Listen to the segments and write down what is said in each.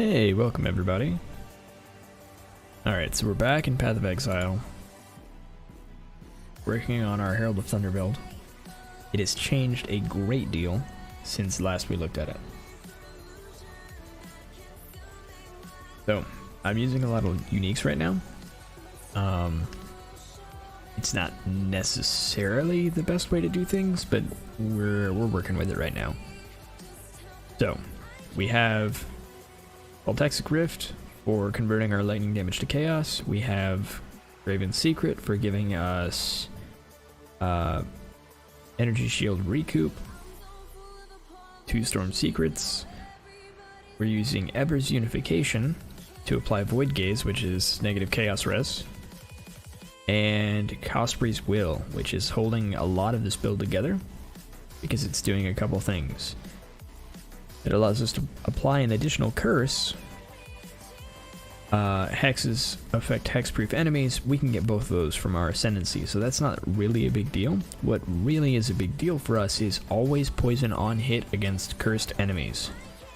Hey, welcome everybody. Alright, so we're back in Path of Exile. Working on our Herald of Thunder build. It has changed a great deal since last we looked at it. So, I'm using a lot of uniques right now. It's not necessarily the best way to do things, but we're working with it right now. So, we have Voltaxic Rift for converting our lightning damage to chaos. We have Raven's Secret for giving us energy shield recoup. 2 Storm Secrets. We're using Eber's Unification to apply Void Gaze, which is negative chaos res. And Cosprey's Will, which is holding a lot of this build together because it's doing a couple things. It allows us to apply an additional curse. Hexes affect hexproof enemies. We can get both of those from our ascendancy, so that's not really a big deal. What really is a big deal for us is always poison on hit against cursed enemies.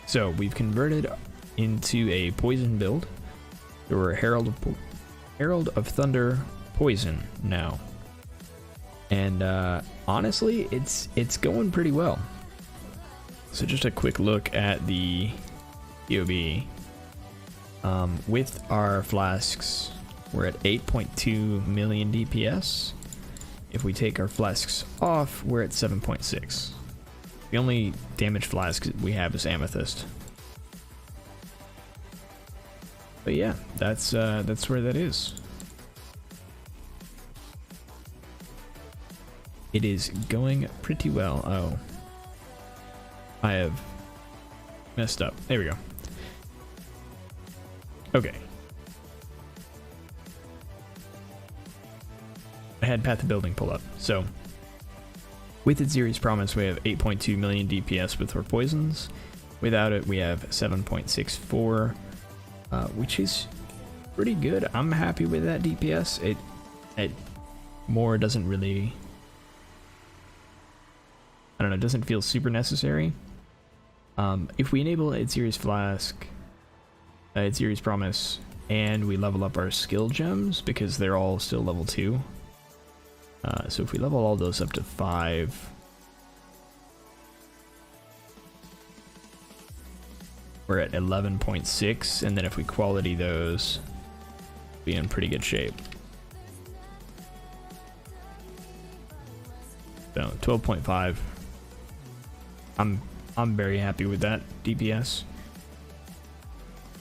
So we've converted into a poison build. We're Herald of Thunder poison now, and honestly, it's going pretty well. So just a quick look at the POB. With our flasks, we're at 8.2 million DPS. If we take our flasks off, we're at 7.6. The only damage flask we have is Amethyst. But yeah, that's where that is. It is going pretty well. Oh, I have messed up. There we go. Okay. I had Path of Building pull up. So, with its Ziri's Promise, we have 8.2 million DPS with our poisons. Without it, we have 7.64, which is pretty good. I'm happy with that DPS. It more doesn't really, I don't know, doesn't feel super necessary. If we enable its Ziri's Flask, its Ziri's Promise, and we level up our skill gems because they're all still level 2. So if we level all those up to 5, we're at 11.6, and then if we quality those, we'll be in pretty good shape. So 12.5. I'm very happy with that DPS.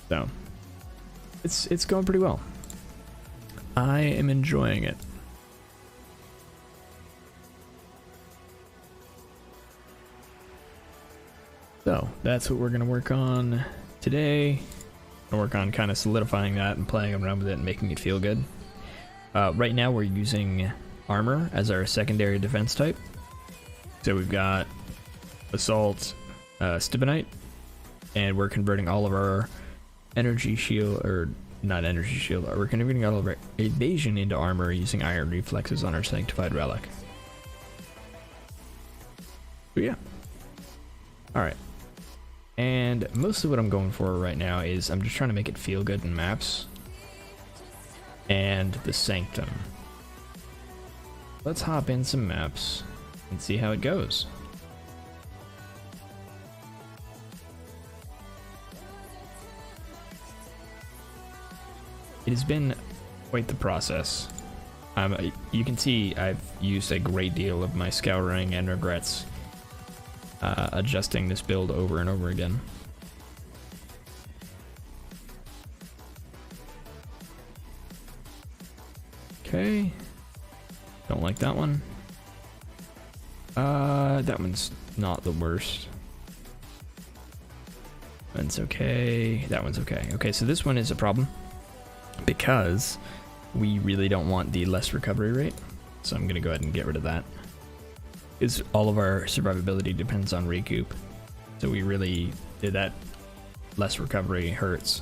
So it's going pretty well. I am enjoying it. So that's what we're gonna work on today. I'll work on kind of solidifying that and playing around with it and making it feel good. Right now we're using armor as our secondary defense type. So we've got Assault, Stibonite, and we're converting all of our energy shield, or not energy shield, we're converting all of our evasion into armor using iron reflexes on our sanctified relic. But yeah. Alright. And most of what I'm going for right now is I'm just trying to make it feel good in maps. And the Sanctum. Let's hop in some maps and see how it goes. It has been quite the process. You can see I've used a great deal of my scouring and regrets adjusting this build over and over again. Okay. Don't like that one. That one's not the worst. That one's okay. That one's okay. Okay, so this one is a problem, because we really don't want the less recovery rate, so I'm gonna go ahead and get rid of that, because all of our survivability depends on recoup, so we really did that. Less recovery hurts.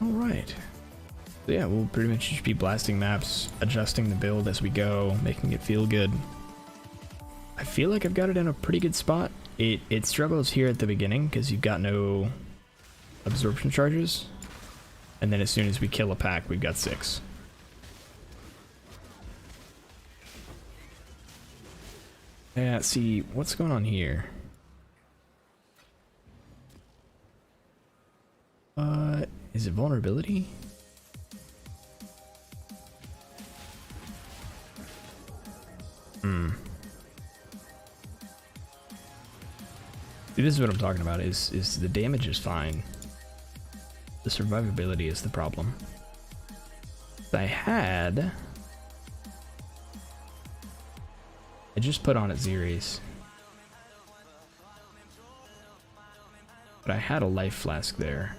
All right, so yeah, we'll pretty much just be blasting maps, adjusting the build as we go, making it feel good. I feel like I've got it in a pretty good spot. It struggles here at the beginning because you've got no absorption charges, and then as soon as we kill a pack, we've got 6. Yeah, see, what's going on here? Is it vulnerability? See, this is what I'm talking about, is the damage is fine. The survivability is the problem. I just put on it Xeres. But I had a life flask there.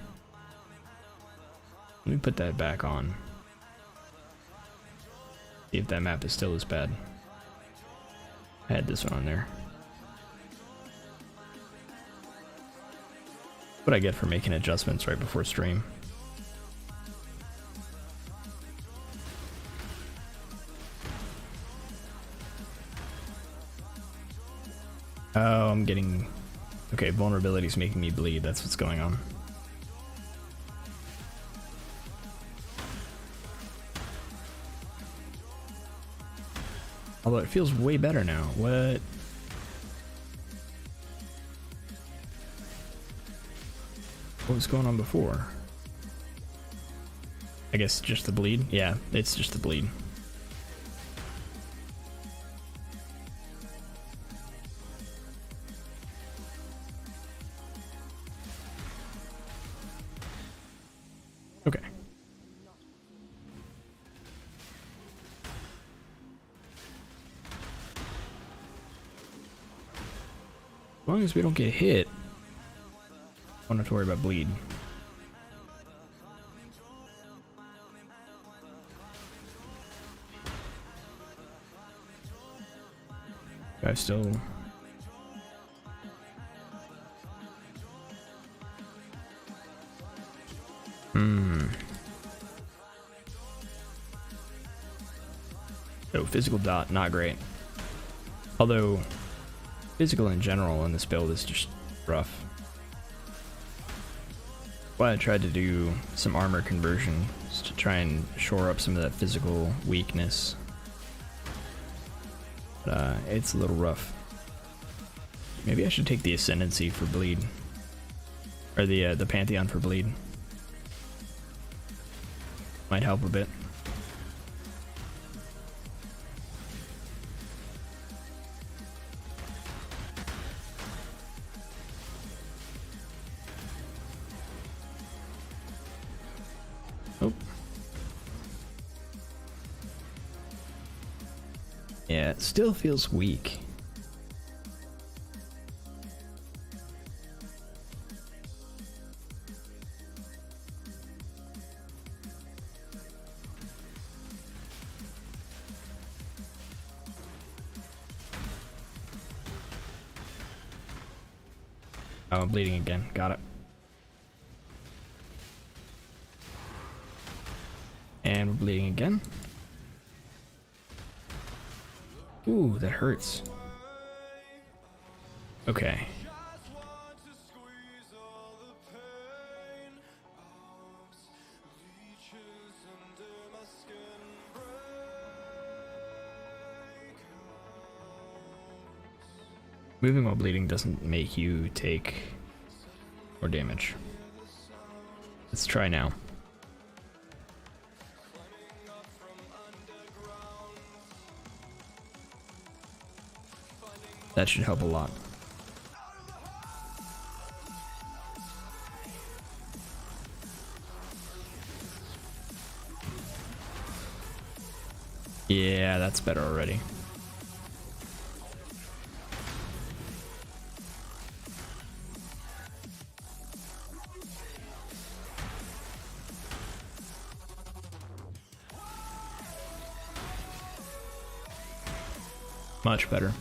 Let me put that back on. See if that map is still as bad. I had this one on there. What I get for making adjustments right before stream. Oh, I'm getting... Okay, vulnerability's making me bleed. That's what's going on. Although it feels way better now. What? What was going on before? I guess just the bleed? Yeah, it's just the bleed. Okay. As long as we don't get hit, I don't have to worry about bleed. I still... So physical dot, not great. Although, physical in general in this build is just rough. Why I tried to do some armor conversion just to try and shore up some of that physical weakness. But it's a little rough. Maybe I should take the Ascendancy for bleed. Or the Pantheon for bleed. Might help a bit. Oh. Yeah, it still feels weak. Oh, I'm bleeding again. Got it. And we're bleeding again. Ooh, that hurts. Okay. Moving while bleeding doesn't make you take more damage. Let's try now. That should help a lot. Yeah, that's better already. Much better.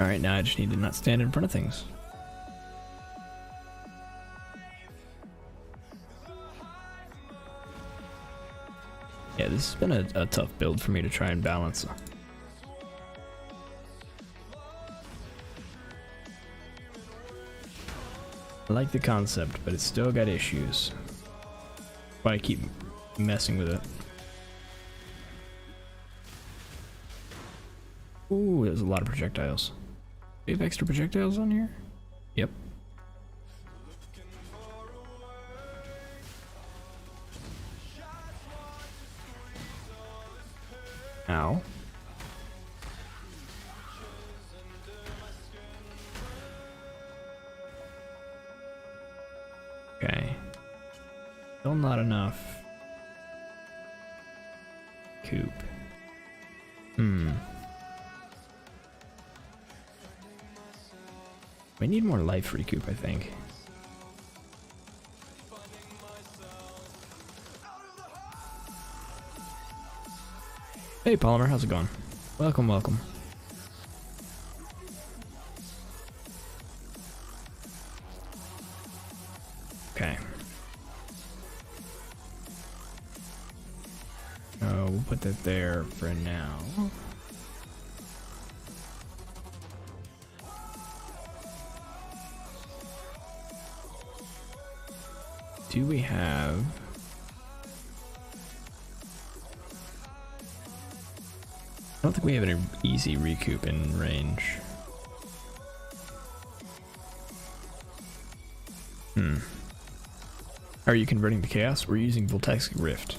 Alright, now I just need to not stand in front of things. this has been a tough build for me to try and balance. I like the concept, but it's still got issues. Why I keep messing with it. Ooh, there's a lot of projectiles. Do we have extra projectiles on here? Yep. Ow. Okay. Still not enough. Coop. We need more life recoup, I think. Hey Polymer, how's it going? Welcome, welcome. Okay. Oh, we'll put that there for now. Do we have... I don't think we have an easy recoup in range. How are you converting to chaos? We're using Voltaic Rift.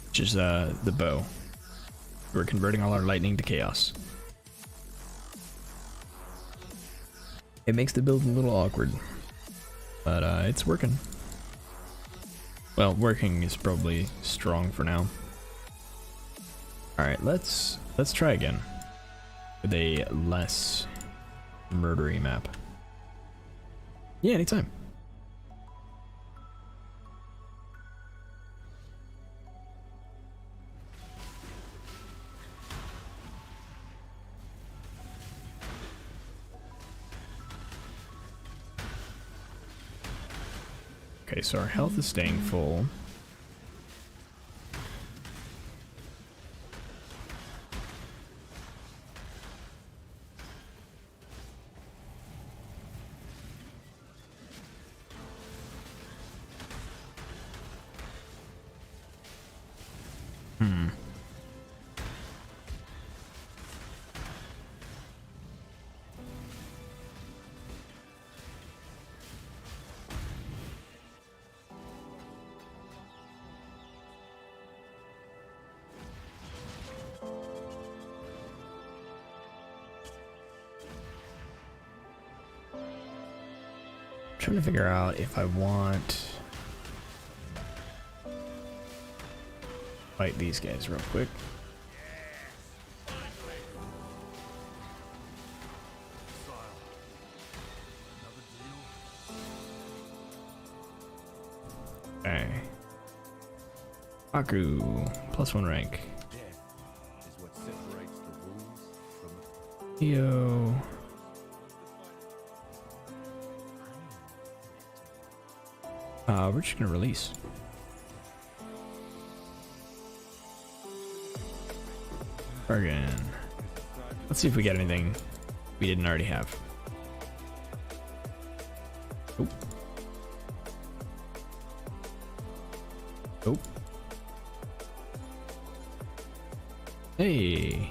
Which is the bow. We're converting all our lightning to chaos. It makes the build a little awkward. But it's working. Well, working is probably strong for now. Alright, let's try again. With a less murdery map. Yeah, anytime. Okay, so our health is staying full. Trying to figure out if I want fight these guys real quick. Okay. Aku, +1 rank. Yo. We're just gonna release. Bargain. Let's see if we get anything we didn't already have. Oh. Oh. Hey.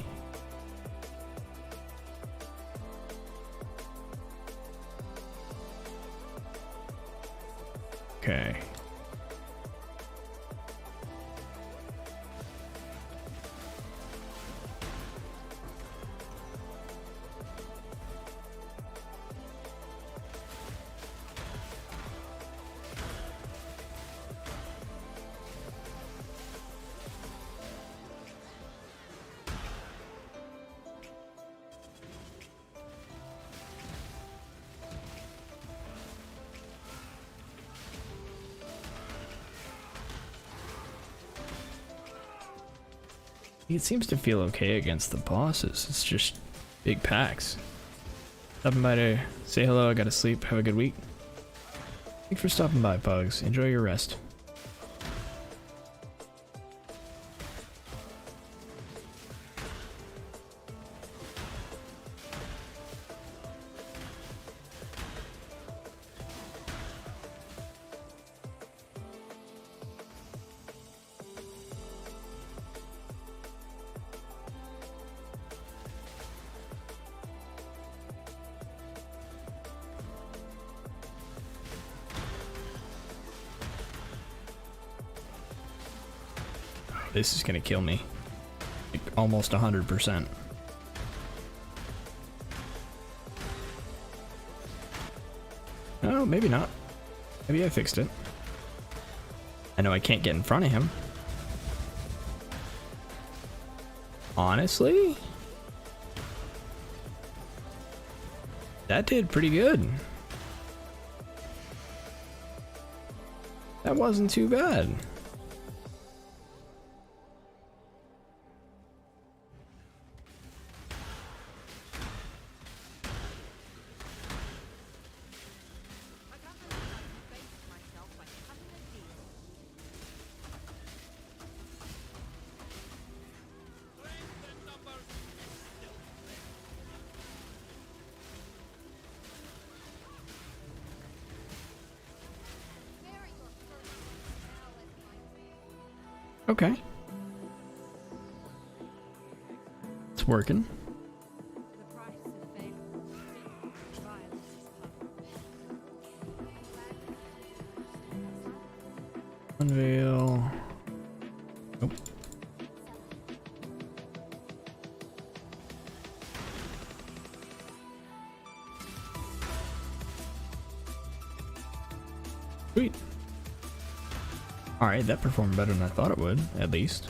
Okay. It seems to feel okay against the bosses. It's just big packs. Stopping by to say hello, I gotta sleep, have a good week. Thanks for stopping by, Pugs. Enjoy your rest. This is gonna kill me. Like, almost 100%. Oh, maybe not. Maybe I fixed it. I know I can't get in front of him. Honestly? That did pretty good. That wasn't too bad. Okay. It's working. Unveil. Nope. Sweet. Alright, that performed better than I thought it would, at least.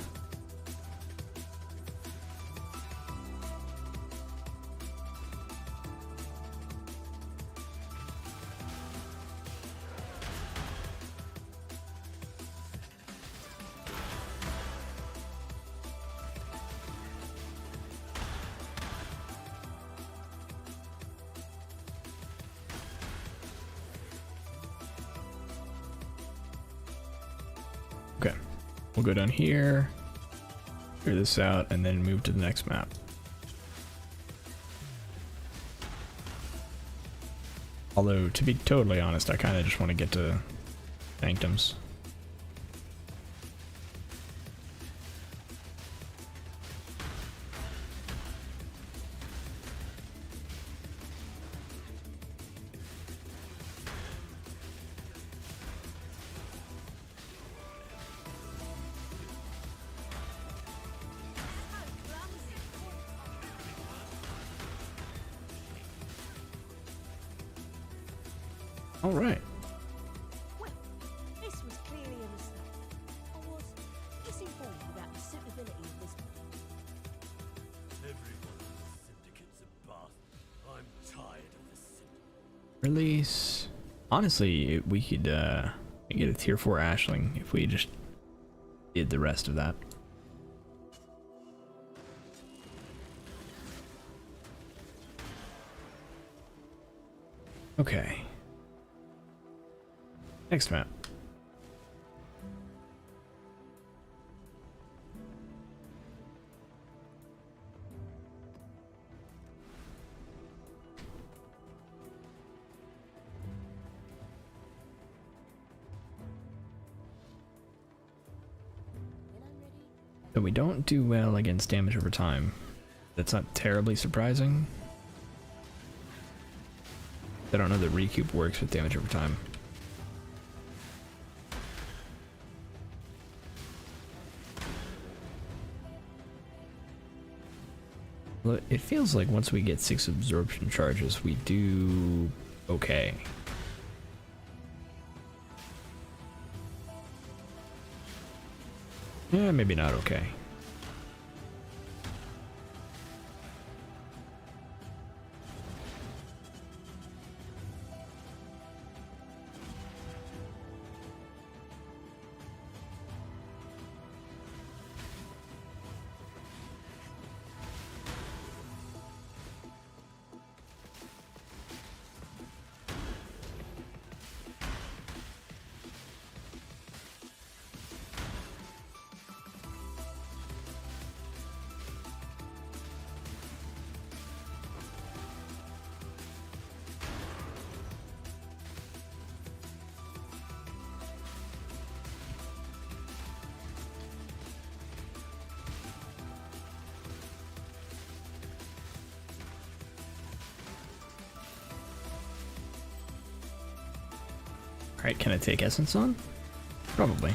Okay, we'll go down here, clear this out, and then move to the next map. Although, to be totally honest, I kind of just want to get to Sanctums. All right. Well, this was clearly a mistake. I was misinformed about the suitability of this one. Everyone in the syndicate's a bastard. I'm tired of this syndicate. Release. Honestly, we could get a tier 4 Ashling if we just did the rest of that. Okay. Next map. So we don't do well against damage over time. That's not terribly surprising. I don't know that recoup works with damage over time. Well, it feels like once we get 6 absorption charges, we do okay. Yeah, maybe not okay. Alright, can I take Essence on? Probably.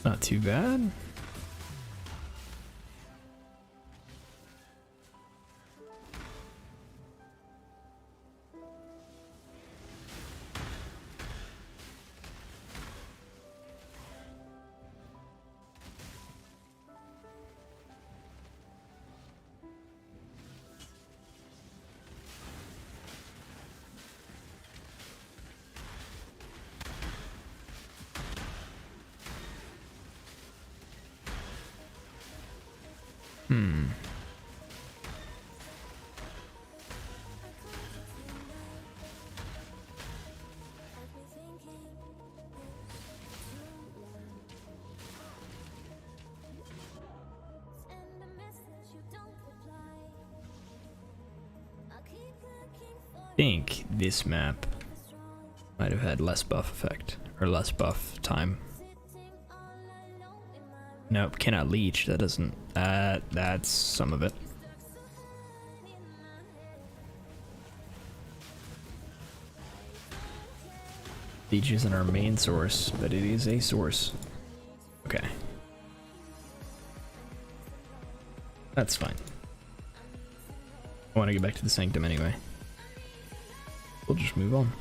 Not too bad. I think this map might have had less buff effect, or less buff time. Nope, cannot leech. That doesn't. That's some of it. Leech isn't our main source, but it is a source. Okay. That's fine. I want to get back to the Sanctum anyway. We'll just move on.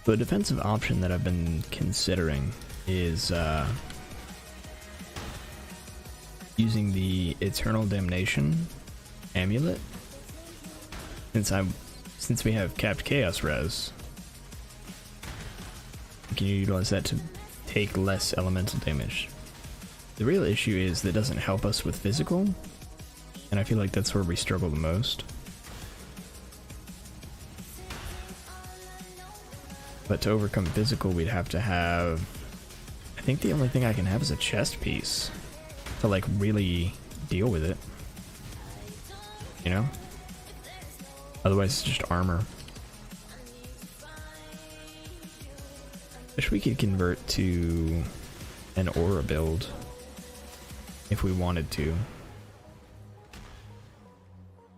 The defensive option that I've been considering is using the Eternal Damnation amulet. Since we have capped chaos res, we can utilize that to take less elemental damage. The real issue is that it doesn't help us with physical, and I feel like that's where we struggle the most. But to overcome physical, we'd have to have... I think the only thing I can have is a chest piece to like really deal with it. You know? Otherwise it's just armor. Wish we could convert to an aura build if we wanted to.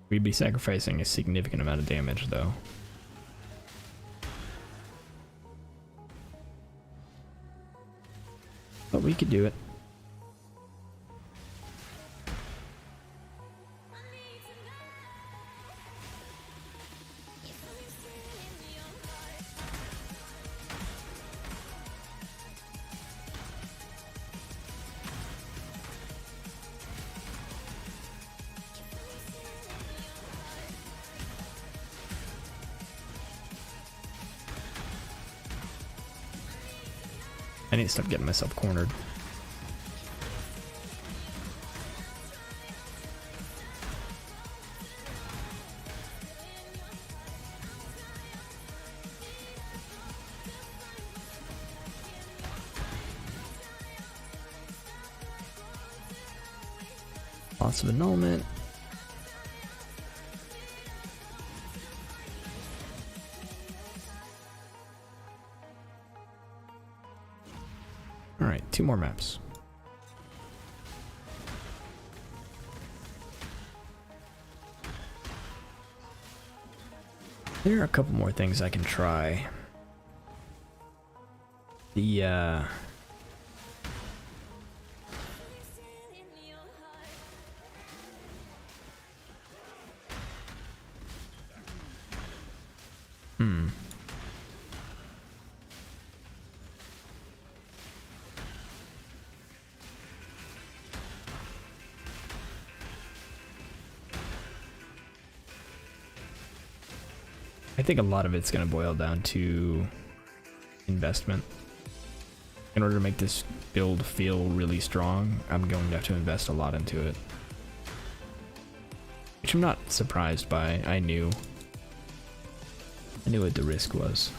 We'd be sacrificing a significant amount of damage though. But we could do it. I need to stop getting myself cornered. Lots of annulment. Alright, 2 more maps. There are a couple more things I can try. The I think a lot of it's going to boil down to investment. In order to make this build feel really strong, I'm going to have to invest a lot into it. Which I'm not surprised by. I knew what the risk was.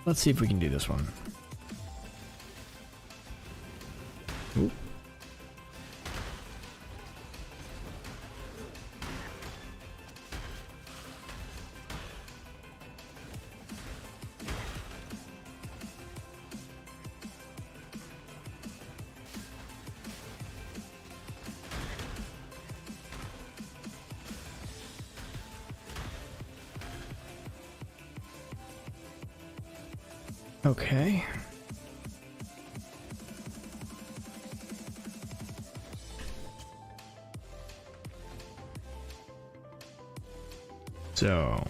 Let's see if we can do this one. Ooh. Okay. So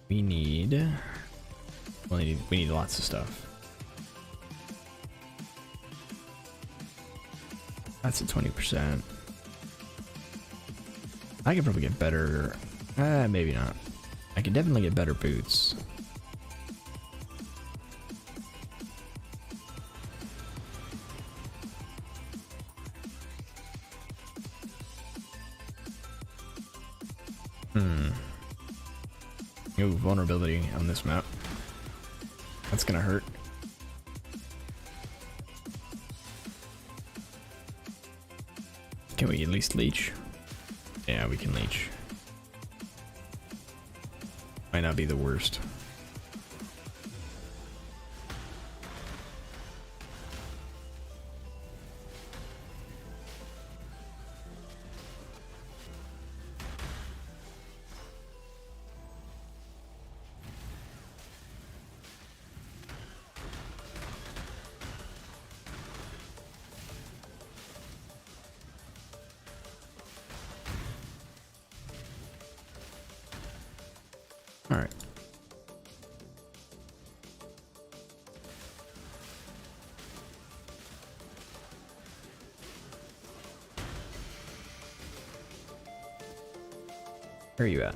we need lots of stuff. That's at 20%. I could probably get better. Maybe not. I could definitely get better boots. Ooh, vulnerability on this map. That's gonna hurt. Can we at least leech? Yeah, we can leech. Might not be the worst. All right. Where are you at?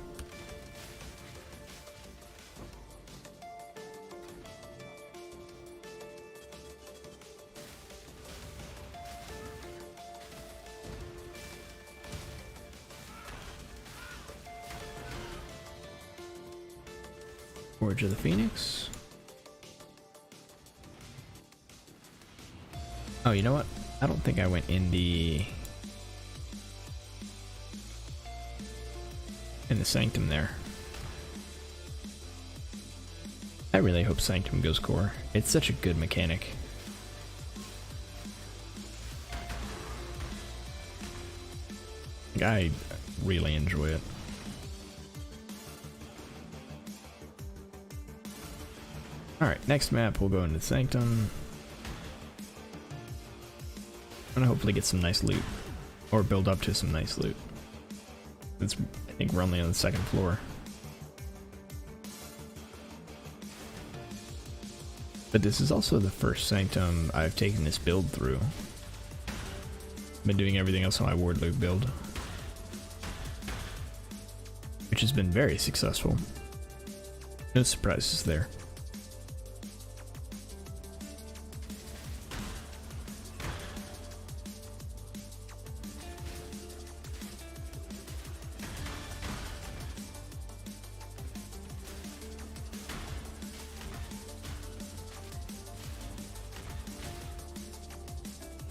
Forge of the Phoenix. Oh, you know what? I don't think I went in the Sanctum there. I really hope Sanctum goes core. It's such a good mechanic. I really enjoy it. Alright, next map we'll go into Sanctum. I'm gonna hopefully get some nice loot. Or build up to some nice loot. I think we're only on the second floor. But this is also the first Sanctum I've taken this build through. Been doing everything else on my ward loot build, which has been very successful. No surprises there.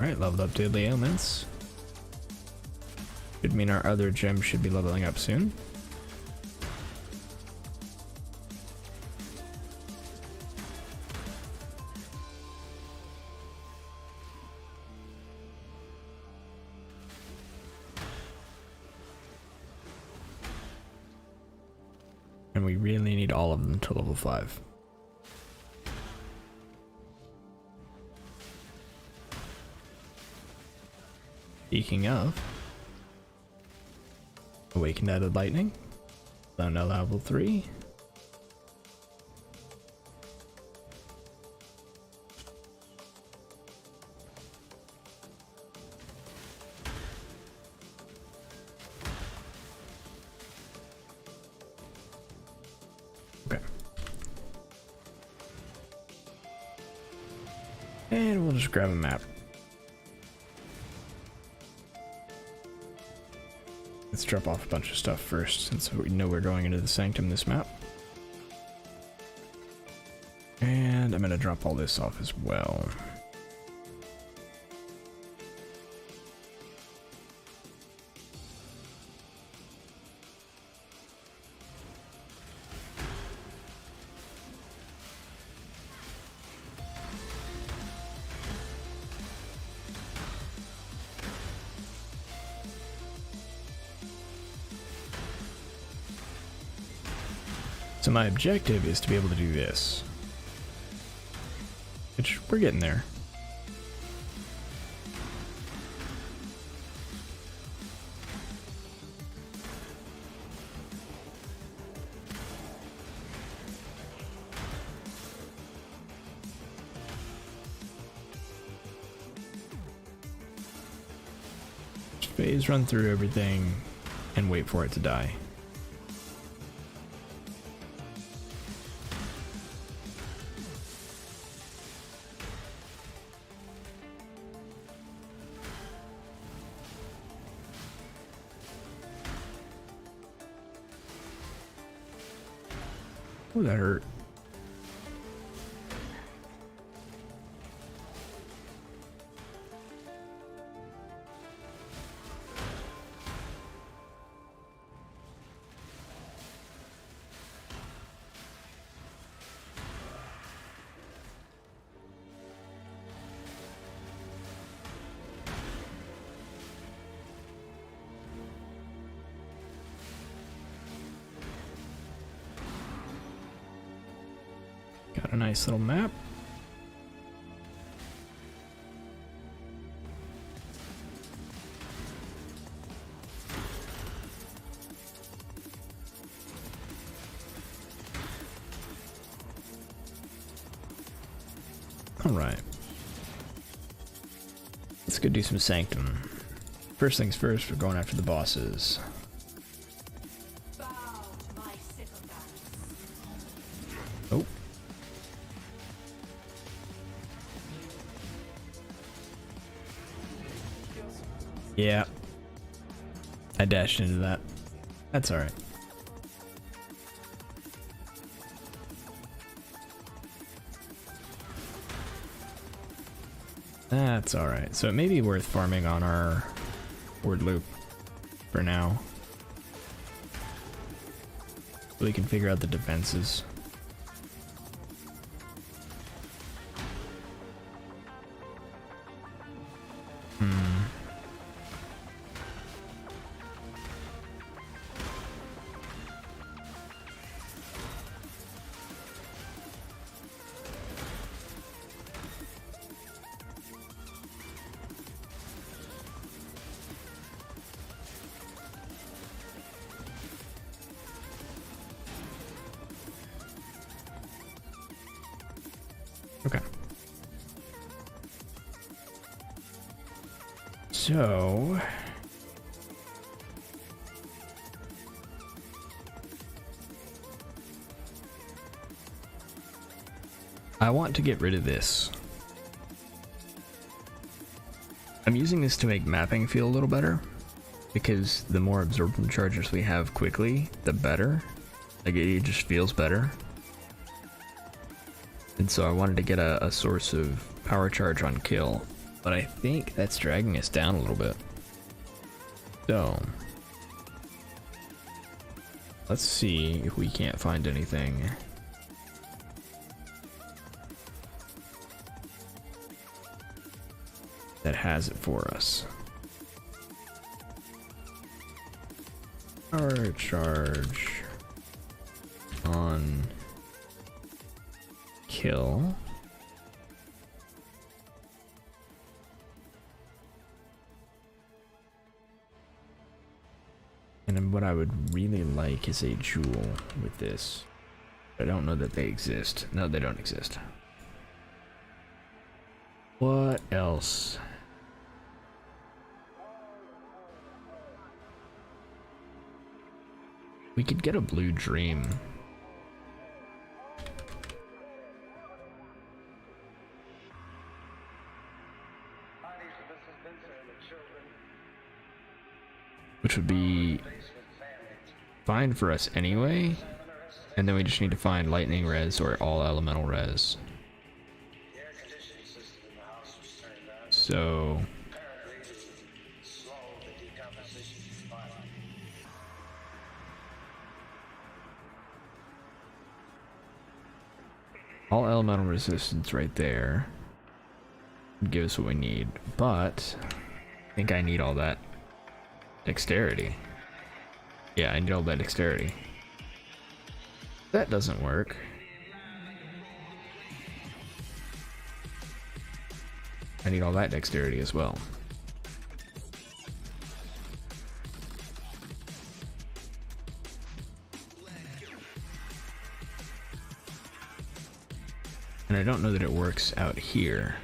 Alright, leveled up Deadly Ailments. Could mean our other gems should be leveling up soon. And we really need all of them to level 5. Speaking of, Awakened Out of Lightning, down to level 3. Okay. And we'll just grab a map. Let's drop off a bunch of stuff first, since we know we're going into the Sanctum this map. I'm going to drop all this off as well. So my objective is to be able to do this, which we're getting there. Phase run through everything and wait for it to die. Oh, that hurt. Got a nice little map. All right. Let's go do some Sanctum. First things first, we're going after the bosses. Oh. Yeah. I dashed into that. That's alright. That's alright. So it may be worth farming on our word loop for now. So we can figure out the defenses. Okay. So I want to get rid of this. I'm using this to make mapping feel a little better, because the more absorption charges we have quickly, the better. Like, it just feels better. And so I wanted to get a source of power charge on kill, but I think that's dragging us down a little bit. So let's see if we can't find anything that has it for us. Power charge on kill. And then what I would really like is a jewel with this. I don't know that they exist. No, they don't exist. What else? We could get a blue dream. Which would be fine for us anyway. And then we just need to find lightning res or all elemental res. So all elemental resistance right there would give us what we need, but I think I need all that dexterity. Yeah, I need all that dexterity. That doesn't work. I need all that dexterity as well. And I don't know that it works out here.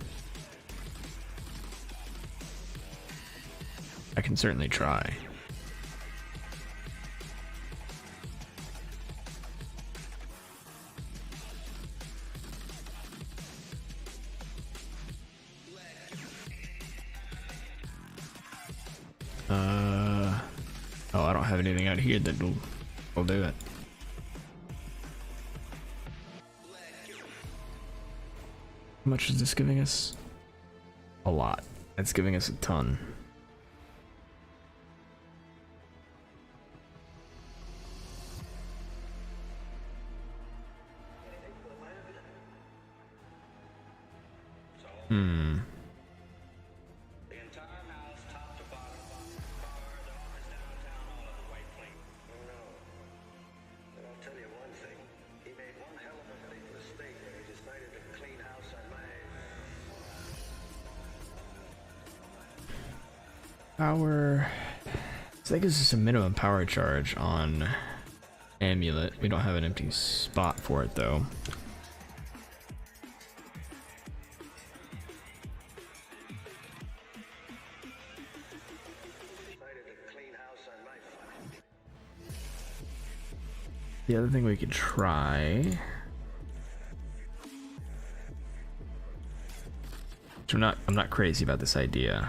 I can certainly try. Oh, I don't have anything out here that will do it. How much is this giving us? A lot. That's giving us a ton. Hmm. The entire house, top to bottom, car, the office downtown, all of the white plate. No. But I'll tell you one thing. He made one hell of a big mistake when he decided to clean house on my... Power. So that gives us a minimum power charge on Amulet. We don't have an empty spot for it though. The other thing we could try, which I'm not crazy about this idea.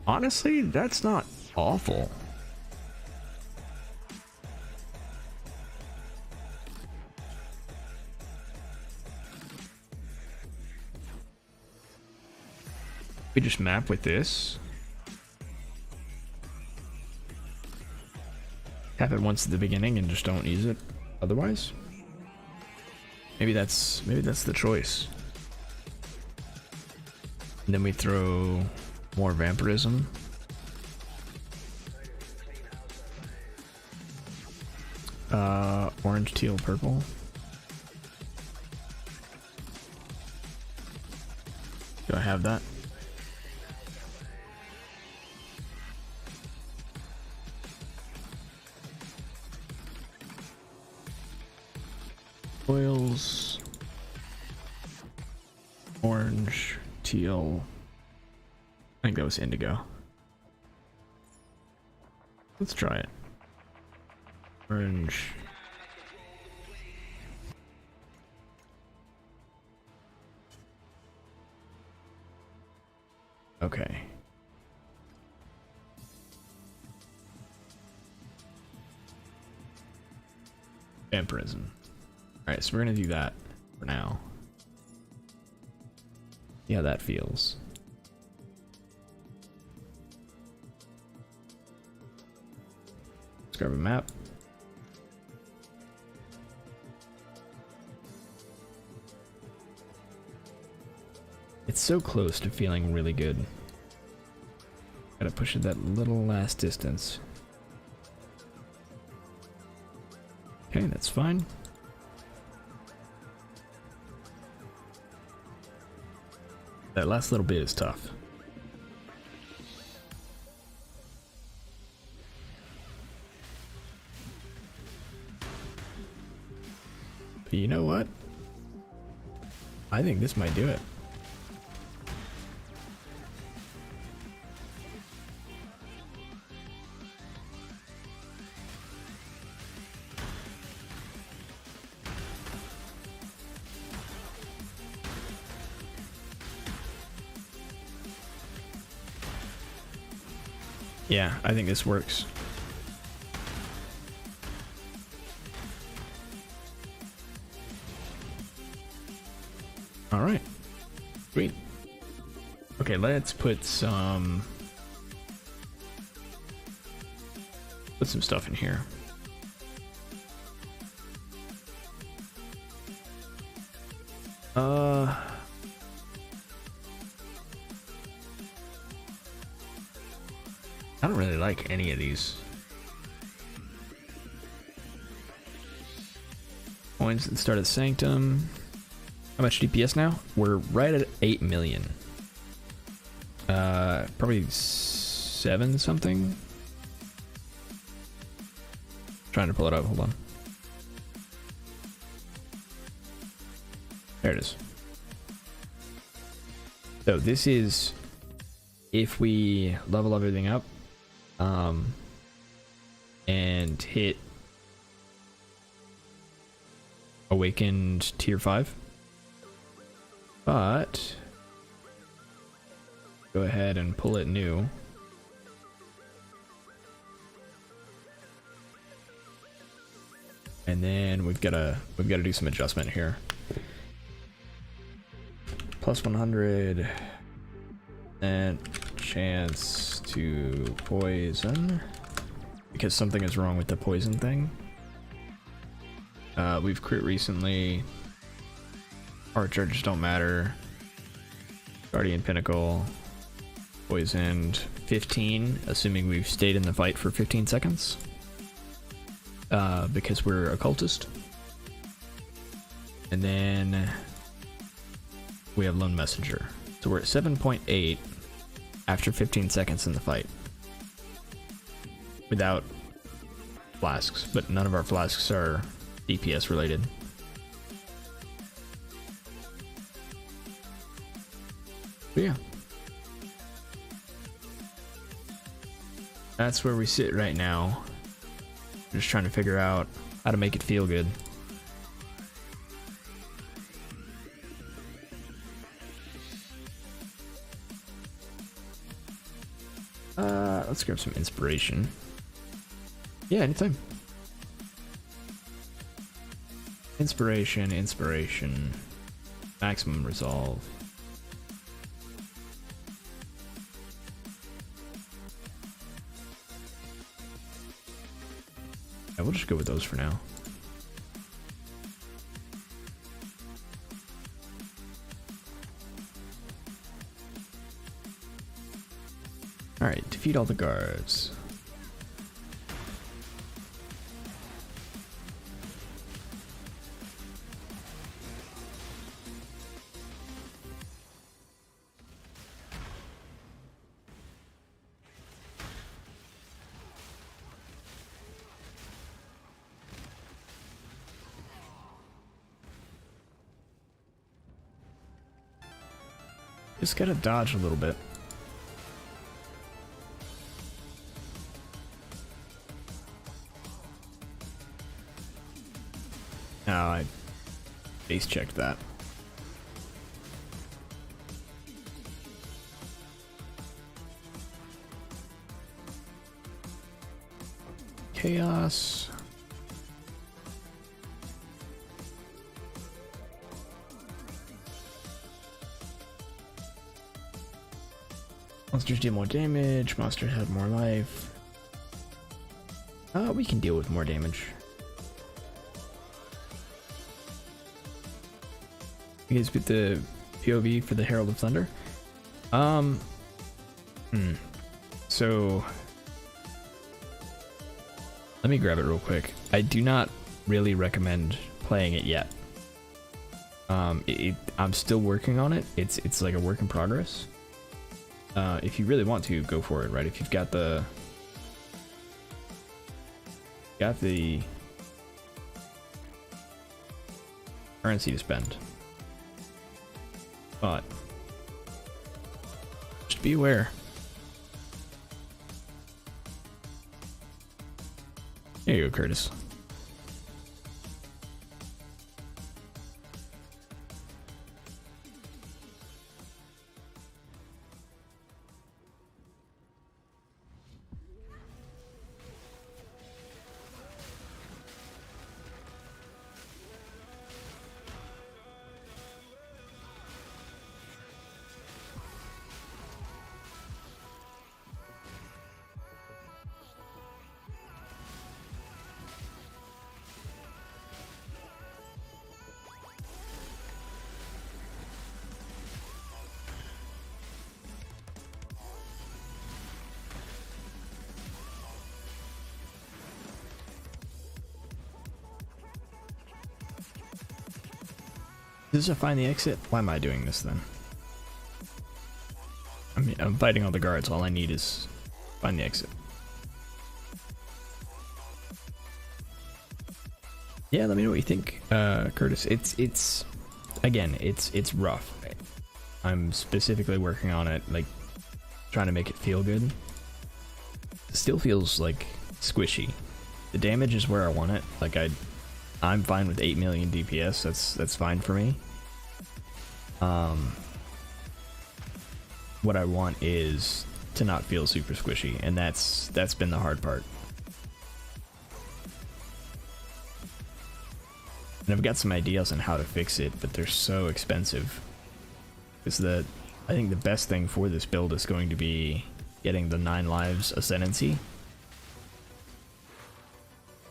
Honestly, that's not awful. We just map with this. Tap it once at the beginning and just don't use it otherwise. Maybe that's the choice. And then we throw more vampirism. Orange, teal, purple. Do I have that? Oils, orange, teal. I think that was indigo. Let's try it. Orange. Okay. Vampirism. Alright, so we're gonna do that for now. See how that feels. Let's grab a map. It's so close to feeling really good. Gotta push it that little last distance. Okay, that's fine. That last little bit is tough. But you know what? I think this might do it. Yeah, I think this works. Alright. Sweet. Okay, let's put some stuff in here. I don't really like any of these. Coins at the start of the Sanctum. How much DPS now? We're right at 8 million. Probably 7 something. Trying to pull it up, hold on. There it is. So this is if we level everything up, and hit Awakened Tier 5. But go ahead and pull it new. And then we've got to do some adjustment here. Plus 100 and chance to poison, because something is wrong with the poison thing. We've crit recently. Our charges don't matter. Guardian Pinnacle. Poisoned 15, assuming we've stayed in the fight for 15 seconds. Because we're occultist. And then we have Lone Messenger. So we're at 7.8 after 15 seconds in the fight. Without flasks, but none of our flasks are DPS related. But yeah. That's where we sit right now. Just trying to figure out how to make it feel good. Let's grab some inspiration. Yeah, anytime. Inspiration. Maximum resolve. Yeah, we'll just go with those for now. Alright, defeat all the guards. Just gotta dodge a little bit. No, I base checked that. Chaos. Monsters deal more damage, monsters have more life. We can deal with more damage. You guys get the POV for the Herald of Thunder? So let me grab it real quick. I do not really recommend playing it yet. I'm still working on it. It's like a work in progress. If you really want to, go for it, right? If you've got the currency to spend. But just be aware. There you go, Curtis. Is this a find the exit? Why am I doing this then? I mean, I'm fighting all the guards. All I need is find the exit. Yeah, let me know what you think, Curtis. It's again, it's rough. I'm specifically working on it, like trying to make it feel good. It still feels like squishy. The damage is where I want it. Like I'm fine with 8 million DPS. That's fine for me. What I want is to not feel super squishy, and that's been the hard part. And I've got some ideas on how to fix it, but they're so expensive. Because I think the best thing for this build is going to be getting the 9 lives ascendancy.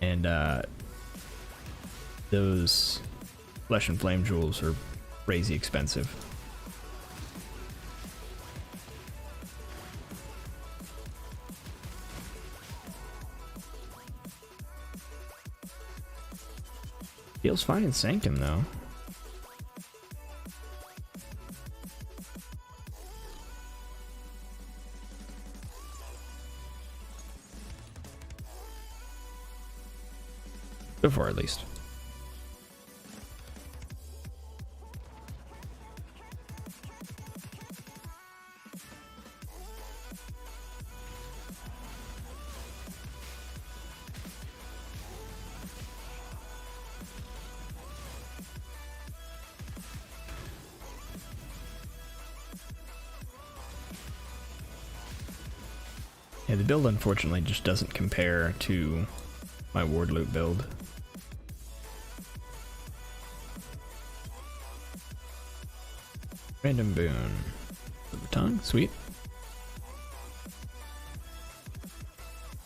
And those flesh and flame jewels are crazy expensive. Feels fine in Sanctum though. So far at least. Yeah, the build unfortunately just doesn't compare to my ward loot build. Random boon. Silver tongue, sweet.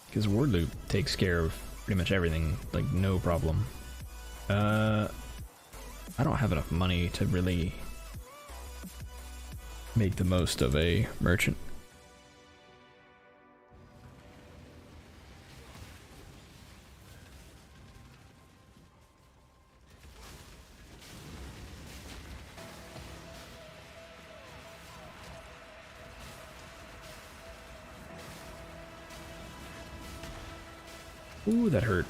Because ward loot takes care of pretty much everything, like no problem. I don't have enough money to really make the most of a merchant. Ooh, that hurt.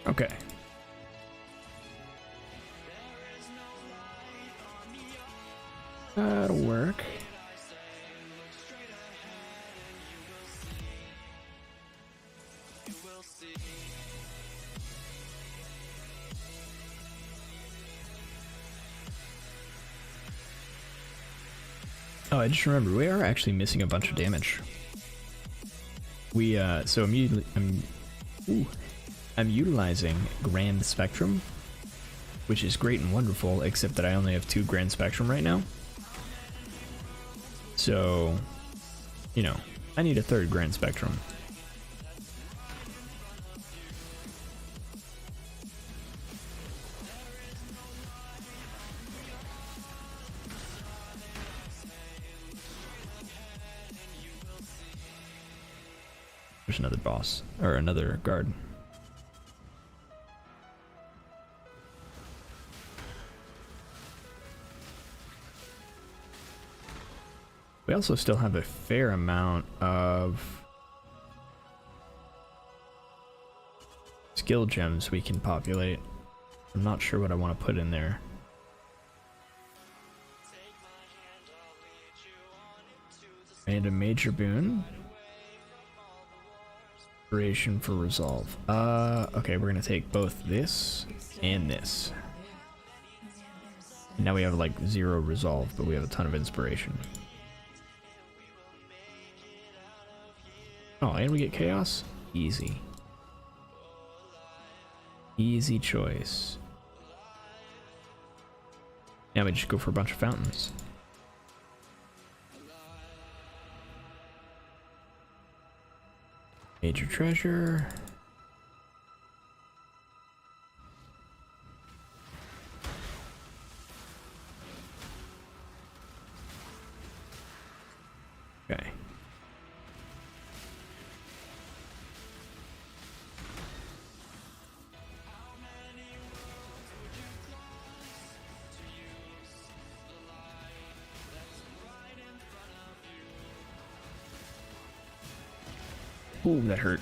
Okay. That'll work. Oh, I just remembered, we are actually missing a bunch of damage. We, so I'm utilizing Grand Spectrum, which is great and wonderful, except that I only have 2 Grand Spectrum right now. So, you know, I need a 3rd Grand Spectrum. There's another boss, or another guard. We also still have a fair amount of skill gems we can populate. I'm not sure what I want to put in there. And a major boon. Inspiration for resolve. Okay, we're gonna take both this and this. And now we have like 0 resolve, but we have a ton of inspiration. Oh, and we get chaos? Easy. Easy choice. Now we just go for a bunch of fountains. Major treasure. Okay. Ooh, that hurt.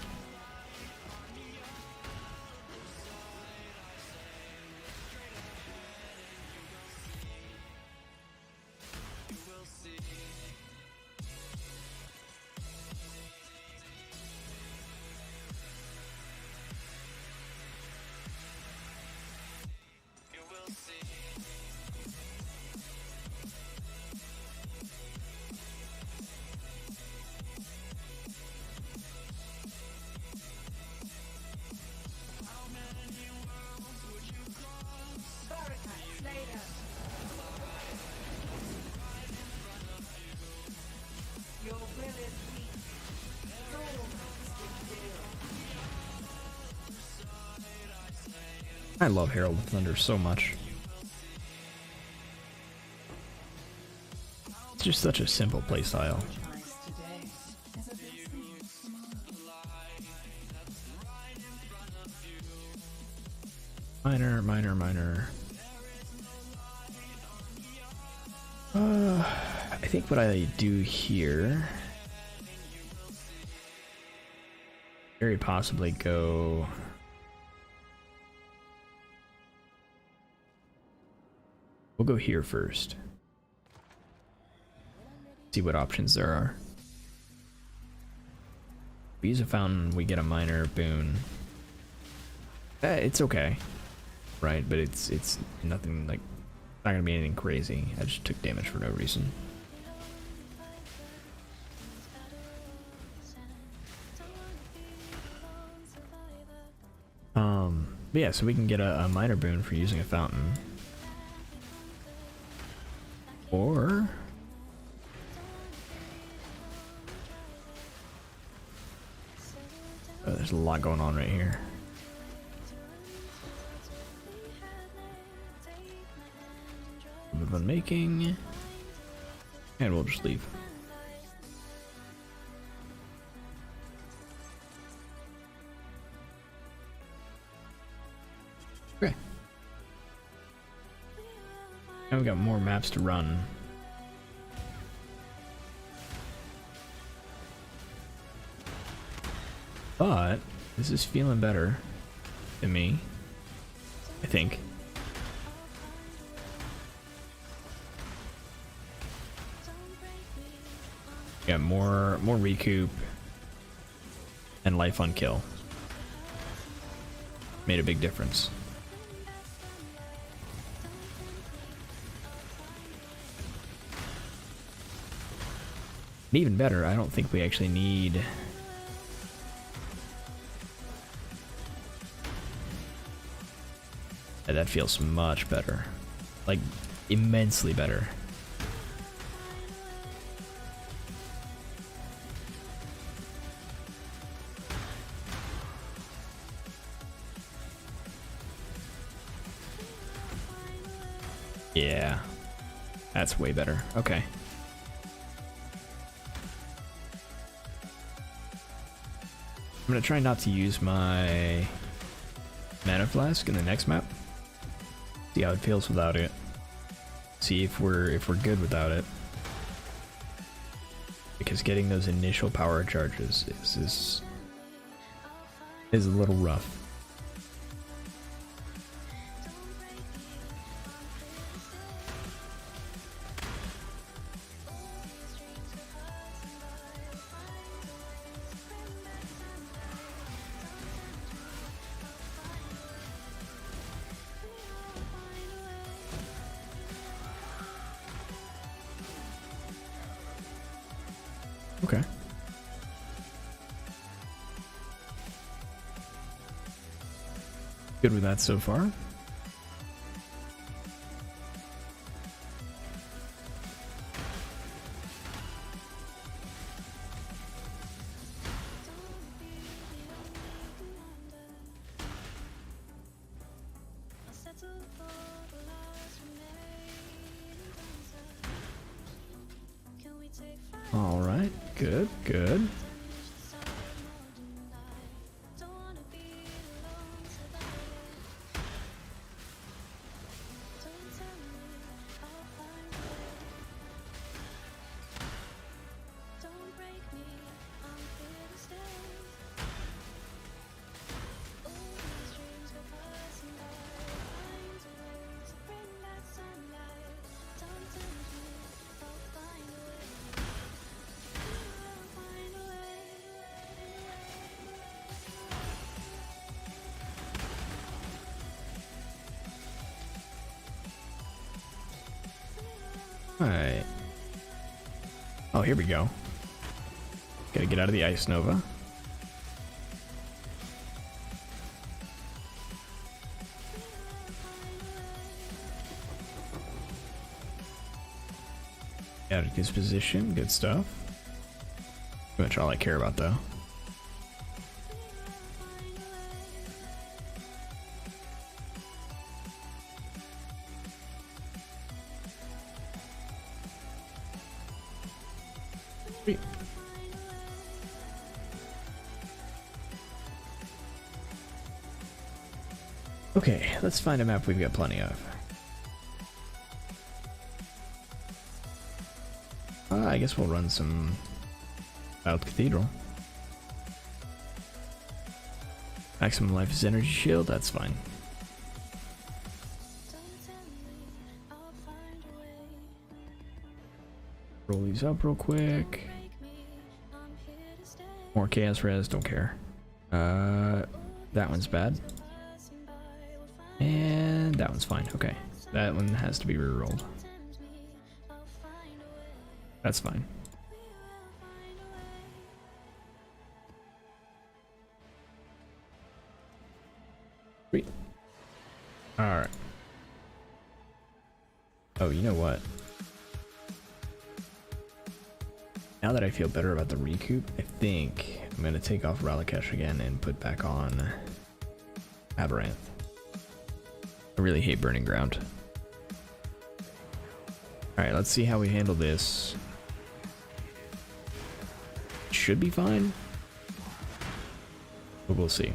I love Herald of Thunder so much. It's just such a simple playstyle. Minor, minor, minor. I think what I do here, very possibly go. We'll go here first. See what options there are. If we use a fountain, we get a minor boon. It's okay, right? But it's nothing like, not gonna be anything crazy. I just took damage for no reason. But yeah, so we can get a minor boon for using a fountain. Or oh, there's a lot going on right here. We've been making, and we'll just leave. Okay. Now we got more maps to run. But this is feeling better to me, I think. Yeah, more recoup and life on kill. Made a big difference. And even better, I don't think we actually need that. Feels much better, like immensely better. Yeah, that's way better. Okay. I'm gonna try not to use my mana flask in the next map. See how it feels without it. See if we're good without it. Because getting those initial power charges is a little rough. Okay. Good with that so far. Alright, good, good. Alright. Oh, here we go. Gotta get out of the Ice Nova. Out of his position, good stuff. Pretty much all I care about, though. Sweet. Okay, let's find a map we've got plenty of. I guess we'll run some Wild Cathedral. Maximum life is energy shield, that's fine. Roll these up real quick. More chaos res, don't care. That one's bad. And that one's fine, okay. That one has to be rerolled. That's fine. Sweet. Alright. Oh, you know what? Now that I feel better about the recoup, I think I'm going to take off Ralakesh again and put back on Aberranth. I really hate Burning Ground. Alright, let's see how we handle this. Should be fine, but we'll see.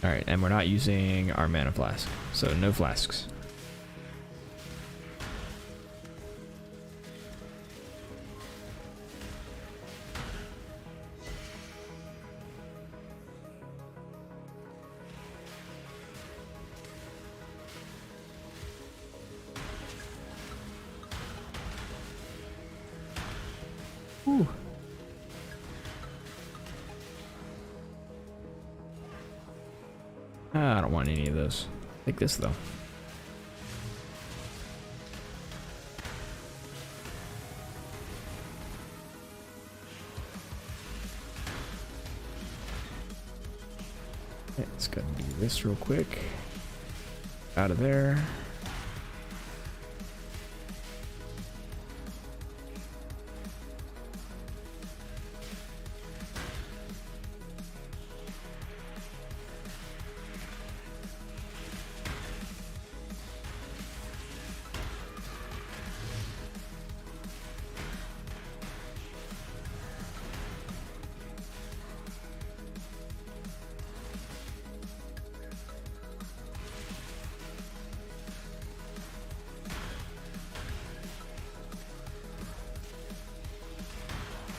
Alright, and we're not using our mana flask, so no flasks. Ooh. I don't want any of those. Take this though. Okay, let's go and do this real quick. Out of there.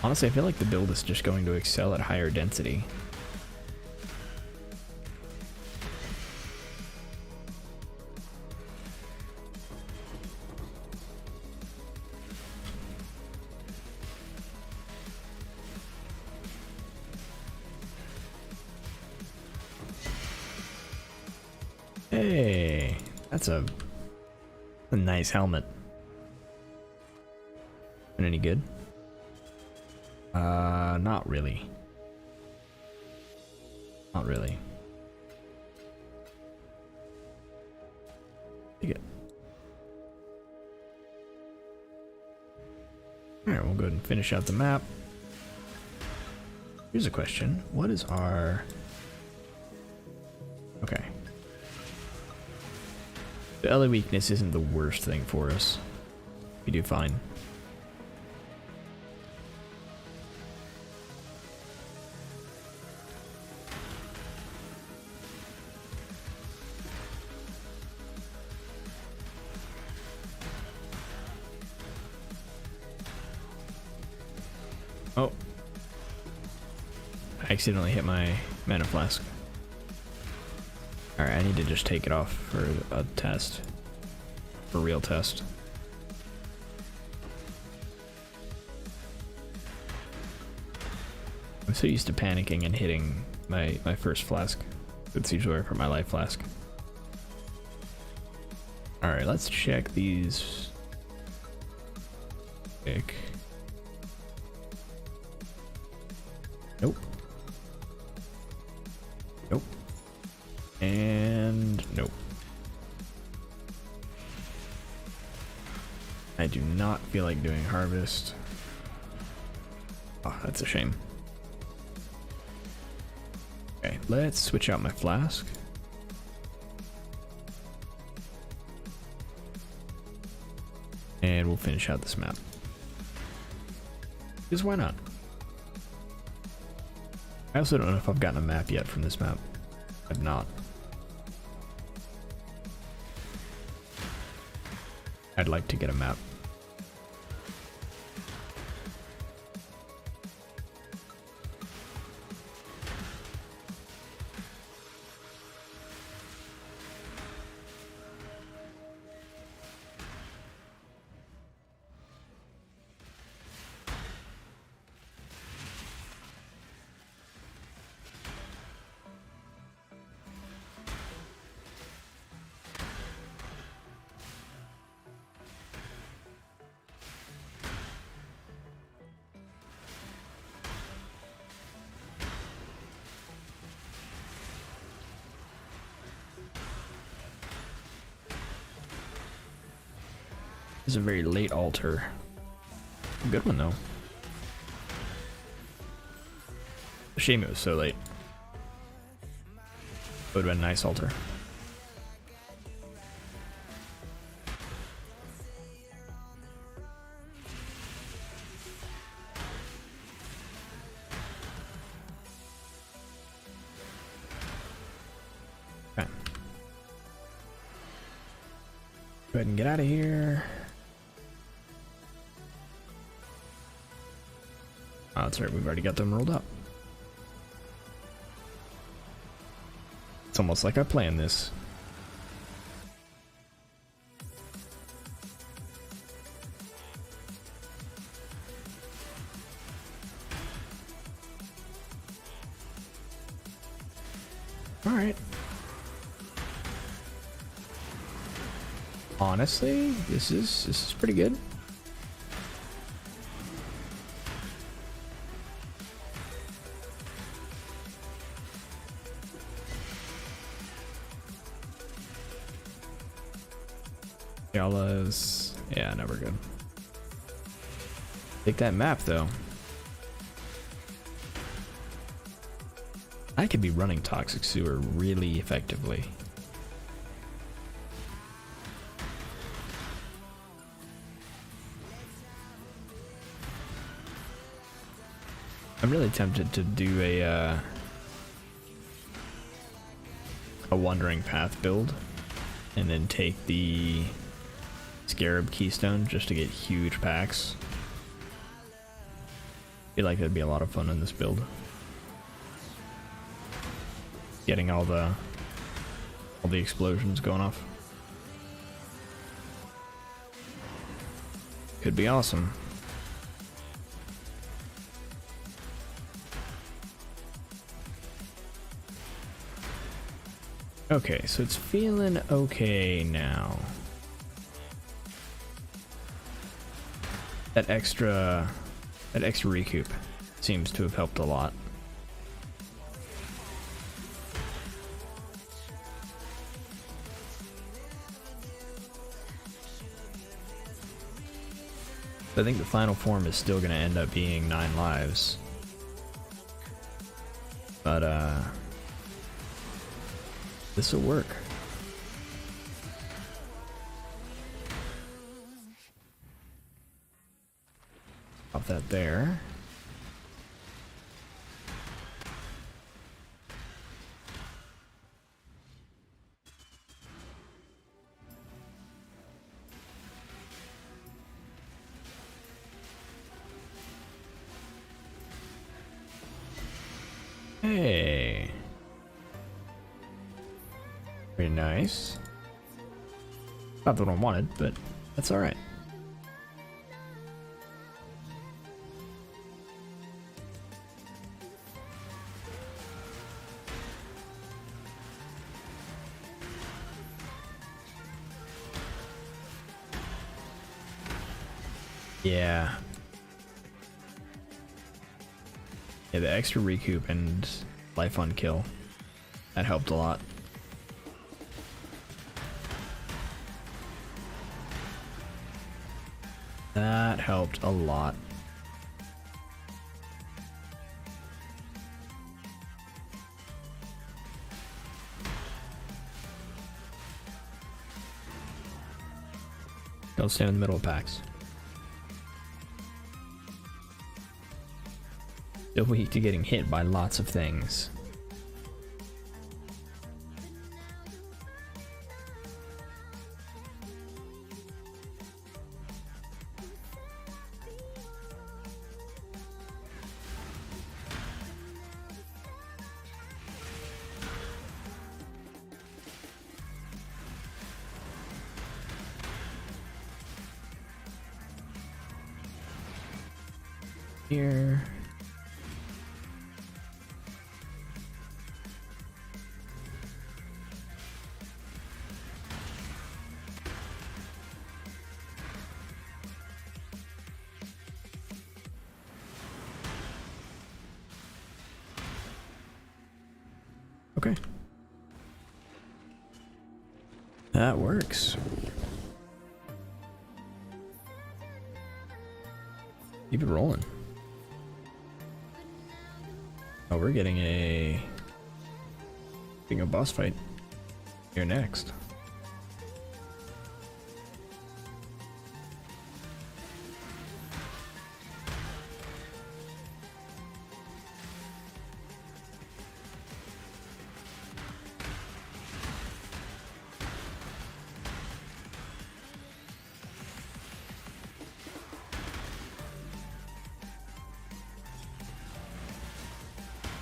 Honestly, I feel like the build is just going to excel at higher density. Hey, that's a nice helmet. And any good? Not really. Not really. Take it. Alright, we'll go ahead and finish out the map. Here's a question. What is our... Okay. The LA weakness isn't the worst thing for us. We do fine. I accidentally hit my mana flask. Alright, I need to just take it off for a test. For a real test. I'm so used to panicking and hitting my first flask. That's usually where I put my life flask. Alright, let's check these. Pick. Nope. Nope. And nope. I do not feel like doing harvest. Oh, that's a shame. Okay, let's switch out my flask. And we'll finish out this map. Because why not? I also don't know if I've gotten a map yet from this map. I've not. I'd like to get a map. This is a very late altar. A good one though. A shame it was so late. Would have been a nice altar. Okay. Go ahead and get out of here. Oh, that's right, we've already got them rolled up. It's almost like I planned this. Alright. Honestly, this is pretty good. Yeah, never good. Take that map though. I could be running Toxic Sewer really effectively. I'm really tempted to do a Wandering Path build and then take the Scarab Keystone just to get huge packs. Feel like that'd be a lot of fun in this build. Getting all the explosions going off. Could be awesome. Okay, so it's feeling okay now. That extra recoup seems to have helped a lot. I think the final form is still going to end up being 9 lives. But this will work. Pop that there. Hey. Very nice. Not the one I wanted, but that's alright. Yeah. Yeah, the extra recoup and life on kill. That helped a lot. That helped a lot. Don't stand in the middle of packs. Still weak to getting hit by lots of things. Here. Okay. That works. Keep it rolling. Oh, we're getting a boss fight here next.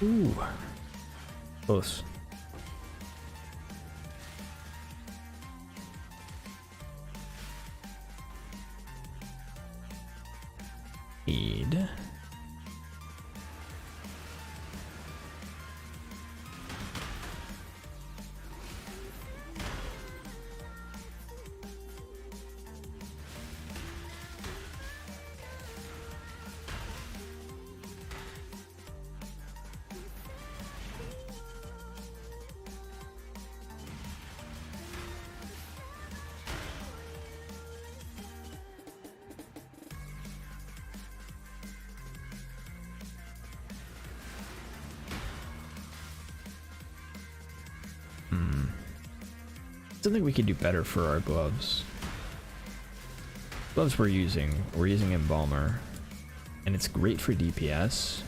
Ooh, close. Need. Something we could do better for our gloves. Gloves we're using Embalmer, and it's great for DPS,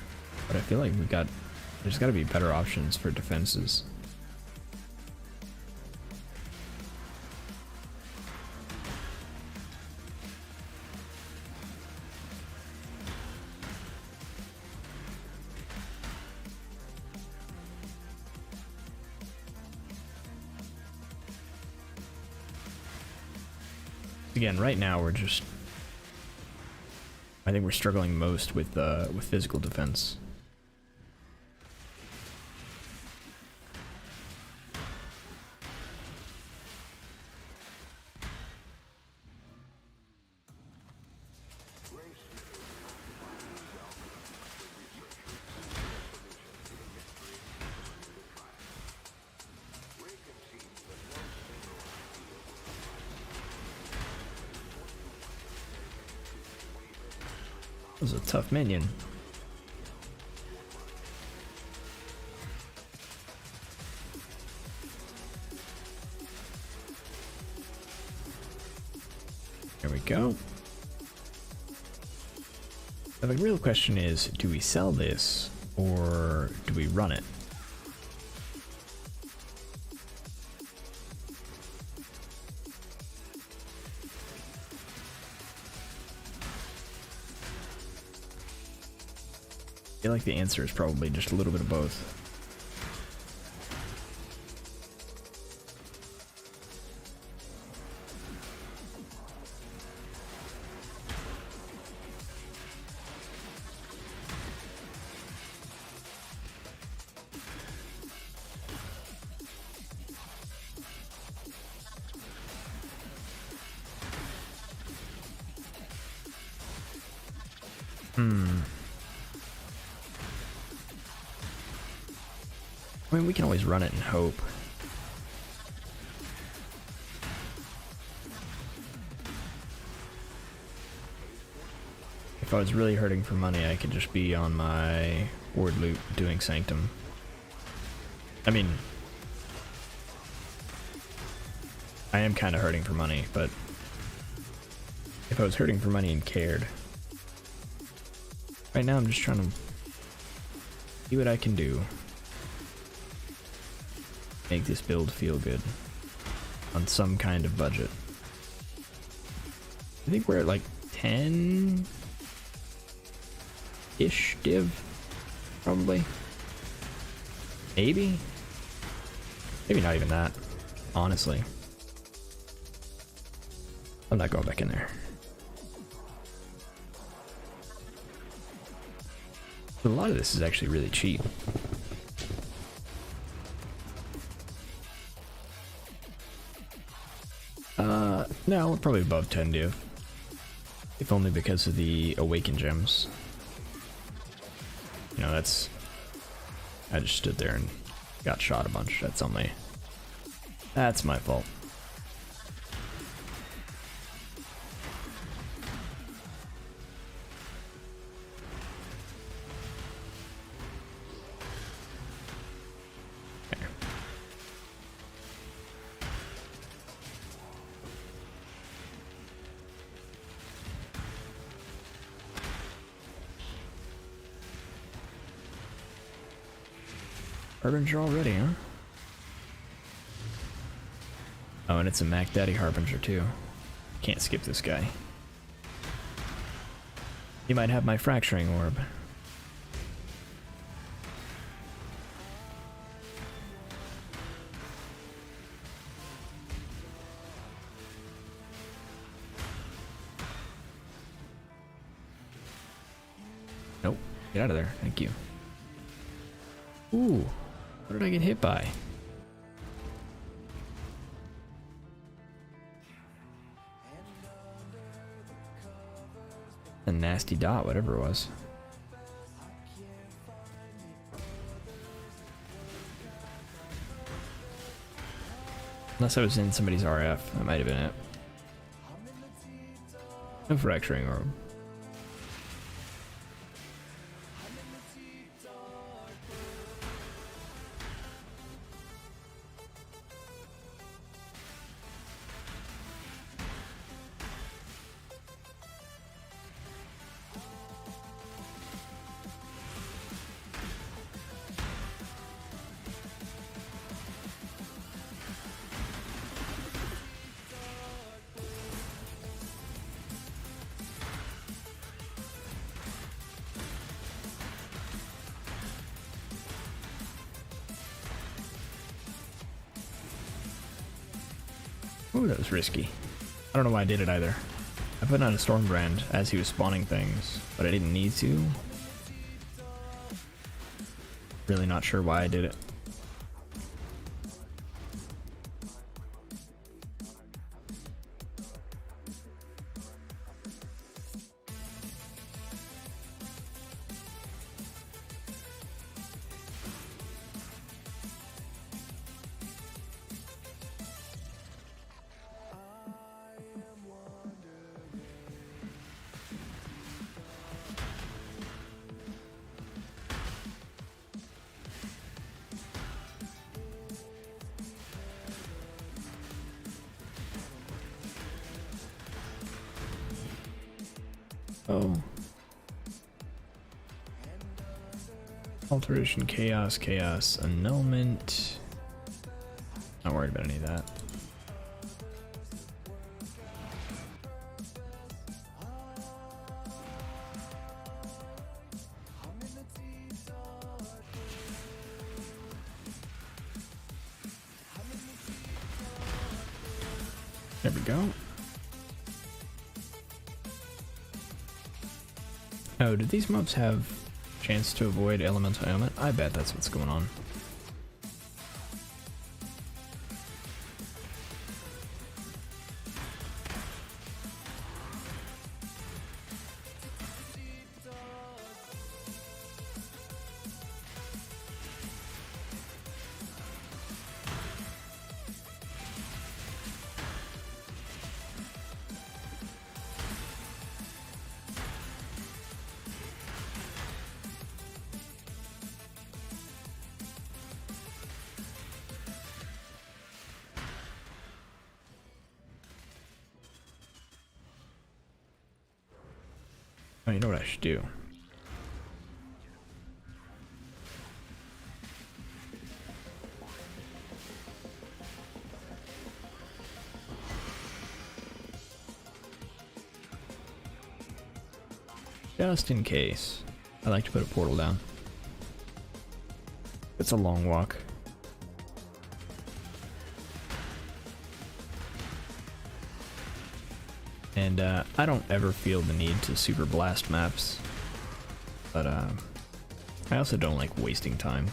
but I feel like there's got to be better options for defenses. Again, right now I think we're struggling most with physical defense. That was a tough minion. There we go. Now the real question is, do we sell this or do we run it? I feel like the answer is probably just a little bit of both. Hmm. I mean, we can always run it and hope. If I was really hurting for money, I could just be on my ward loop doing Sanctum. I mean, I am kind of hurting for money, but if I was hurting for money and cared. Right now I'm just trying to see what I can do. Make this build feel good on some kind of budget. I think we're at like 10-ish div, probably. Maybe not even that, honestly. I'm not going back in there. But a lot of this is actually really cheap. No, we're probably above 10 div. If only because of the awaken gems. You know, that's... I just stood there and got shot a bunch. That's on me. That's my fault. Harbinger already, huh? Oh, and it's a Mac Daddy Harbinger too. Can't skip this guy. He might have my fracturing orb. Nope. Get out of there. Thank you. Ooh. What did I get hit by? A nasty dot, whatever it was. Unless I was in somebody's RF, that might have been it. No fracturing orb. Ooh, that was risky. I don't know why I did it either. I put on a Stormbrand as he was spawning things, but I didn't need to. Really not sure why I did it. Oh. Alteration, chaos, annulment. Not worried about any of that. There we go. Oh, do these mobs have chance to avoid elemental ailment? I bet that's what's going on. Oh, you know what I should do? Just in case. I like to put a portal down. It's a long walk. And I don't ever feel the need to super blast maps. But I also don't like wasting time.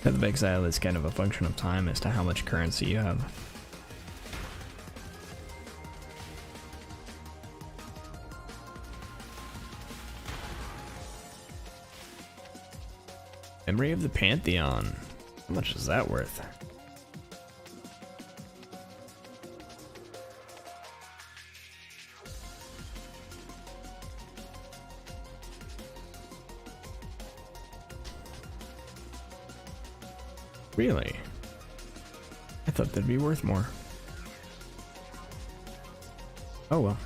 Path of Exile is kind of a function of time as to how much currency you have. Memory of the Pantheon. How much is that worth? Really? I thought that'd be worth more. Oh well.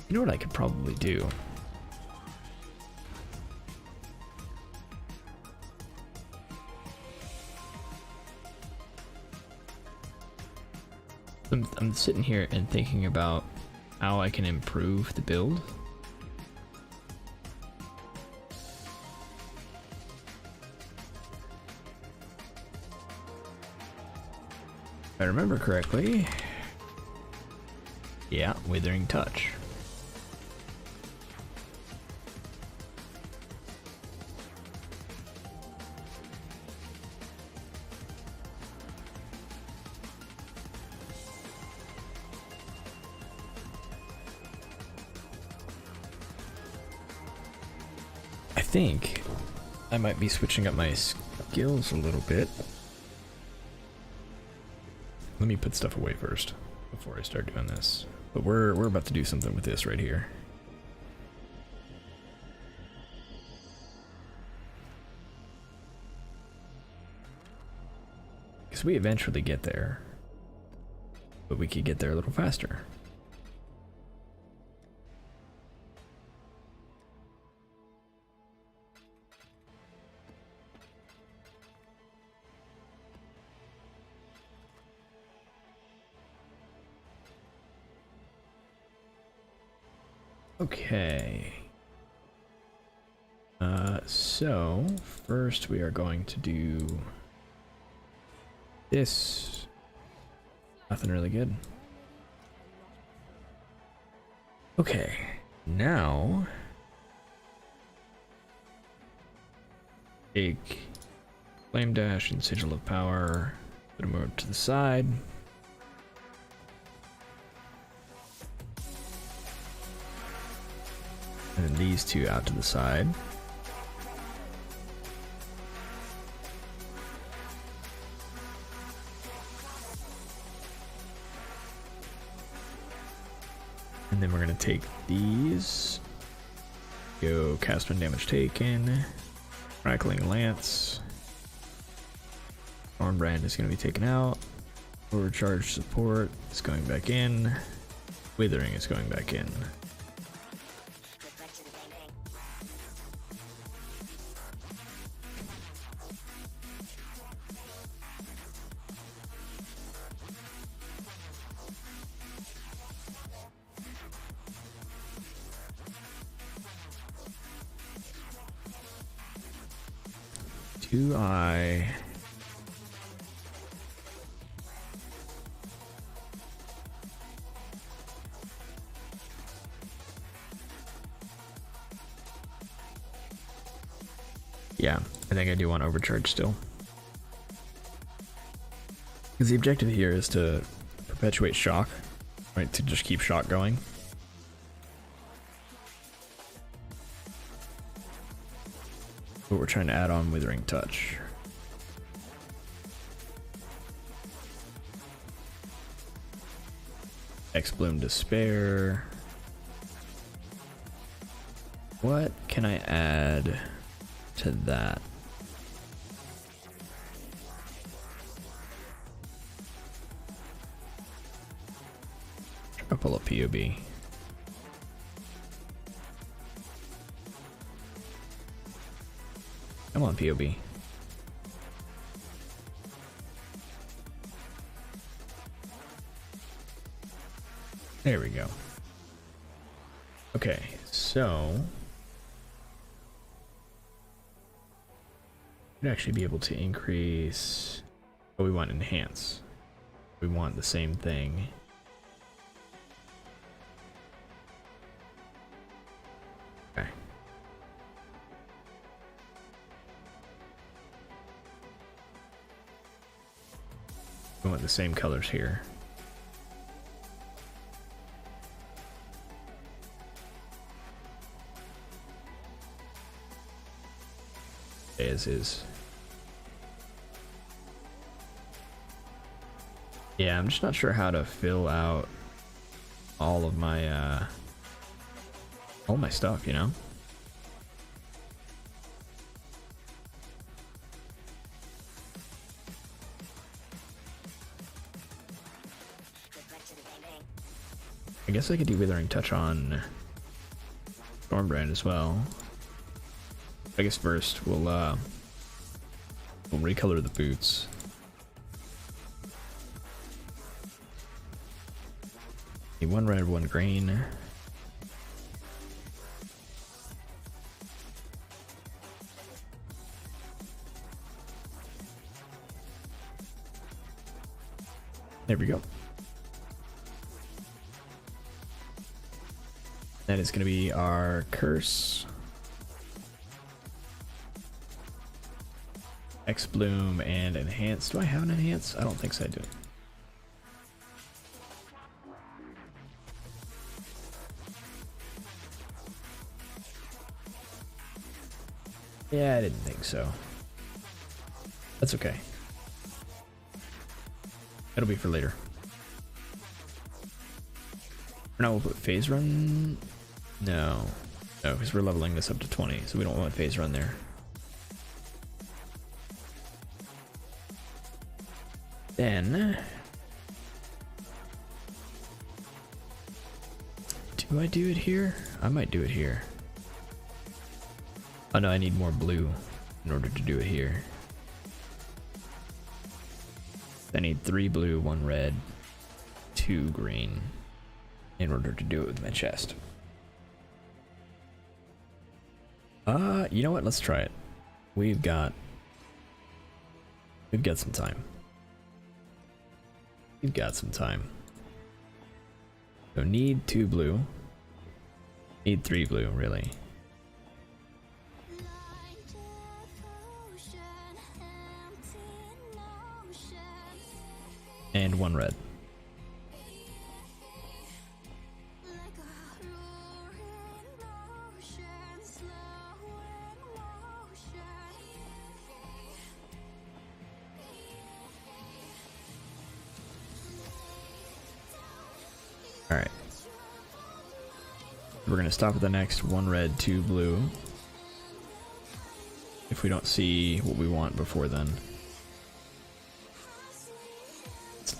You know what I could probably do? I'm sitting here and thinking about how I can improve the build. If I remember correctly, yeah, Withering Touch. I think I might be switching up my skills a little bit. Let me put stuff away first before I start doing this. But we're about to do something with this right here. Because we eventually get there, but we could get there a little faster. Okay. So first we are going to do this. Nothing really good. Okay, now take Flame Dash and Sigil of Power, put them over to the side. And then these two out to the side. And then we're gonna take these. Go cast one damage taken. Crackling Lance. Armbrand is gonna be taken out. Overcharge support is going back in. Withering is going back in. Do I... Yeah, I think I do want overcharge still. Because the objective here is to perpetuate shock, right? To just keep shock going. But we're trying to add on Withering Touch. X-Bloom Despair. What can I add to that? I'll pull up POB. Come on, POB. There we go. Okay, so we'd actually be able to increase. Oh, we want enhance. We want the same thing. Okay. We want the same colors here. As is. Yeah, I'm just not sure how to fill out all of my stuff, you know? I guess I could do Withering Touch on Stormbrand as well. I guess first we'll recolor the boots. Need one red, one green. There we go. That is going to be our curse. X-Bloom and enhance. Do I have an enhance? I don't think so. I do. Yeah, I didn't think so. That's okay. It'll be for later. For now, we'll put phase run. No, because we're leveling this up to 20, so we don't want phase run there. Then, do I do it here? I might do it here. Oh no, I need more blue in order to do it here. I need 3 blue, 1 red, 2 green in order to do it with my chest. You know what? Let's try it. We've got some time. We've got some time. So need 2 blue. Need 3 blue, really. And 1 red. Alright. We're going to stop at the next 1 red, 2 blue. If we don't see what we want before then.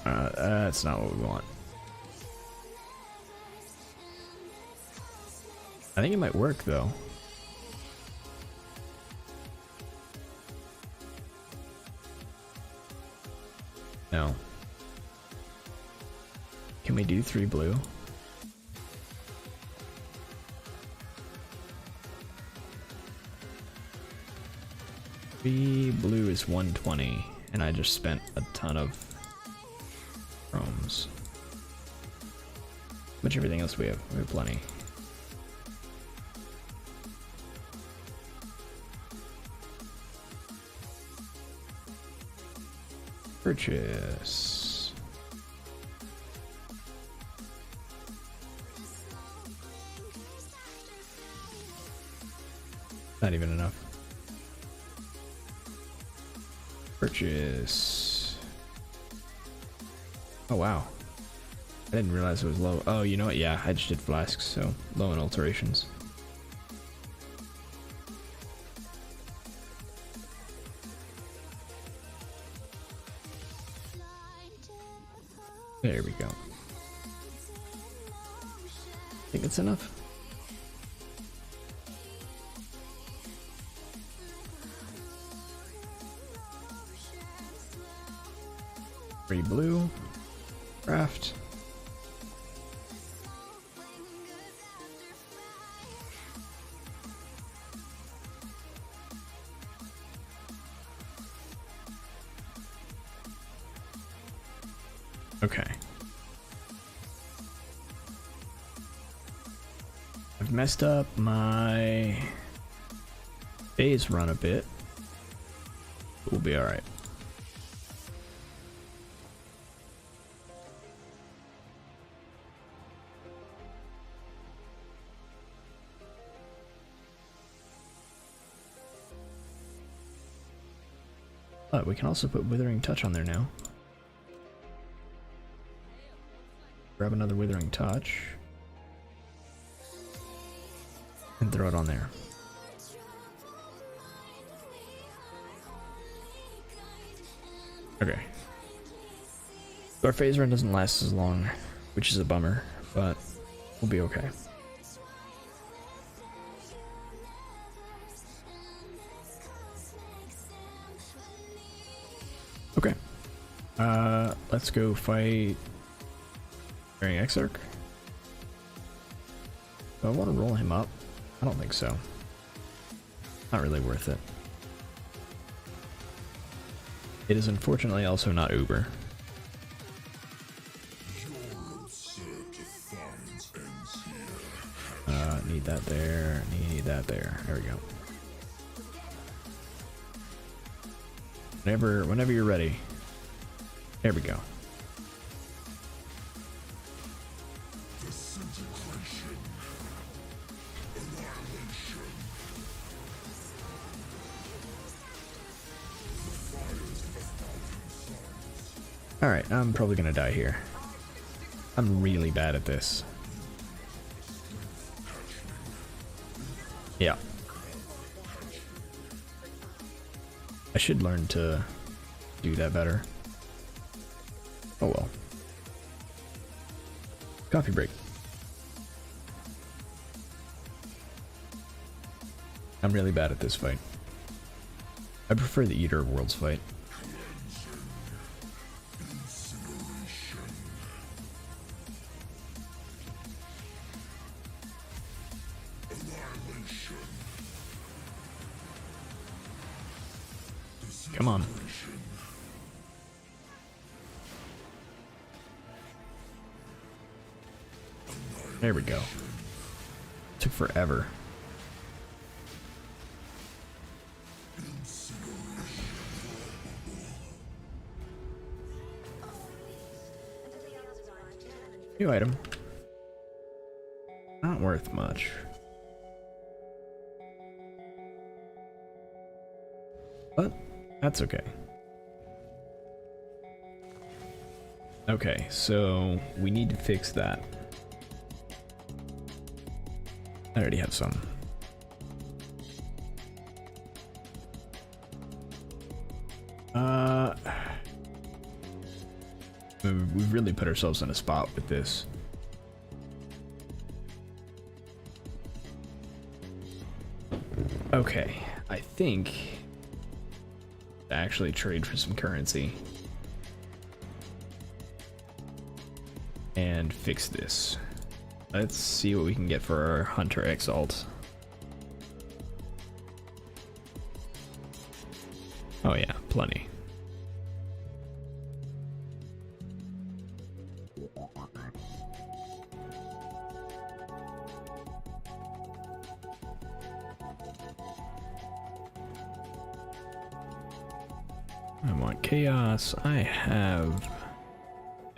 That's not what we want. I think it might work though. No. Can we do 3 blue? 3 blue is 120, and I just spent a ton of chromes. Much everything else we have plenty. Purchase. Not even enough. Purchase. Oh wow. I didn't realize it was low. Oh, you know what? Yeah, I just did flasks, so low in alterations. There we go. Think it's enough? Free blue. Craft. Okay. I've messed up my phase run a bit. We'll be alright. But we can also put Withering Touch on there now. Grab another Withering Touch and throw it on there. Okay. Our phase run doesn't last as long, which is a bummer, but we'll be okay. Okay. Let's go fight Carrying Exarch. Do I want to roll him up? I don't think so. Not really worth it. It is unfortunately also not Uber. Need that there, need that there. There we go. Whenever you're ready. There we go. Alright, I'm probably gonna die here. I'm really bad at this. Yeah. I should learn to do that better. Oh well. Coffee break. I'm really bad at this fight. I prefer the Eater of Worlds fight. Come on. There we go. Took forever. New item. Not worth much. But that's okay. Okay, so we need to fix that. I already have some. We've really put ourselves in a spot with this. Okay, I think I actually trade for some currency and fix this. Let's see what we can get for our Hunter Exalt. Oh yeah, plenty. I want chaos. I have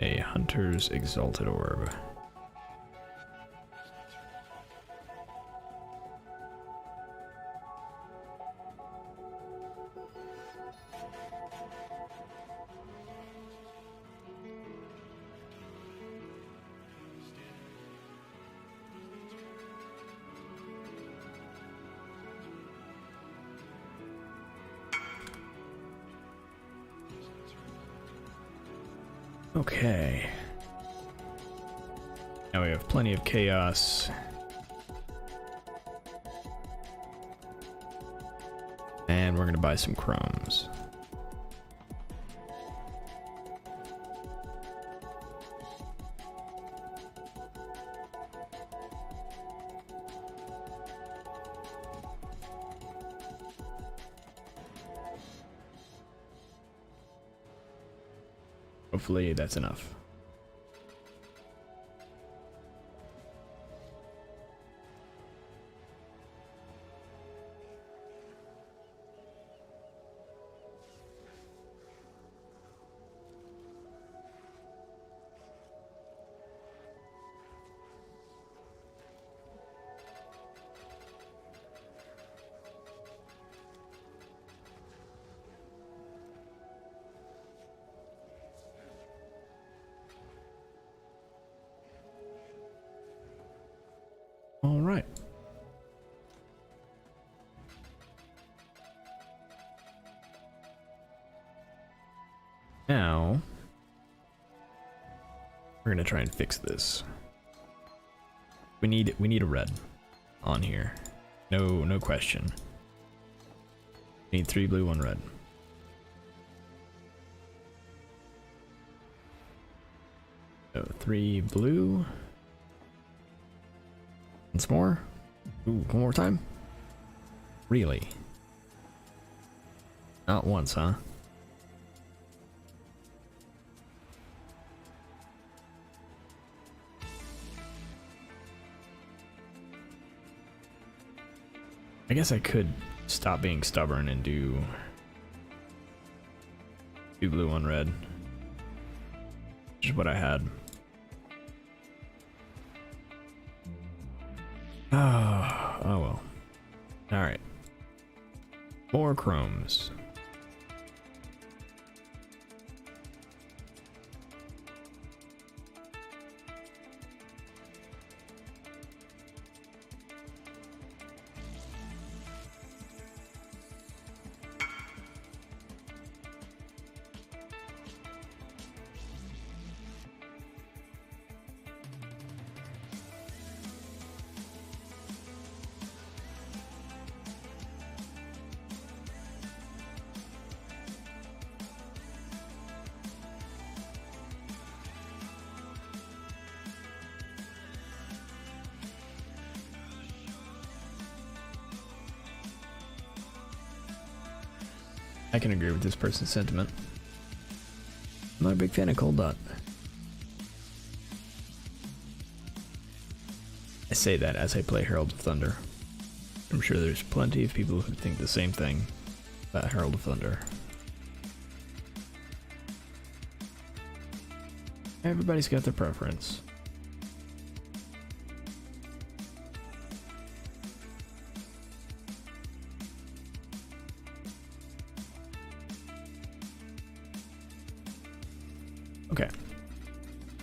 a hunter's exalted orb. Okay. Now we have plenty of chaos. And we're gonna buy some chromes. Hopefully that's enough. All right. Now we're gonna try and fix this. We need a red on here. No question. We need 3 blue, 1 red. So 3 blue. Once more. Ooh, one more time? Really? Not once, huh? I guess I could stop being stubborn and do 2 blue, 1 red. Which is what I had. Oh well. Alright. More chromes. I can agree with this person's sentiment. I'm not a big fan of Cold Dot. I say that as I play Herald of Thunder. I'm sure there's plenty of people who think the same thing about Herald of Thunder. Everybody's got their preference. Okay.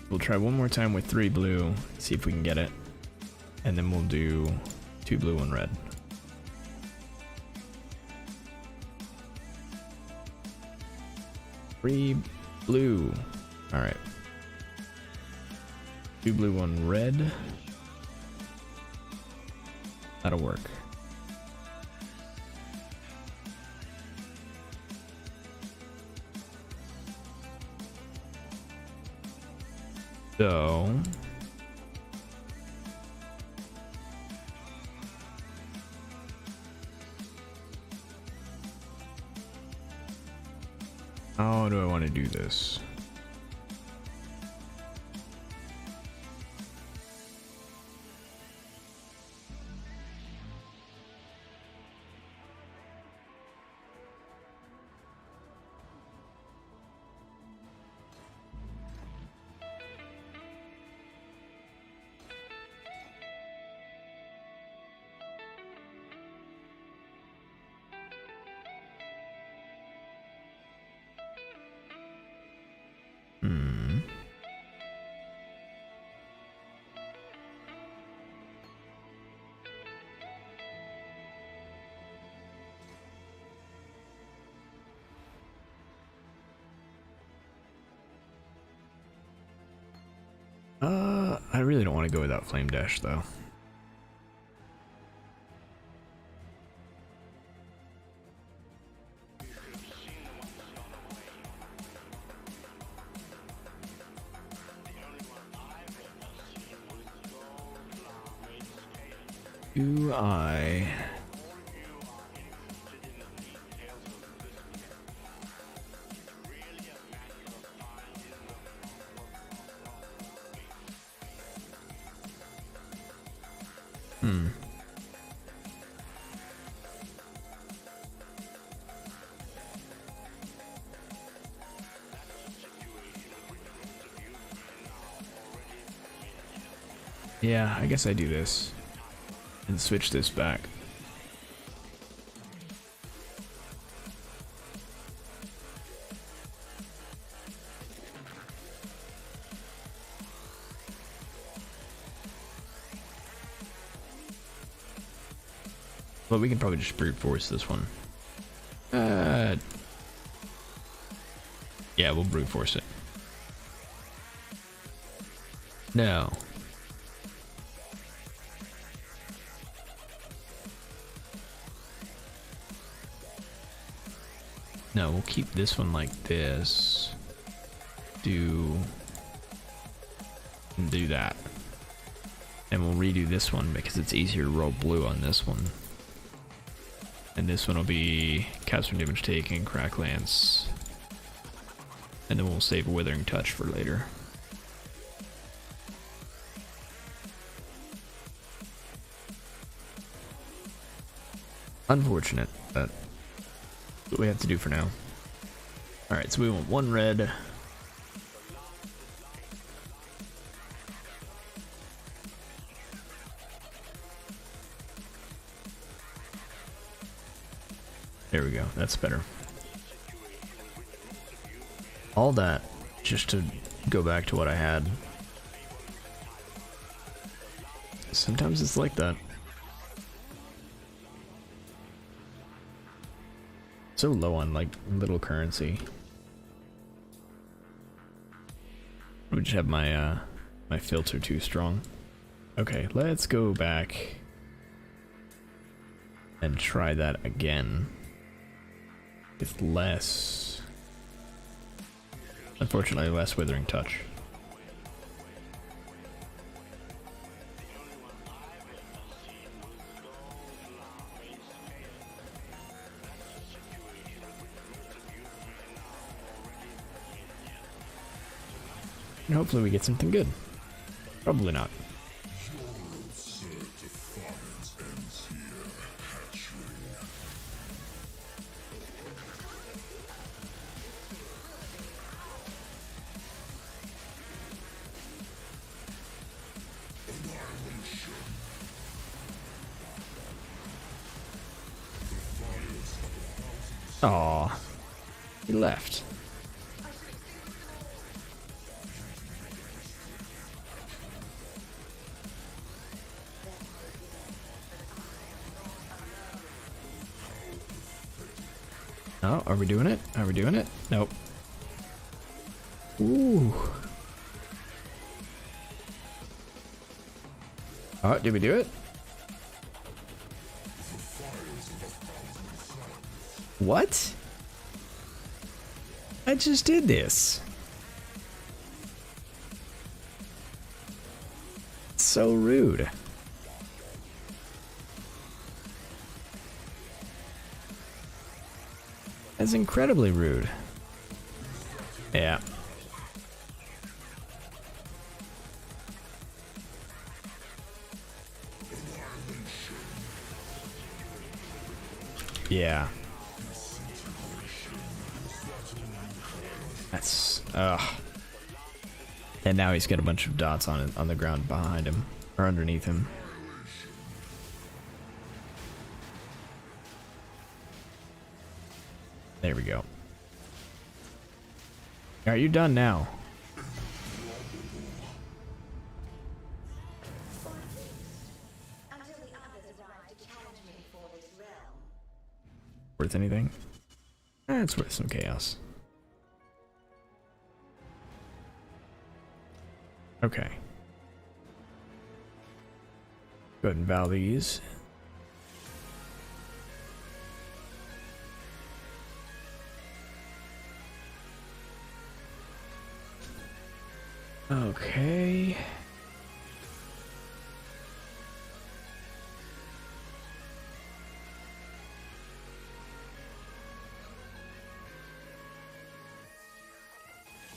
We'll try one more time with 3 blue, see if we can get it. And then we'll do 2 blue, 1 red. Three blue. Alright. 2 blue, 1 red. That'll work. So How do I want to do this? I really don't want to go without Flame Dash though. Do I? Yeah, I guess I do this and switch this back. But we can probably just brute force this one. Yeah, we'll brute force it. No. No, we'll keep this one like this. Do that. And we'll redo this one because it's easier to roll blue on this one. And this one will be cast from damage taken, crack lance. And then we'll save a withering touch for later. Unfortunate, but what we have to do for now. Alright, so we want one red. There we go, that's better. All that just to go back to what I had. Sometimes it's like that. So low on like little currency. I would just have my my filter too strong. Okay, let's go back and try that again with less, unfortunately less withering touch. And hopefully we get something good. Probably not. Aw, he left. Oh, are we doing it? Are we doing it? Nope. Ooh. Oh, did we do it? What? I just did this. So rude. That's incredibly rude. Yeah. Yeah. That's and now he's got a bunch of dots on it, on the ground behind him or underneath him. There we go. Are you done now? Worth anything? It's worth some chaos. Okay. Go ahead and vow these. Okay.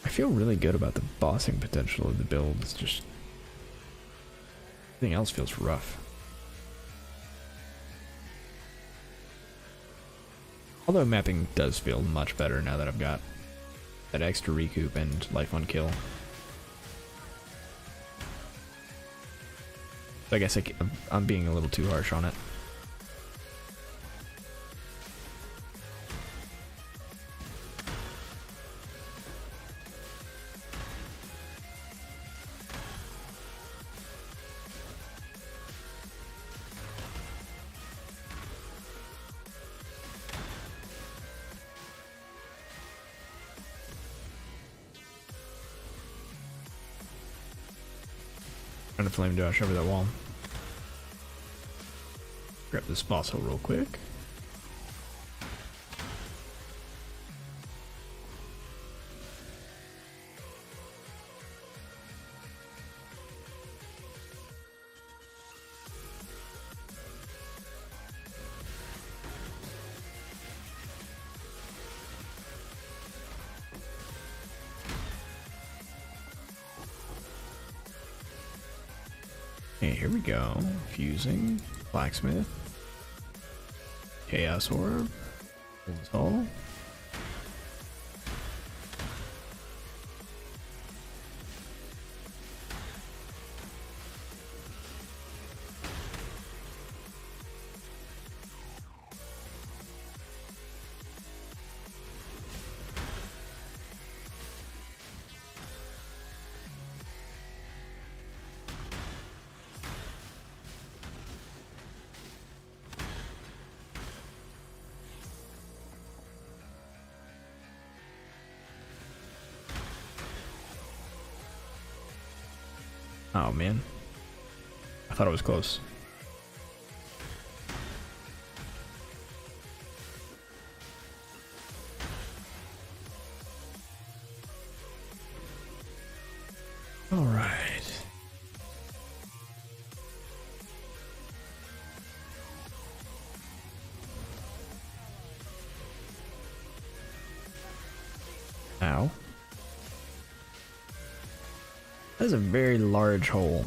I feel really good about the bossing potential of the build. It's just everything else feels rough. Although mapping does feel much better now that I've got that extra recoup and life on kill. I guess I'm being a little too harsh on it. Trying to flame dash over that wall. Grab this boss hole real quick. Okay, here we go. Fusing. Blacksmith. Chaos Orb. Soul. Oh man, I thought it was close. All right. Ow. That is a very large hole.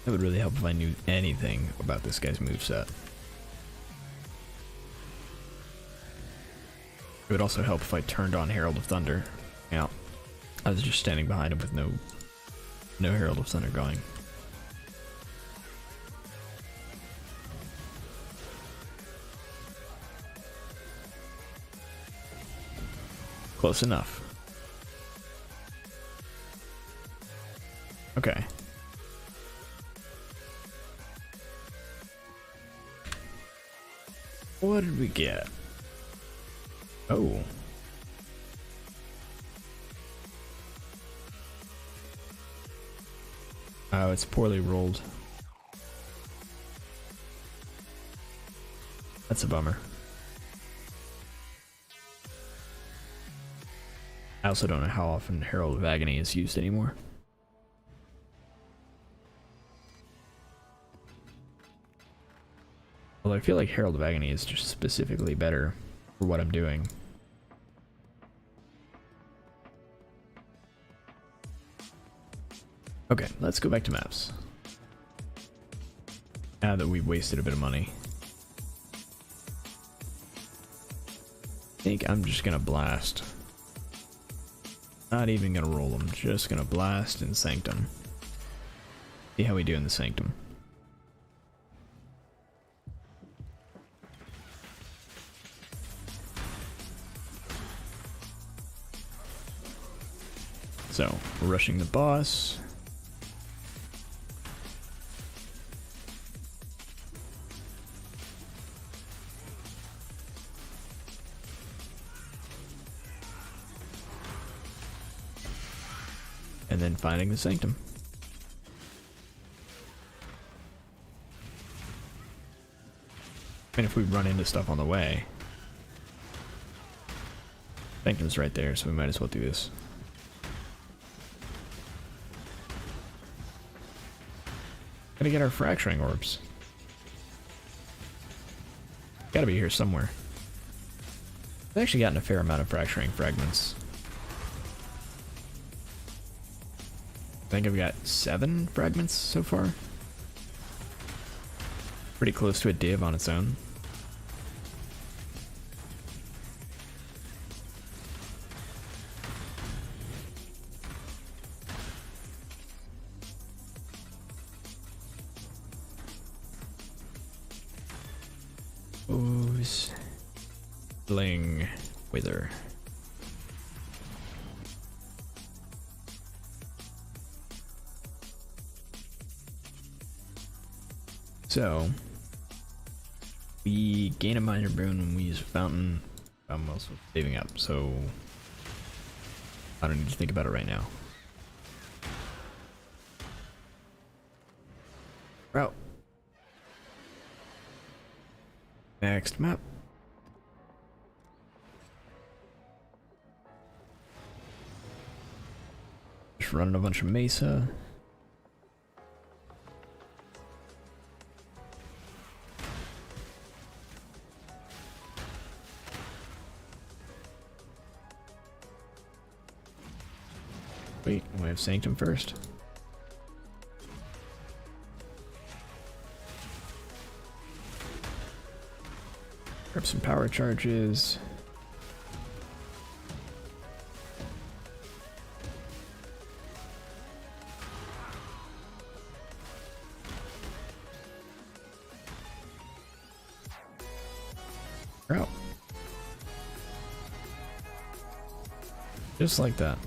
That would really help if I knew anything about this guy's moveset. It would also help if I turned on Herald of Thunder. Yeah, I was just standing behind him with no Herald of Thunder going. Close enough. Okay. What did we get? Oh. Oh, it's poorly rolled. That's a bummer. I also don't know how often Herald of Agony is used anymore. Although I feel like Herald of Agony is just specifically better for what I'm doing. Okay, let's go back to maps. Now that we've wasted a bit of money. I think I'm just gonna blast. Not even gonna roll them, just gonna blast in Sanctum. See how we do in the Sanctum. So, we're rushing the boss. And then finding the Sanctum. And if we run into stuff on the way, Sanctum's right there, so we might as well do this. Gotta get our fracturing orbs. Gotta be here somewhere. I've actually gotten a fair amount of fracturing fragments. I think I've got 7 fragments so far. Pretty close to a div on its own. Ooze. Bling. Wither. So, we gain a minor boon when we use a fountain. I'm also saving up, so I don't need to think about it right now. Route. Next map. Just running a bunch of mesa. Wait, we have Sanctum first. Grab some power charges. We're out. Just like that.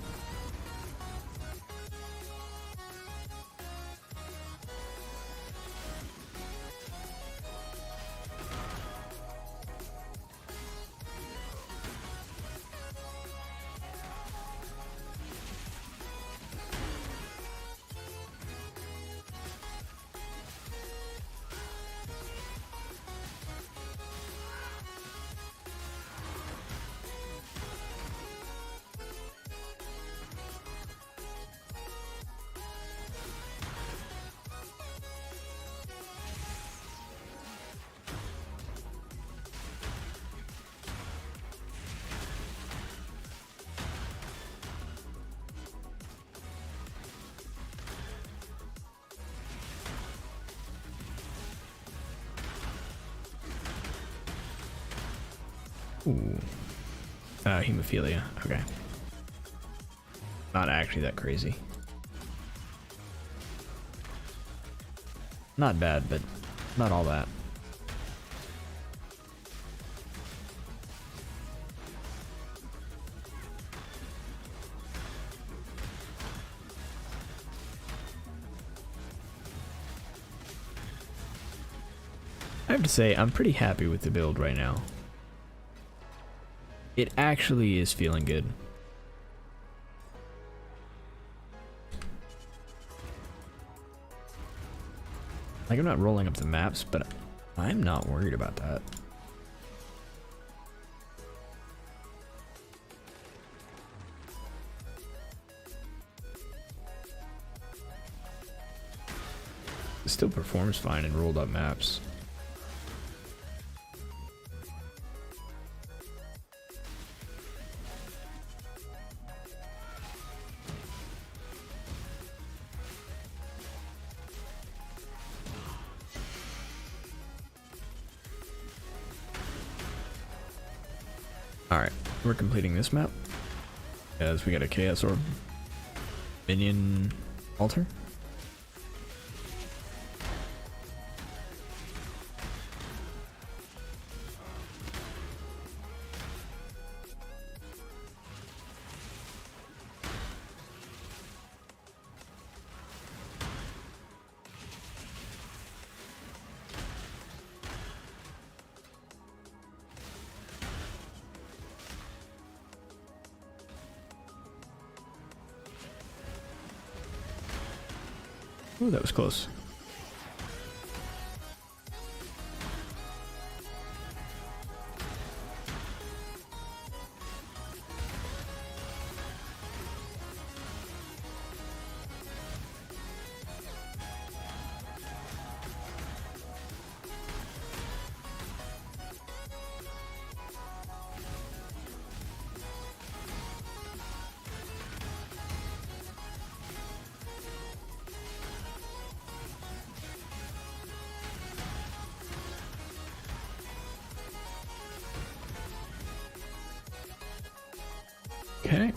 Ooh. Hemophilia. Okay. Not actually that crazy. Not bad, but not all that. I have to say, I'm pretty happy with the build right now. It actually is feeling good. Like, I'm not rolling up the maps, but I'm not worried about that. It still performs fine in rolled up maps. Alright, we're completing this map. As we got a Chaos Orb minion altar. Ooh, that was close. Okay.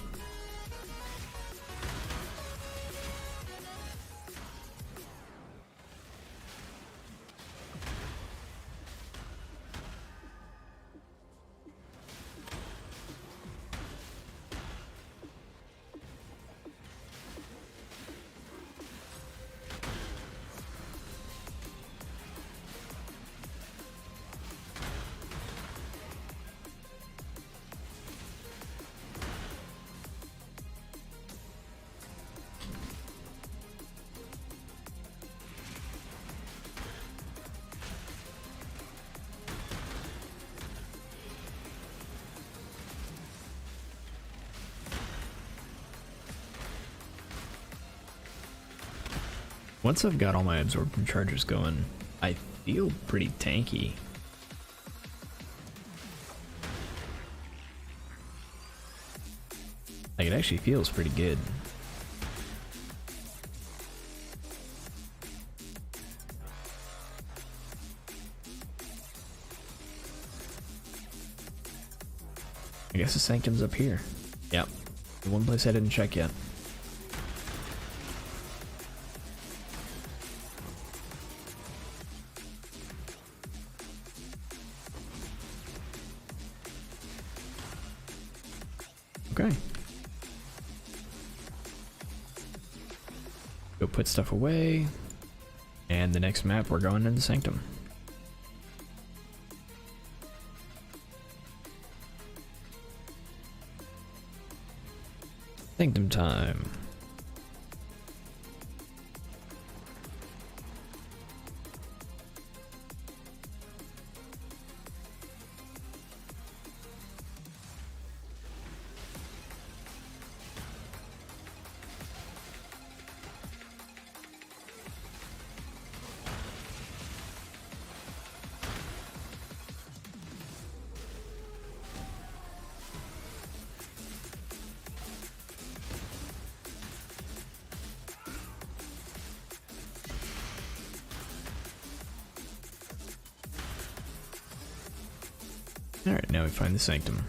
Once I've got all my absorption charges going, I feel pretty tanky. Like, it actually feels pretty good. I guess the Sanctum's up here. Yep. The one place I didn't check yet. Okay. Go put stuff away. And the next map, we're going into Sanctum. Sanctum time. Alright, now we find the Sanctum.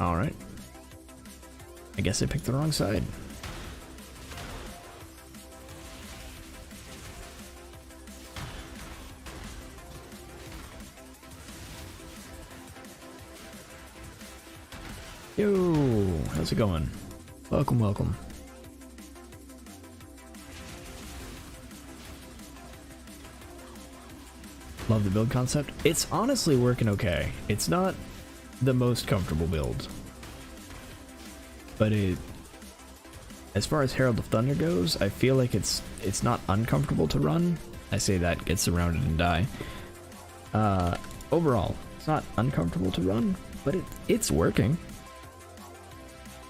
Alright. I guess I picked the wrong side. Yo, how's it going? Welcome, welcome. Love the build concept. It's honestly working okay. It's not the most comfortable build, but as far as Herald of Thunder goes, I feel like it's not uncomfortable to run. I say that, get surrounded and die. Overall, it's not uncomfortable to run, but it's working.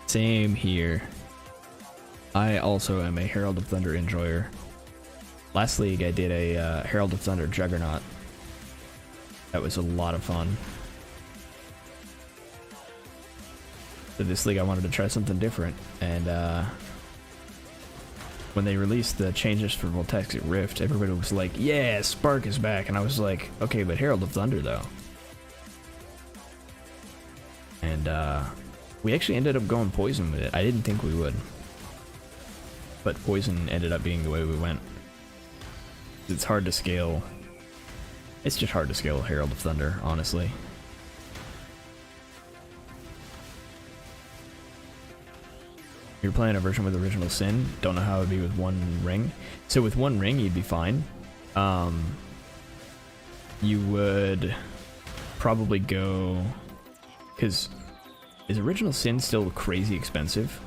Same here. I also am a Herald of Thunder enjoyer. Last league I did a Herald of Thunder Juggernaut. That was a lot of fun. So this league I wanted to try something different, and when they released the changes for Voltaic Rift, everybody was like, yeah, Spark is back, and I was like, okay, but Herald of Thunder though. And we actually ended up going Poison with it. I didn't think we would, but Poison ended up being the way we went. It's hard to scale. It's just hard to scale Herald of Thunder, honestly. You're playing a version with Original Sin. Don't know how it would be with one ring. So with one ring, you'd be fine. You would probably go... Because is Original Sin still crazy expensive?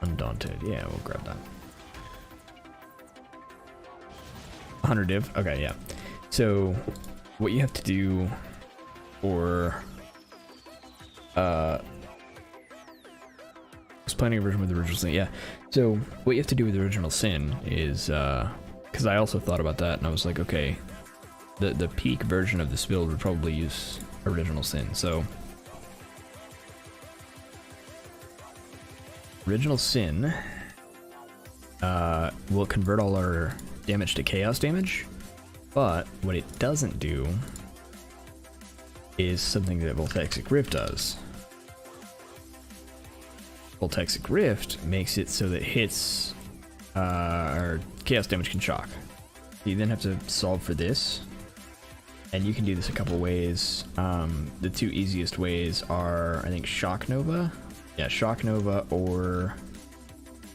Undaunted. Yeah, we'll grab that. 100 div? Okay, yeah. So... what you have to do for I was planning a version with Original Sin, yeah. So what you have to do with Original Sin is because I also thought about that and I was like, okay, the peak version of this build would probably use Original Sin. So Original Sin will convert all our damage to chaos damage. But what it doesn't do is something that Voltaic Rift does. Voltaic Rift makes it so that hits or chaos damage can shock. You then have to solve for this, and you can do this a couple ways. The two easiest ways are, I think, Shock Nova. Yeah, Shock Nova, or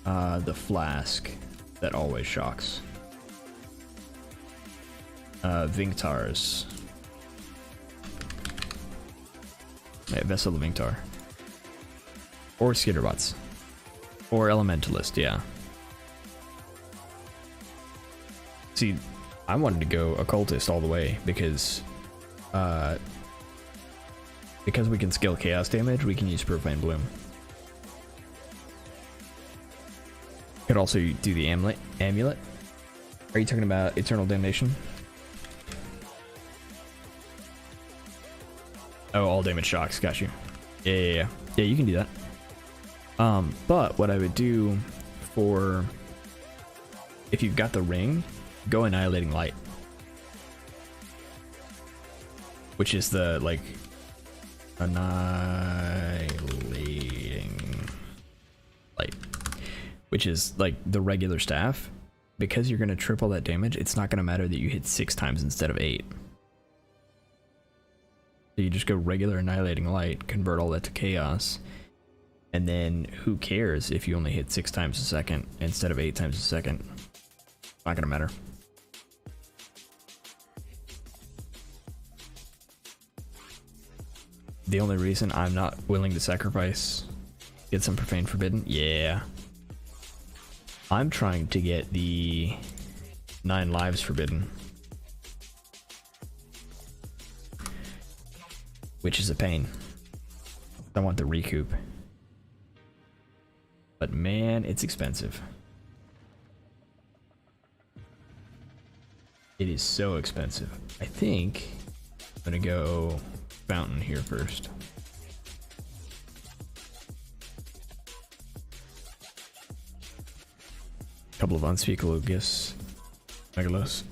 the Flask that always shocks. Vinctars. Yeah, Vessel of Vinctar. Or Skitterbots. Or Elementalist, yeah. See, I wanted to go Occultist all the way because we can scale chaos damage, we can use Profane Bloom. Could also do the amulet. Are you talking about Eternal Damnation? Oh, all damage shocks, got you. Yeah, you can do that. But what I would do for, if you've got the ring, go Annihilating Light. Which is the, like, Annihilating Light. Which is, like, the regular staff. Because you're going to triple that damage, it's not going to matter that you hit 6 times instead of 8. So you just go regular Annihilating Light, convert all that to chaos, and then who cares if you only hit 6 times a second instead of 8 times a second? Not gonna matter. The only reason I'm not willing to sacrifice, get some Profane Forbidden, yeah. I'm trying to get the 9 lives forbidden. Which is a pain. I want the recoup. But man, it's expensive. It is so expensive. I think I'm gonna go Fountain here first. Couple of unspeakable gifts. Megalos.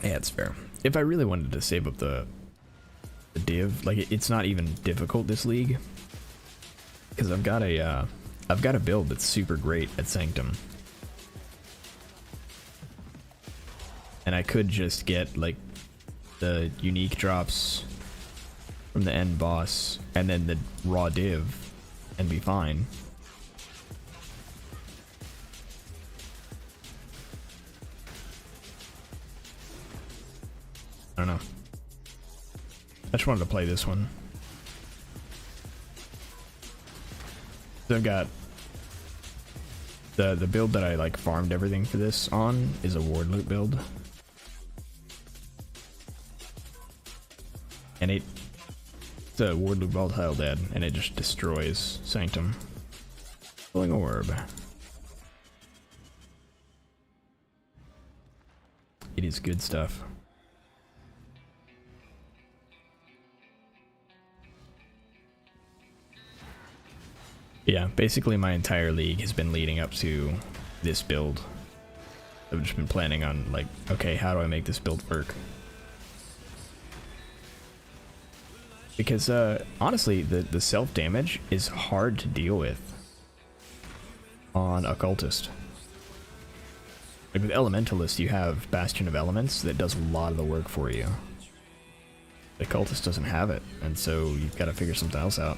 Yeah, it's fair. If I really wanted to save up the div, like it's not even difficult this league, because I've got a build that's super great at Sanctum, and I could just get like the unique drops from the end boss and then the raw div and be fine. I don't know. I just wanted to play this one. So I've got the build that I like farmed everything for this on is a ward loot build. And it's a ward loop volatile dead, and it just destroys Sanctum. Glowing orb. It is good stuff. Yeah, basically my entire league has been leading up to this build. I've just been planning on like, okay, how do I make this build work? Because honestly, the self damage is hard to deal with on Occultist. Like with Elementalist, you have Bastion of Elements that does a lot of the work for you. The Occultist doesn't have it, and so you've got to figure something else out.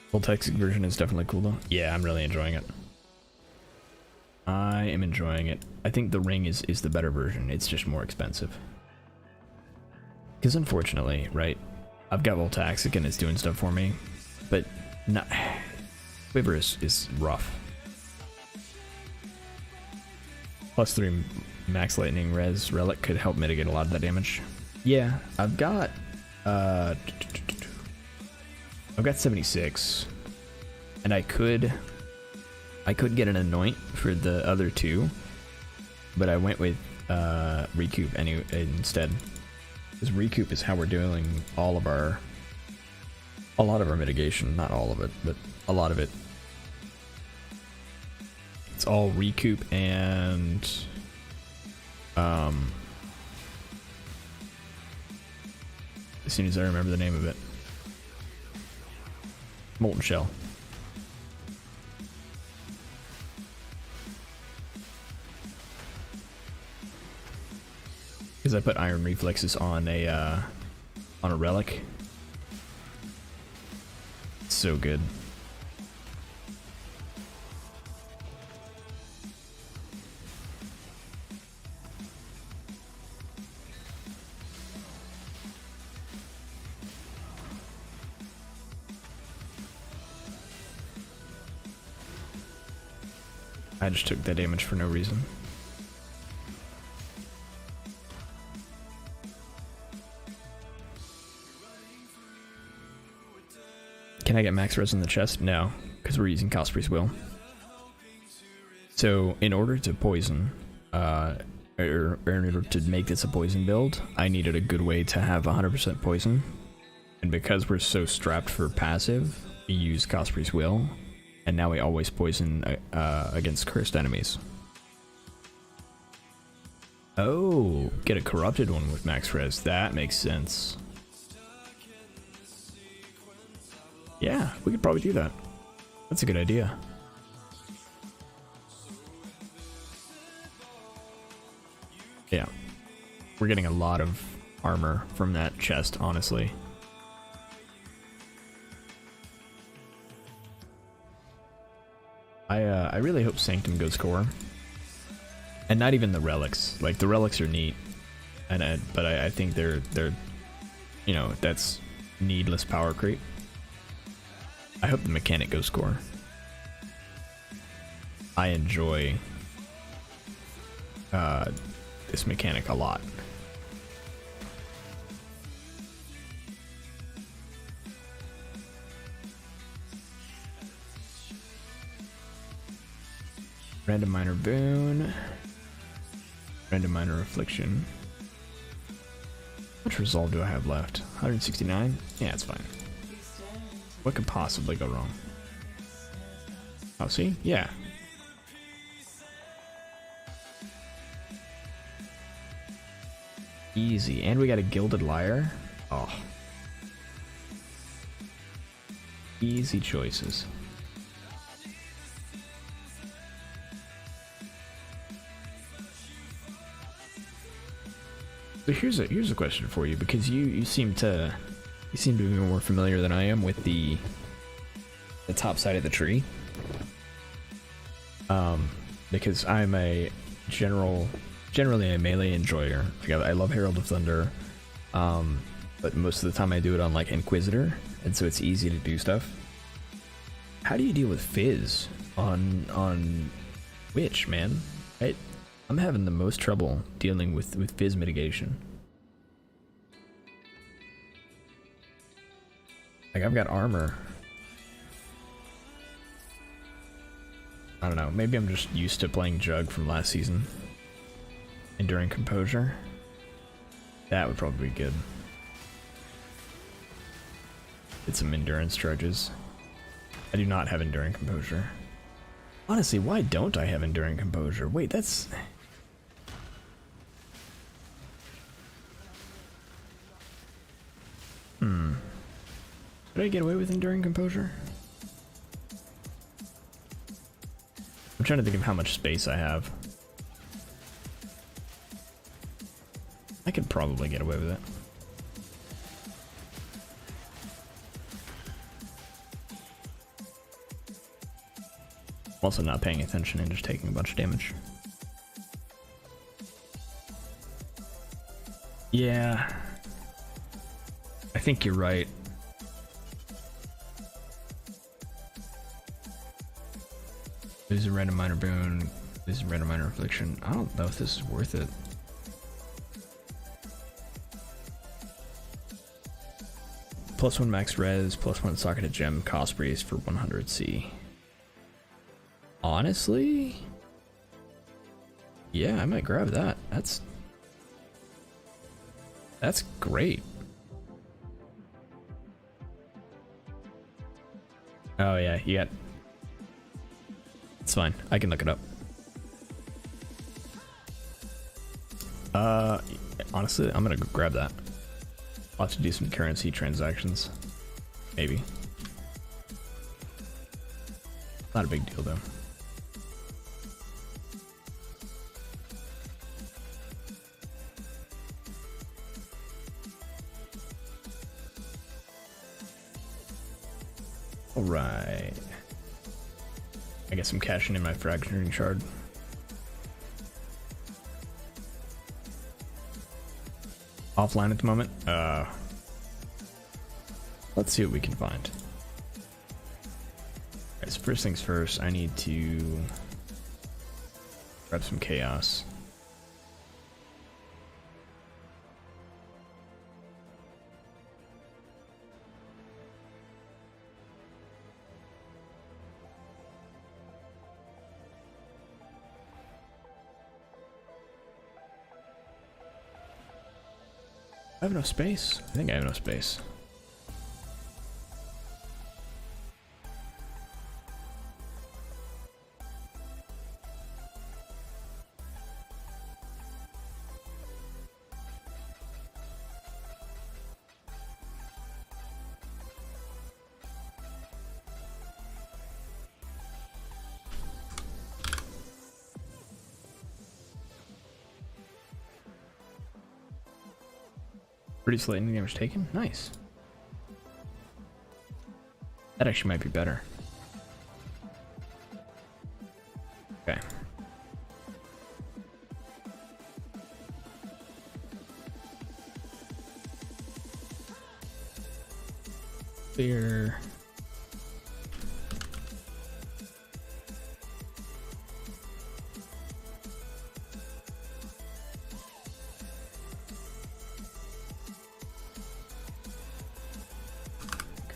Full text version is definitely cool though. Yeah, I'm really enjoying it. I am enjoying it. I think the ring is the better version. It's just more expensive. Because unfortunately, right, I've got Voltaxic and it's doing stuff for me, but not Quiver is rough. +3 max lightning res relic could help mitigate a lot of that damage. Yeah, I've got 76, and I could get an anoint for the other two, but I went with recoup instead, because recoup is how we're doing a lot of our mitigation. Not all of it, but a lot of it. It's all recoup and as soon as I remember the name of it. Molten Shell. Because I put Iron Reflexes on a relic. It's so good. I just took that damage for no reason. Can I get max res in the chest? No, because we're using Cosprey's Will. So in order to poison, or in order to make this a poison build, I needed a good way to have 100% poison. And because we're so strapped for passive, we use Cosprey's Will. And now we always poison against cursed enemies. Oh, get a corrupted one with max res. That makes sense. Yeah, we could probably do that. That's a good idea. Yeah. We're getting a lot of armor from that chest, honestly. I really hope Sanctum goes core, and not even the relics. Like the relics are neat, and but I think they're you know, that's needless power creep. I hope the mechanic goes core. I enjoy this mechanic a lot. Random minor boon. Random minor affliction. How much resolve do I have left? 169? Yeah, it's fine. What could possibly go wrong? Oh, see? Yeah. Easy. And we got a Gilded Lyre. Oh. Easy choices. So here's a question for you, because you seem to be more familiar than I am with the top side of the tree. Because I'm a generally a melee enjoyer. Like I love Herald of Thunder, but most of the time I do it on like Inquisitor, and so it's easy to do stuff. How do you deal with Fizz on Witch, man? I'm having the most trouble dealing with Fizz mitigation. Like I've got armor. I don't know, maybe I'm just used to playing Jug from last season. Enduring Composure. That would probably be good. Get some endurance charges. I do not have Enduring Composure. Honestly, why don't I have Enduring Composure? Wait, that's... Did I get away with Enduring Composure? I'm trying to think of how much space I have. I could probably get away with it. I'm also not paying attention and just taking a bunch of damage. Yeah. I think you're right. Lose a random minor boon, lose a random minor affliction. I don't know if this is worth it. +1 max res, +1 socketed gem, cost breeze for 100C. Honestly? Yeah, I might grab that. That's great. Oh yeah, you got... It's fine, I can look it up. Honestly, I'm gonna go grab that. I'll have to do some currency transactions. Maybe. Not a big deal though. Alright. I guess I'm cashing in my fracturing shard. Offline at the moment. Let's see what we can find. Alright, so first things first, I need to grab some chaos. I have enough space? I think I have enough space. Reduce lightning damage taken? Nice. That actually might be better. Okay. Clear.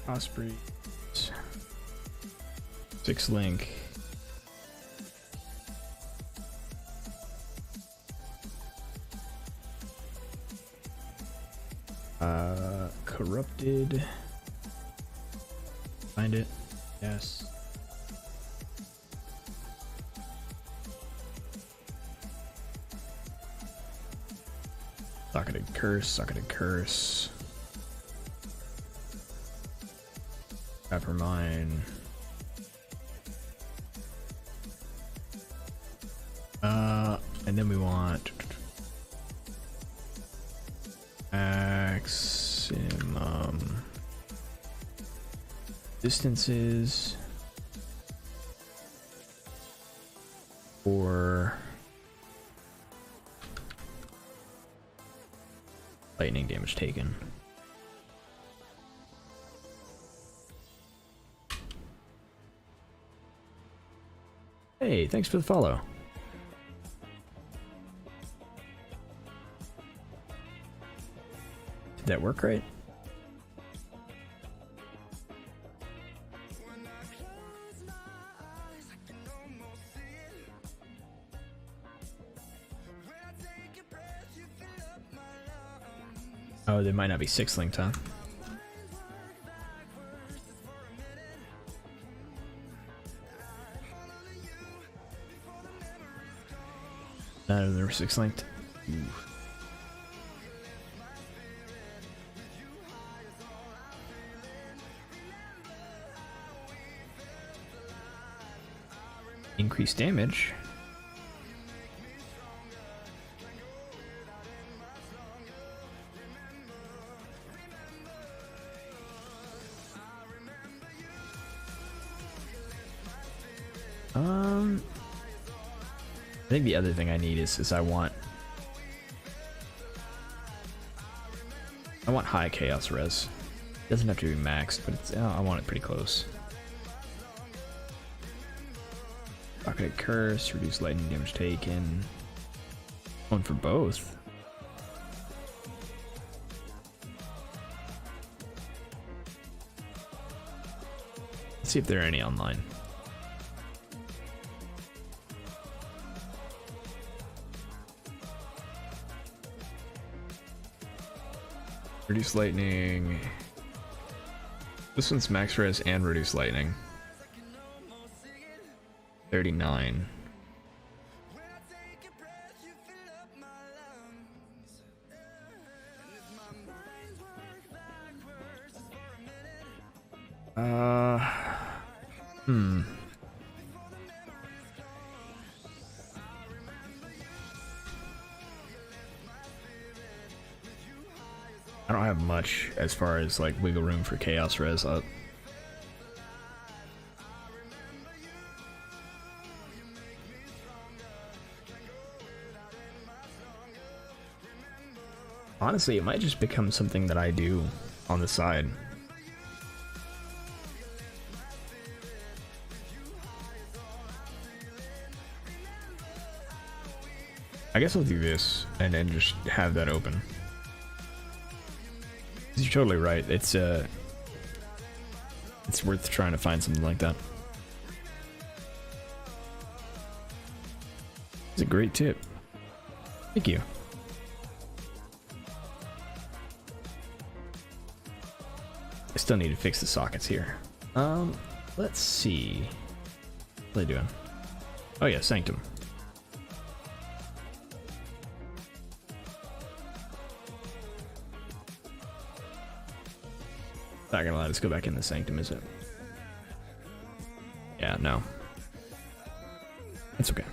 Osprey. 6 link. Corrupted. Find it. Yes. Socketed curse, socketed curse. Copper mine. And then we want maximum distances for lightning damage taken. Hey, thanks for the follow. Did that work right? Oh, they might not be 6-linked, huh? None of them are 6-linked. Ooh. Increased damage. I think the other thing I need is I want high chaos res. It doesn't have to be maxed, but it's, I want it pretty close. Okay, curse, reduce lightning damage taken. One for both. Let's see if there are any online. Reduce lightning. This one's max res and reduce lightning. 39. I don't have much as far as like wiggle room for chaos res. Honestly, it might just become something that I do on the side. I guess I'll do this and then just have that open. You're totally right. It's worth trying to find something like that. It's a great tip. Thank you. I still need to fix the sockets here. Let's see. What are they doing? Oh yeah, Sanctum. Not gonna let us go back in the Sanctum, is it? Yeah, no. It's okay.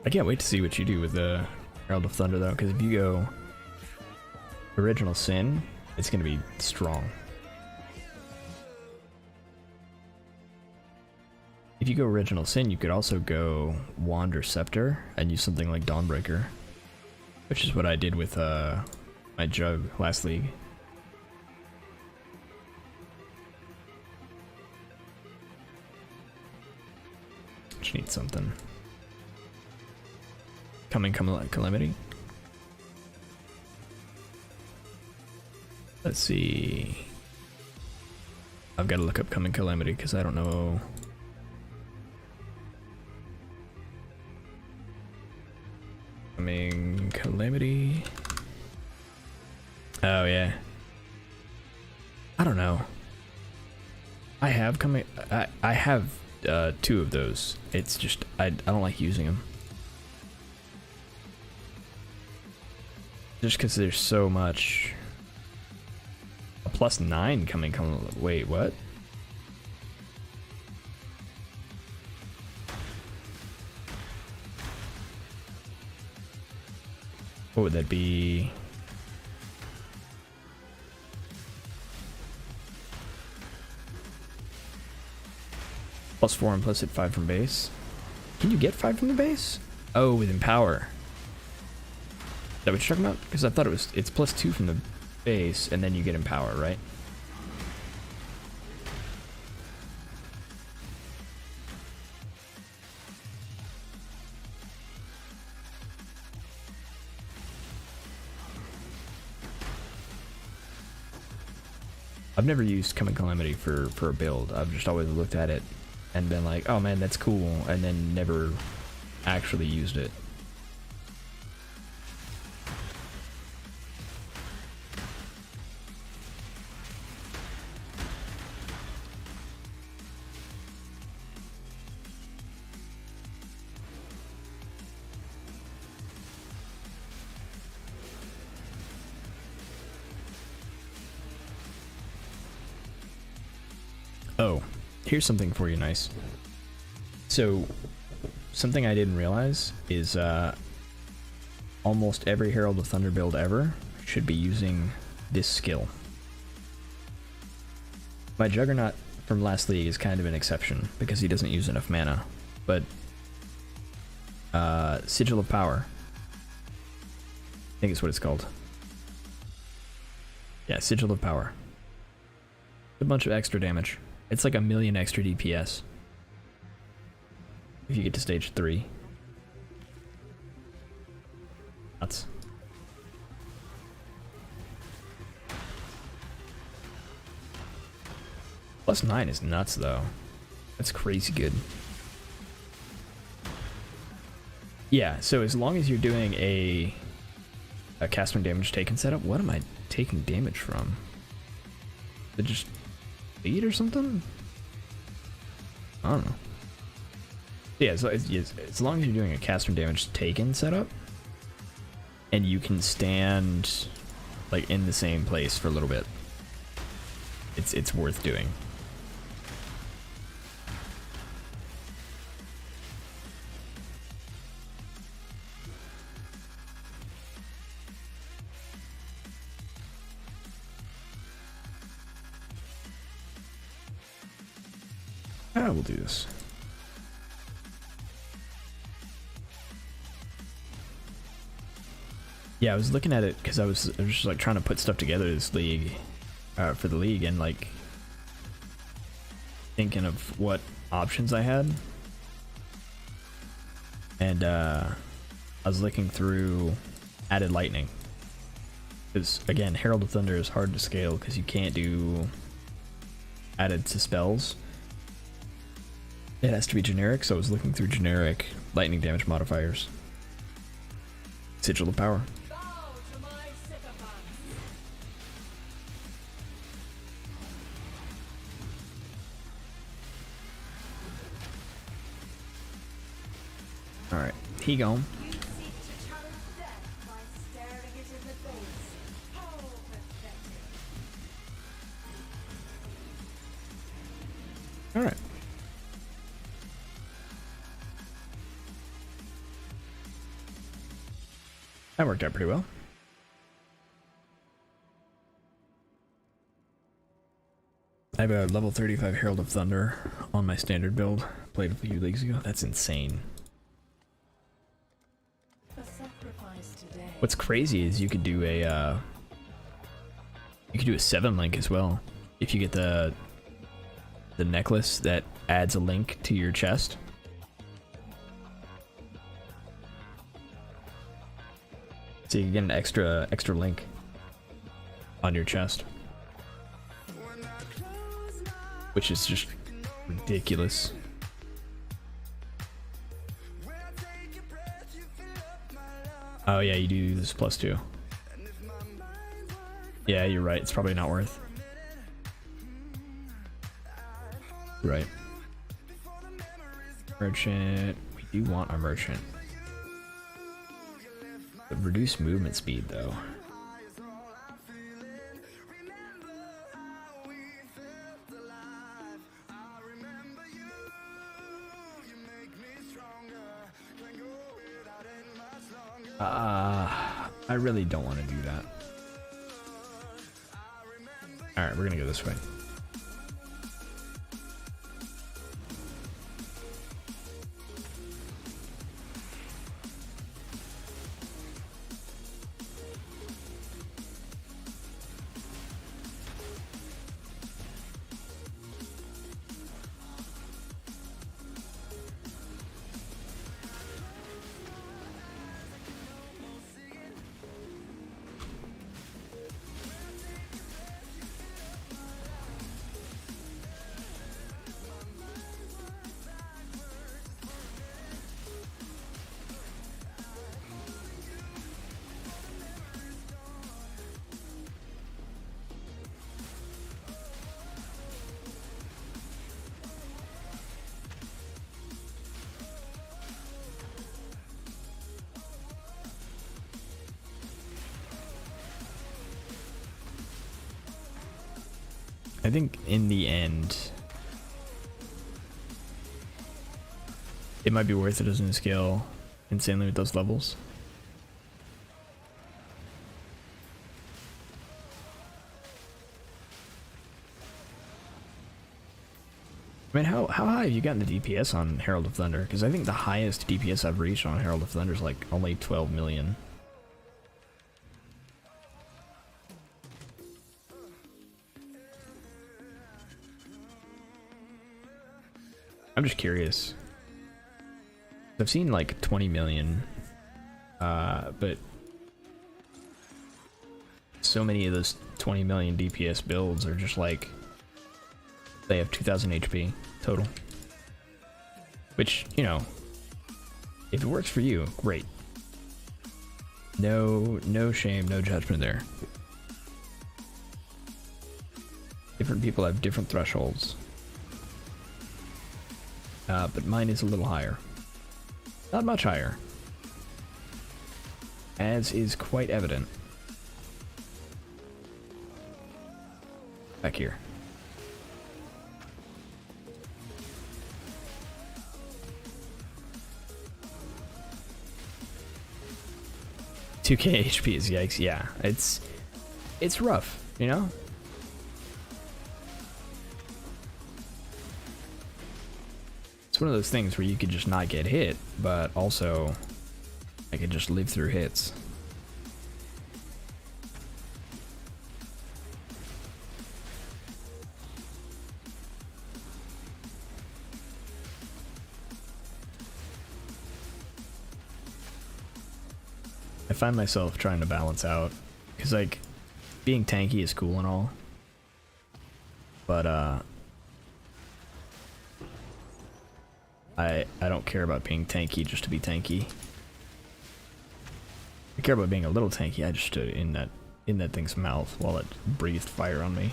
I can't wait to see what you do with the Herald of Thunder, though, because if you go Original Sin, it's gonna be strong. If you go Original Sin, you could also go Wand or Scepter and use something like Dawnbreaker, which is what I did with my Jug last league. Just need something. Coming Calamity. Let's see. I've got to look up Coming Calamity because I don't know. coming calamity. Oh yeah. I don't know. I have coming. I have 2 of those. It's just I don't like using them. Just because there's so much. A +9 coming. Wait, what? What would that be? +4 and plus hit 5 from base. Can you get 5 from the base? Oh, with Empower. Is that what you're talking about? Because I thought it's +2 from the base and then you get Empower, right? I've never used Coming Calamity for a build. I've just always looked at it and been like, oh man, that's cool, and then never actually used it. Oh, here's something for you, nice. So, something I didn't realize is almost every Herald of Thunder build ever should be using this skill. My Juggernaut from last league is kind of an exception because he doesn't use enough mana, but Sigil of Power, I think it's what it's called. Yeah, Sigil of Power. A bunch of extra damage. It's like 1,000,000 extra DPS if you get to stage 3. Nuts. +9 is nuts though. That's crazy good. Yeah, so as long as you're doing a cast when damage taken setup, what am I taking damage from? Is it just speed or something? I don't know. Yeah, so as long as you're doing a cast when damage taken setup, and you can stand like in the same place for a little bit, it's worth doing. We'll do this. Yeah, I was looking at it because I was just like trying to put stuff together this league, for the league, and like thinking of what options I had, and I was looking through added lightning because again, Herald of Thunder is hard to scale because you can't do added to spells. It has to be generic, so I was looking through generic lightning damage modifiers. Sigil of Power. Alright, he gone. Alright. That worked out pretty well. I have a level 35 Herald of Thunder on my standard build. Played a few leagues ago. That's insane. What's crazy is you could do a 7-link as well if you get the necklace that adds a link to your chest. So you can get an extra link on your chest, which is just ridiculous. Oh yeah, you do this +2. Yeah, you're right. It's probably not worth. Right. Merchant. We do want a merchant. But reduce movement speed though. I really don't want to do that. Alright, we're gonna go this way. I think in the end, it might be worth it as an scale insanely with those levels. I mean, how high have you gotten the DPS on Herald of Thunder? Because I think the highest DPS I've reached on Herald of Thunder is like only 12 million. I'm just curious. I've seen like 20 million, but so many of those 20 million DPS builds are just like, they have 2000 HP total. Which, you know, if it works for you, great. No shame, no judgment there. Different people have different thresholds. But mine is a little higher. Not much higher. As is quite evident. Back here. $2k HP is yikes. Yeah, it's rough, you know? It's one of those things where you could just not get hit, but also I could just live through hits. I find myself trying to balance out, because like being tanky is cool and all, but I don't care about being tanky just to be tanky. I care about being a little tanky. I just stood in that thing's mouth while it breathed fire on me.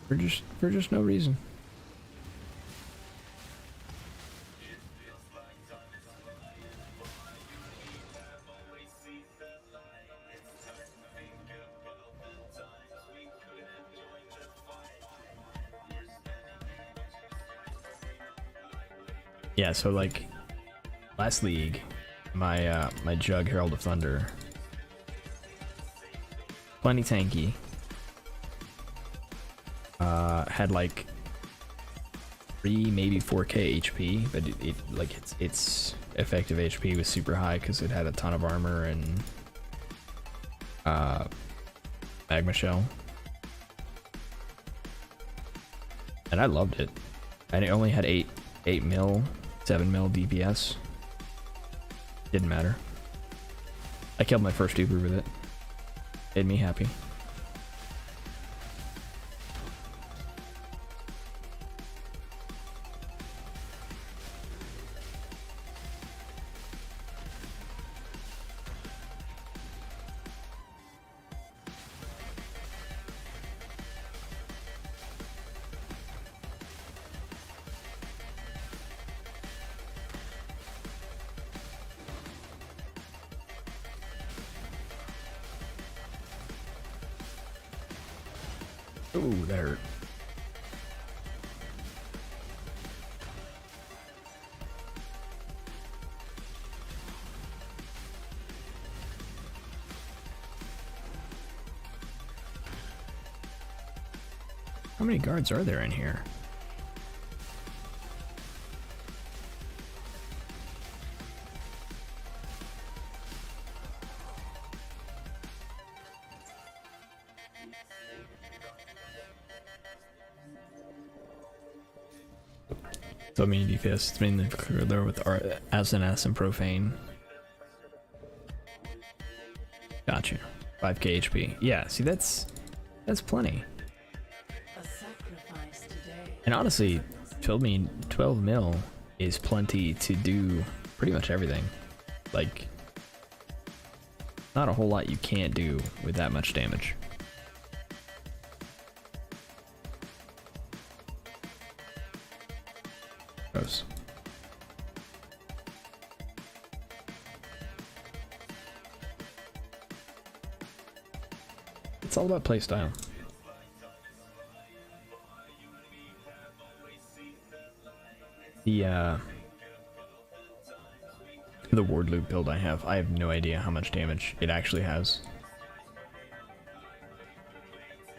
For just no reason. Yeah, so like last league, my Jug Herald of Thunder, plenty tanky. Had like 3, maybe 4k HP, but its effective HP was super high because it had a ton of armor and magma shell, and I loved it. And it only had 8 mil, 7 mil DPS. Didn't matter. I killed my first Uber with it. Made me happy. Ooh, that hurt. How many guards are there in here? So many DPS, it's mainly there with SNS and Profane. Gotcha. 5k HP. Yeah, see that's plenty. And honestly, 12 mil is plenty to do pretty much everything. Like, not a whole lot you can't do with that much damage. Gross. It's all about playstyle. The ward loop build I have no idea how much damage it actually has.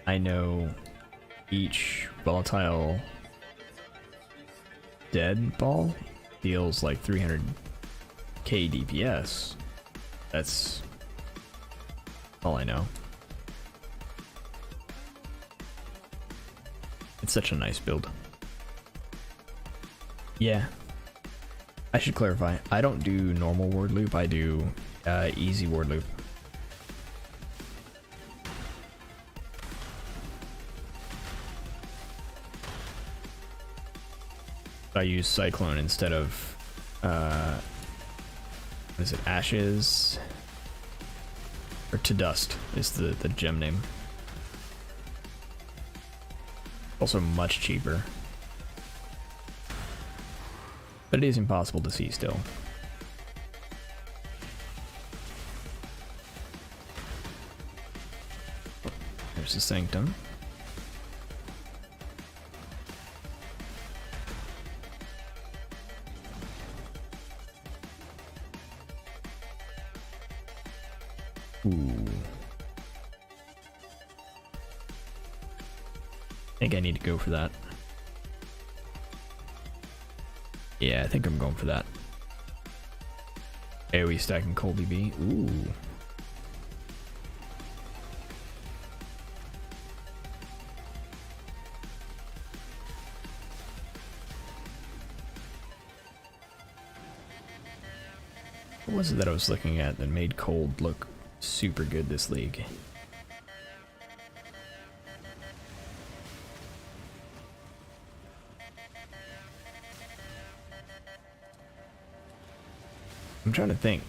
I know each volatile dead ball deals like 300k DPS. That's all I know. It's such a nice build. Yeah. I should clarify. I don't do normal ward loop. I do easy ward loop. I use Cyclone instead of what is it? Ashes or To Dust is the gem name. Also much cheaper. But it is impossible to see still. There's the Sanctum. Ooh. I think I need to go for that. Yeah, I think I'm going for that. AoE stacking Colby B. Ooh. What was it that I was looking at that made Cold look super good this league? I'm trying to think.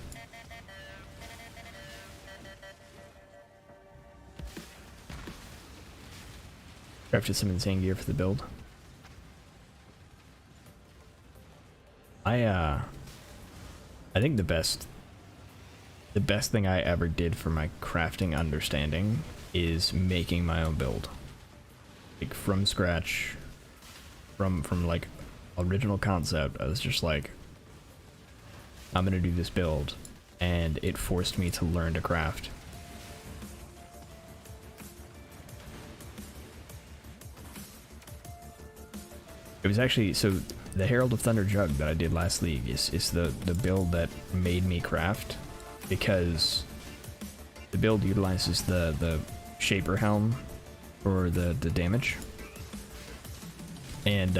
Crafted some insane gear for the build. I think the best thing I ever did for my crafting understanding is making my own build. Like from scratch, from like original concept. I was just like, I'm gonna do this build, and it forced me to learn to craft. It was actually, so the Herald of Thunder Jug that I did last league is the build that made me craft, because the build utilizes the Shaper Helm for the damage. And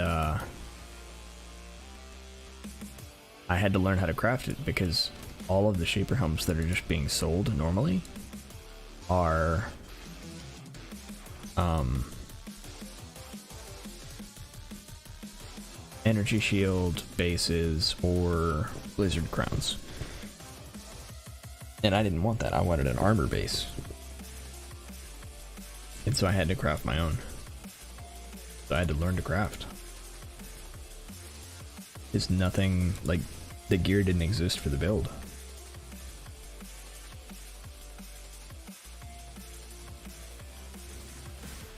I had to learn how to craft it because all of the Shaper Helms that are just being sold normally are energy shield bases or blizzard crowns. And I didn't want that. I wanted an armor base. And so I had to craft my own. So I had to learn to craft. There's nothing, like, the gear didn't exist for the build.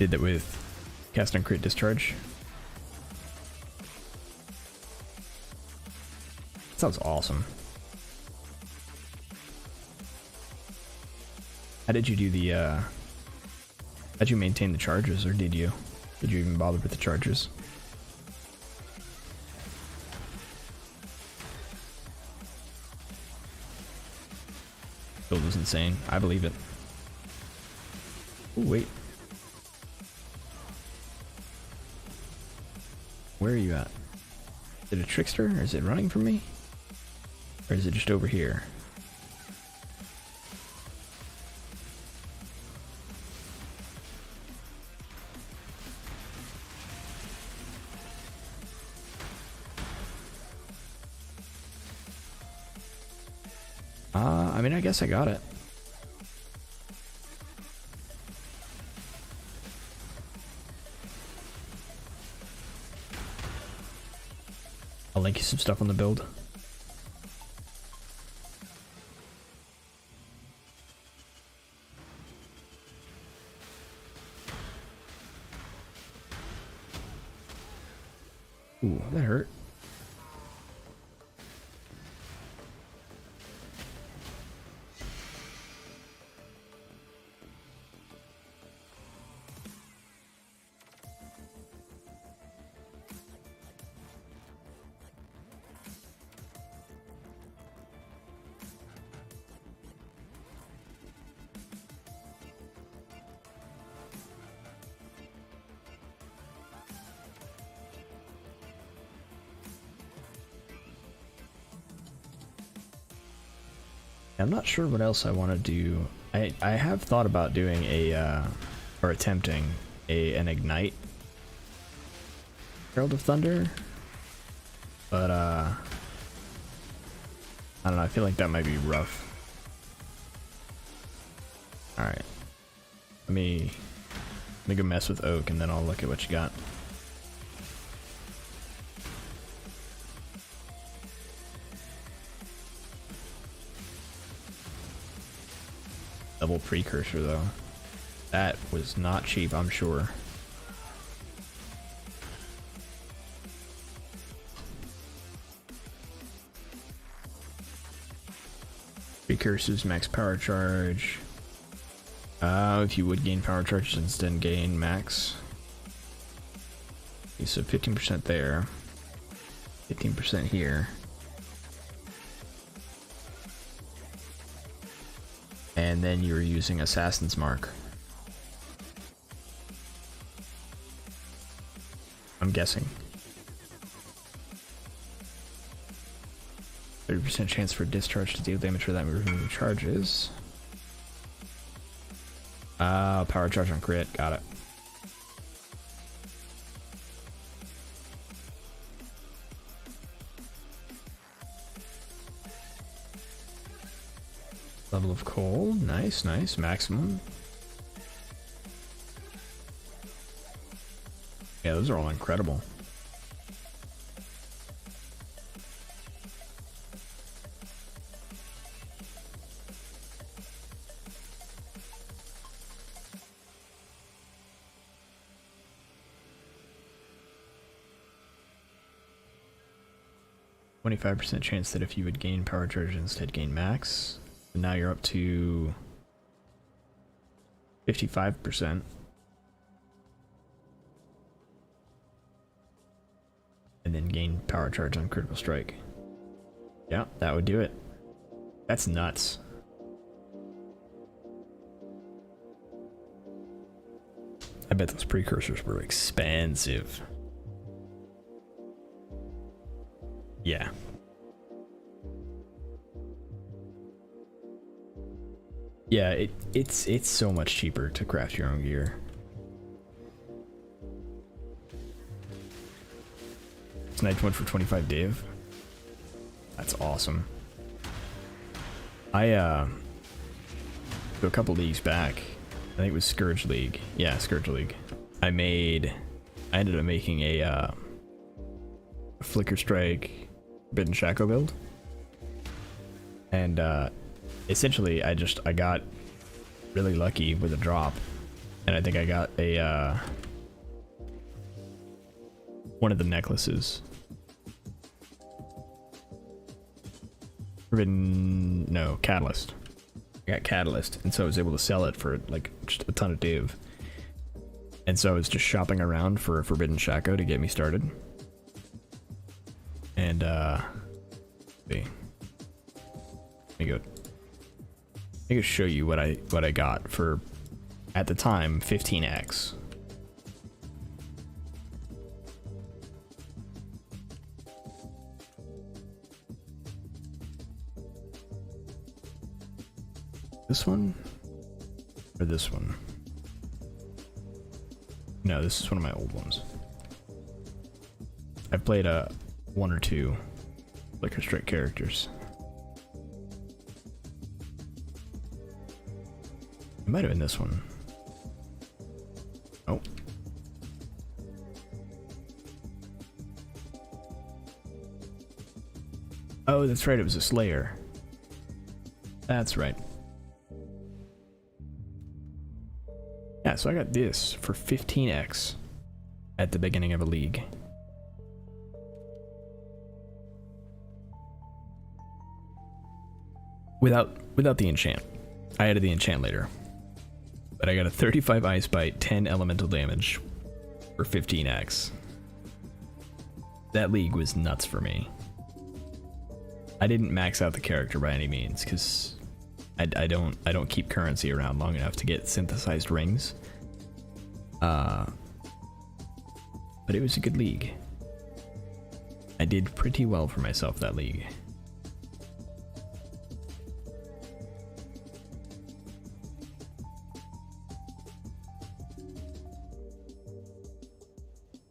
Did that with cast on crit discharge. Sounds awesome. How did you do the, how'd you maintain the charges, or did you? Did you even bother with the charges? Build was insane. I believe it. Oh, wait. Where are you at? Is it a trickster, or is it running from me? Or is it just over here? I mean, I guess I got it. I'll link you some stuff on the build. Ooh, that hurt. I'm not sure what else I want to do. I have thought about doing a, or attempting an Ignite Herald of Thunder, but I don't know, I feel like that might be rough. Alright. Let me go mess with Oak and then I'll look at what you got. Double precursor though. That was not cheap, I'm sure. Precursors, max power charge. If you would gain power charges instead gain max. Okay, so 15% there. 15% here. And then you're using Assassin's Mark. I'm guessing. 30% chance for discharge to deal damage without removing charges. Power charge on crit, got it. Level of cold, nice, nice, maximum. Yeah, those are all incredible. %25 chance that if you would gain power charge instead gain max. And now you're up to 55%. And then gain power charge on critical strike. Yeah, that would do it. That's nuts. I bet those precursors were expensive. Yeah. Yeah, it's so much cheaper to craft your own gear. Sniped one for 25 div. That's awesome. A couple leagues back, I think it was Scourge League. Yeah, Scourge League. I ended up making a Flicker Strike Bitten Shaco build. And essentially I got really lucky with a drop And I think I got a one of the necklaces. Forbidden, no, Catalyst. I got Catalyst, and so I was able to sell it for like just a ton of div. And so I was just shopping around for a Forbidden Shaco to get me started. And see. Let me go show you what I got for, at the time, 15x. This one? Or this one? No, this is one of my old ones. I've played one or two Liquor Strike characters. It might have been this one. Oh. Oh, that's right, it was a Slayer. That's right. Yeah, so I got this for 15x at the beginning of a league. Without the enchant. I added the enchant later. But I got a 35 ice bite, 10 elemental damage for 15x. That league was nuts for me. I didn't max out the character by any means, because I don't keep currency around long enough to get synthesized rings. But it was a good league. I did pretty well for myself that league.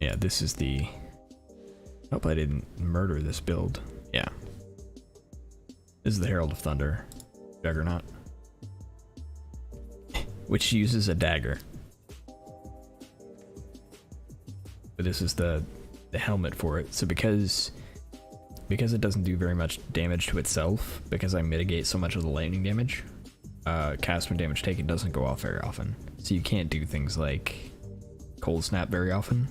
Yeah, this is the... Hope I didn't murder this build. Yeah. This is the Herald of Thunder. Juggernaut. Which uses a dagger. But this is the helmet for it. So because it doesn't do very much damage to itself, because I mitigate so much of the lightning damage, cast when damage taken doesn't go off very often. So you can't do things like cold snap very often.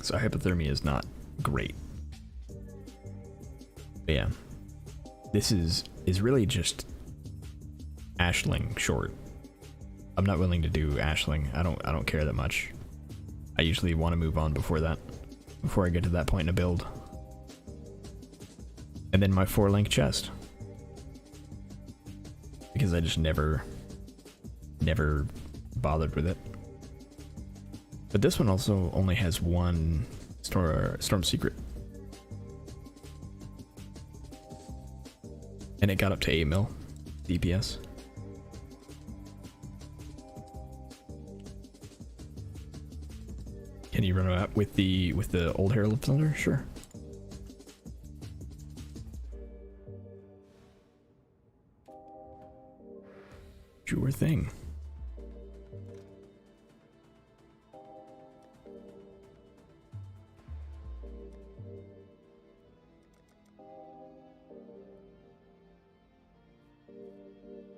So hypothermia is not great. But yeah. This is really just Ashling short. I'm not willing to do Ashling. I don't care that much. I usually want to move on before that. Before I get to that point in a build. And then my 4-link chest. Because I just never bothered with it. But this one also only has one storm secret. And it got up to 8 mil DPS. Can you run out with the old Herald of Thunder? Sure. Sure thing.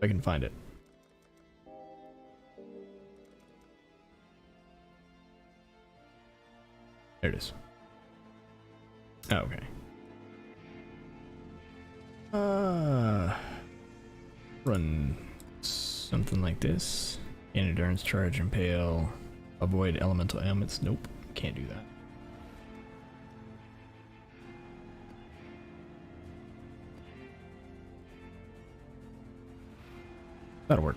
I can find it. There it is. Oh, okay. Run something like this. Endurance, charge, impale. Avoid elemental ailments. Nope, can't do that. That'll work.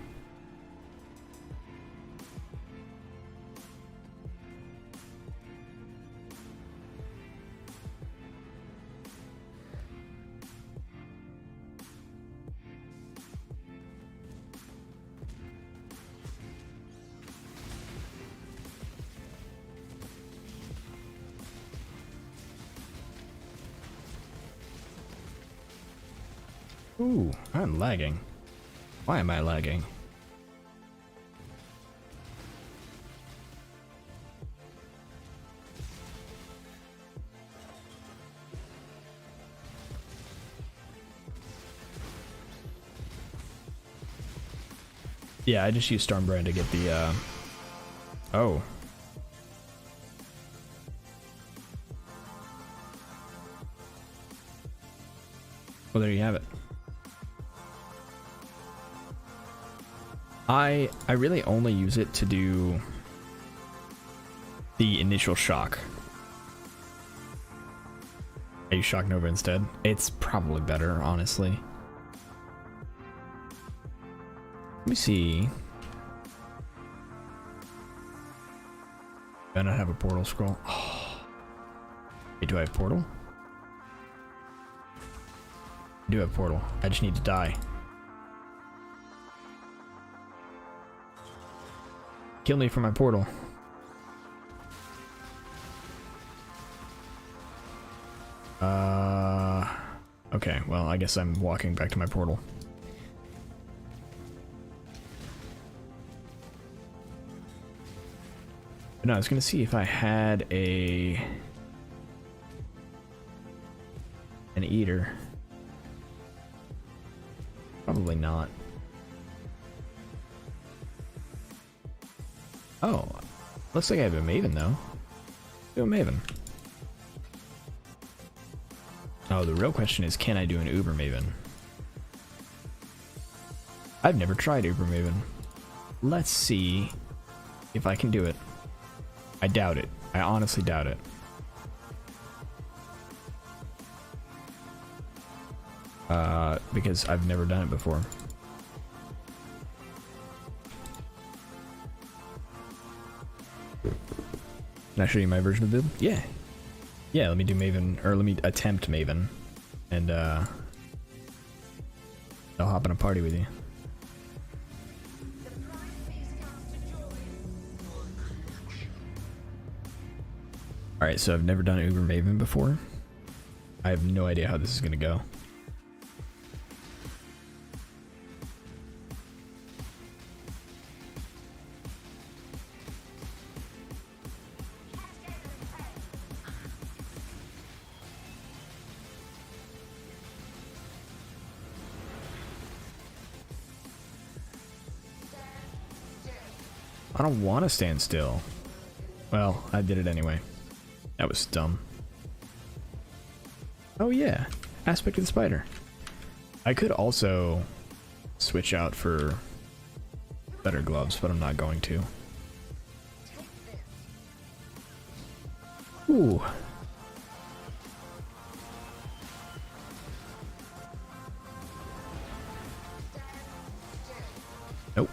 Ooh, I'm lagging. Why am I lagging? Yeah, I just used Stormbrand to get the Oh. Well, there you have it. I really only use it to do the initial shock. I use Shock Nova instead. It's probably better, honestly. Let me see. Do I not have a portal scroll? Oh. Wait, do I have portal? I do have portal. I just need to die. Kill me for my portal. Okay, well, I guess I'm walking back to my portal. But no, I was gonna see if I had an eater. Probably not. Oh, looks like I have a Maven though. Do a Maven. Oh, the real question is, can I do an Uber Maven? I've never tried Uber Maven. Let's see if I can do it. I doubt it. I honestly doubt it. Because I've never done it before. Can I show you my version of the build? Yeah. Yeah, let me do Maven, or let me attempt Maven. And, I'll hop in a party with you. Alright, so I've never done Uber Maven before. I have no idea how this is gonna go. I don't want to stand still. Well, I did it anyway. That was dumb. Oh yeah, aspect of the spider. I could also switch out for better gloves, but I'm not going to. Ooh. Nope.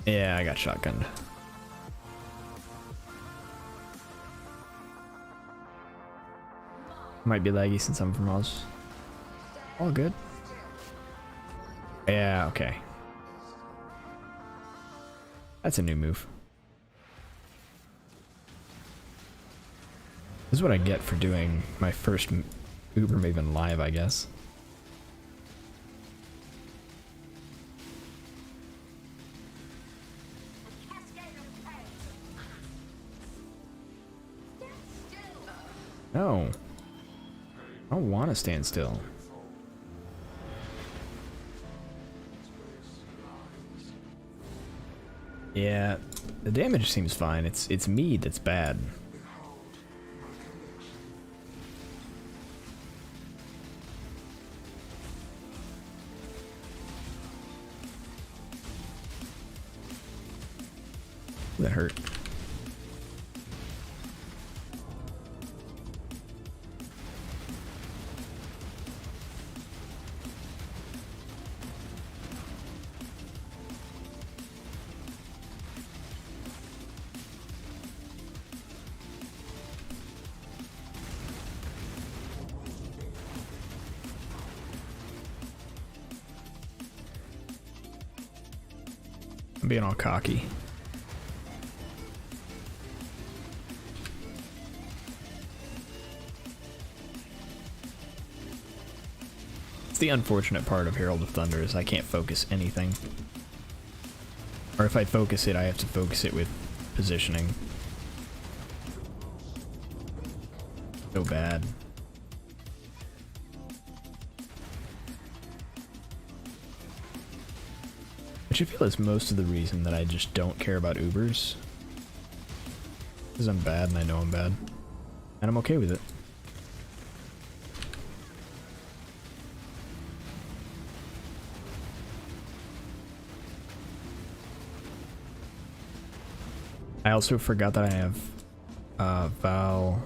Yeah, I got shotgunned. Might be laggy since I'm from Oz. All good. Yeah, okay. That's a new move. This is what I get for doing my first Uber Maven live, I guess. No. I don't want to stand still. Yeah, the damage seems fine. It's me that's bad. That hurt. I'm being all cocky. It's the unfortunate part of Herald of Thunder is I can't focus anything. Or if I focus it, I have to focus it with positioning. So bad. Which I feel is most of the reason that I just don't care about Ubers. Because I'm bad and I know I'm bad. And I'm okay with it. I also forgot that I have Val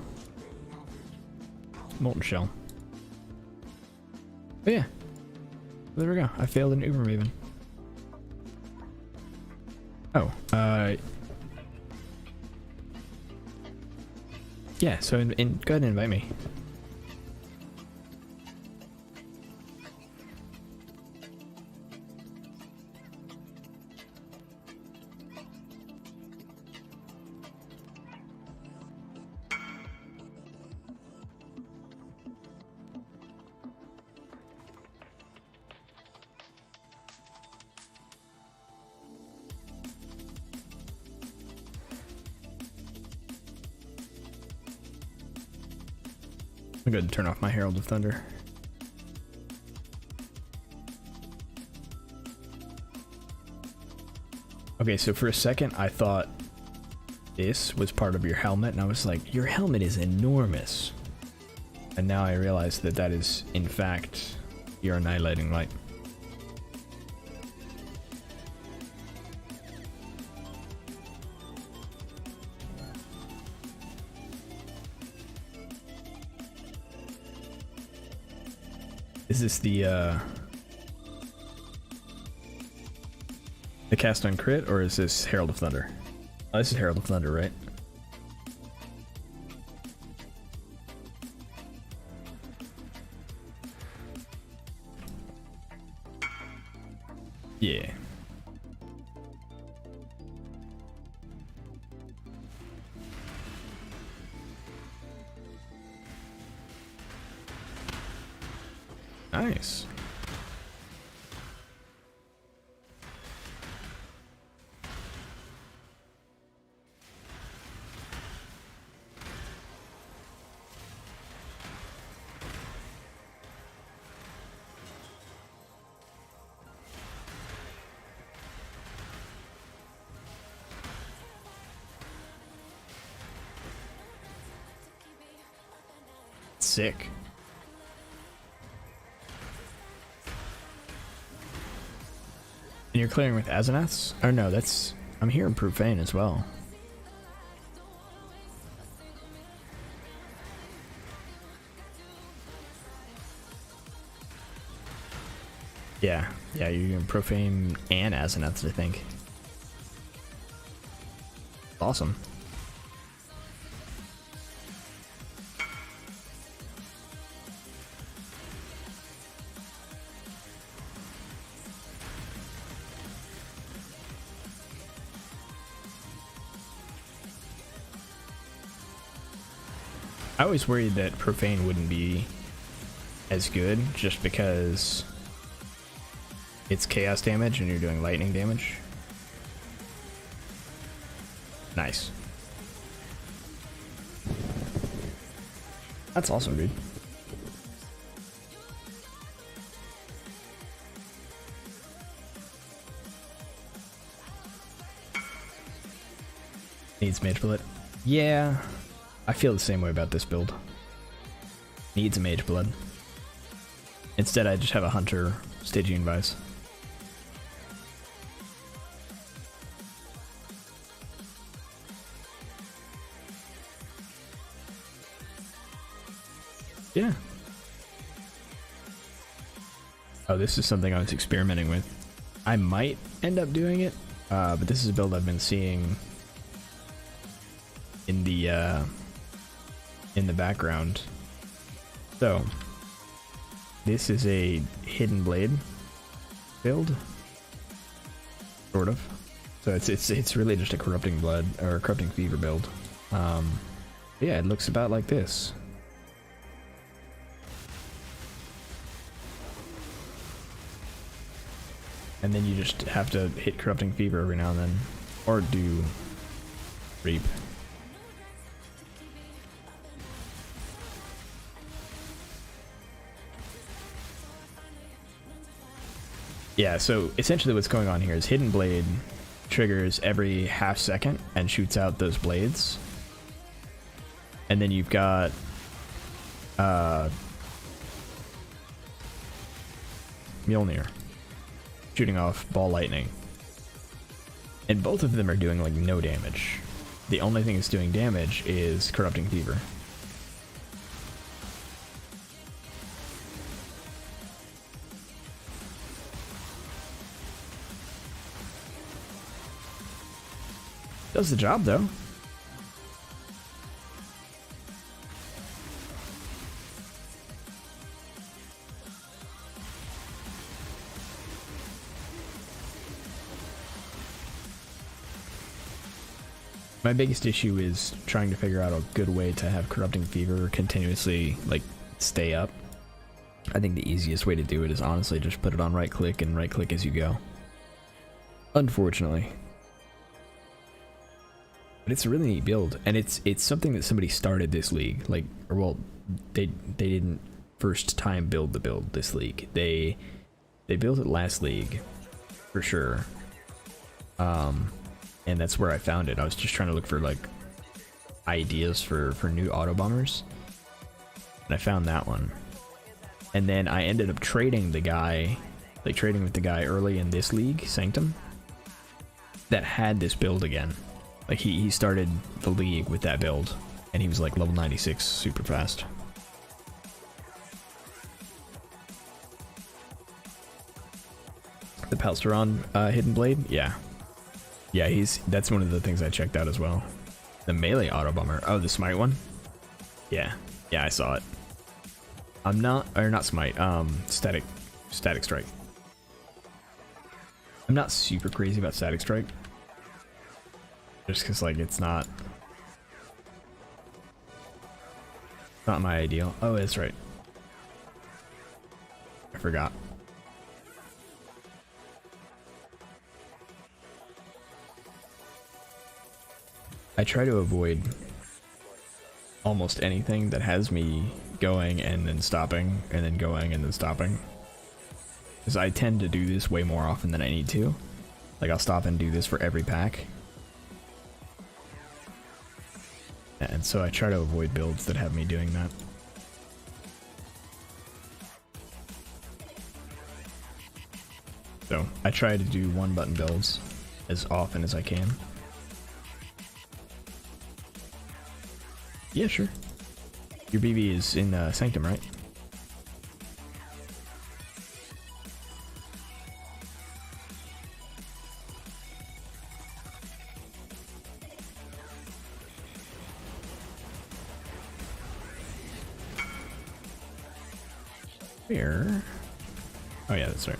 Molten Shell. But yeah. There we go. I failed an Uber Maven. Oh, yeah, so go ahead and invite me. I'm going to turn off my Herald of Thunder. Okay, so for a second I thought this was part of your helmet, and I was like, your helmet is enormous. And now I realize that that is, in fact, your annihilating light. Is this the cast on crit, or is this Herald of Thunder? Oh, this is Herald of Thunder, right? Yeah. Nice. Sick. And you're clearing with Asenaths? Or no, that's... I'm hearing Profane as well. Yeah, you're doing Profane and Asenaths, I think. Awesome. I was worried that Profane wouldn't be as good just because it's chaos damage and you're doing lightning damage. Nice. That's awesome, dude. Needs Mage Blood. Yeah. I feel the same way about this build. Needs a Mage Blood. Instead, I just have a Hunter Stygian Vise. Yeah. Oh, this is something I was experimenting with. I might end up doing it, but this is a build I've been seeing in the background. So this is a Hidden Blade build, sort of. So it's really just a Corrupting Blood or Corrupting Fever build. Yeah, it looks about like this. And then you just have to hit Corrupting Fever every now and then, or do Reap. Yeah, so essentially what's going on here is Hidden Blade triggers every half second and shoots out those blades. And then you've got Mjolnir shooting off ball lightning. And both of them are doing like no damage. The only thing that's doing damage is Corrupting Fever. Does the job though. My biggest issue is trying to figure out a good way to have Corrupting Fever continuously, like, stay up. I think the easiest way to do it is honestly just put it on right click and right click as you go. Unfortunately. But it's a really neat build, and it's something that somebody started this league, like, or well, they didn't first time build the build this league. They built it last league, for sure. And that's where I found it. I was just trying to look for like ideas for new auto bombers, and I found that one. And then I ended up trading the guy, like trading with the guy early in this league, Sanctum, that had this build again. Like he started the league with that build, and he was like level 96 super fast. The Palsteron Hidden Blade, yeah. Yeah, that's one of the things I checked out as well. The melee auto bomber. Oh, the smite one? Yeah. Yeah, I saw it. Not smite, static strike. I'm not super crazy about static strike. Just cause like it's not my ideal. Oh, that's right. I forgot. I try to avoid almost anything that has me going and then stopping and then going and then stopping, because I tend to do this way more often than I need to. Like I'll stop and do this for every pack, and so I try to avoid builds that have me doing that. So I try to do one button builds as often as I can. Yeah, sure. Your BB is in Sanctum, right? Where? Oh yeah, that's right.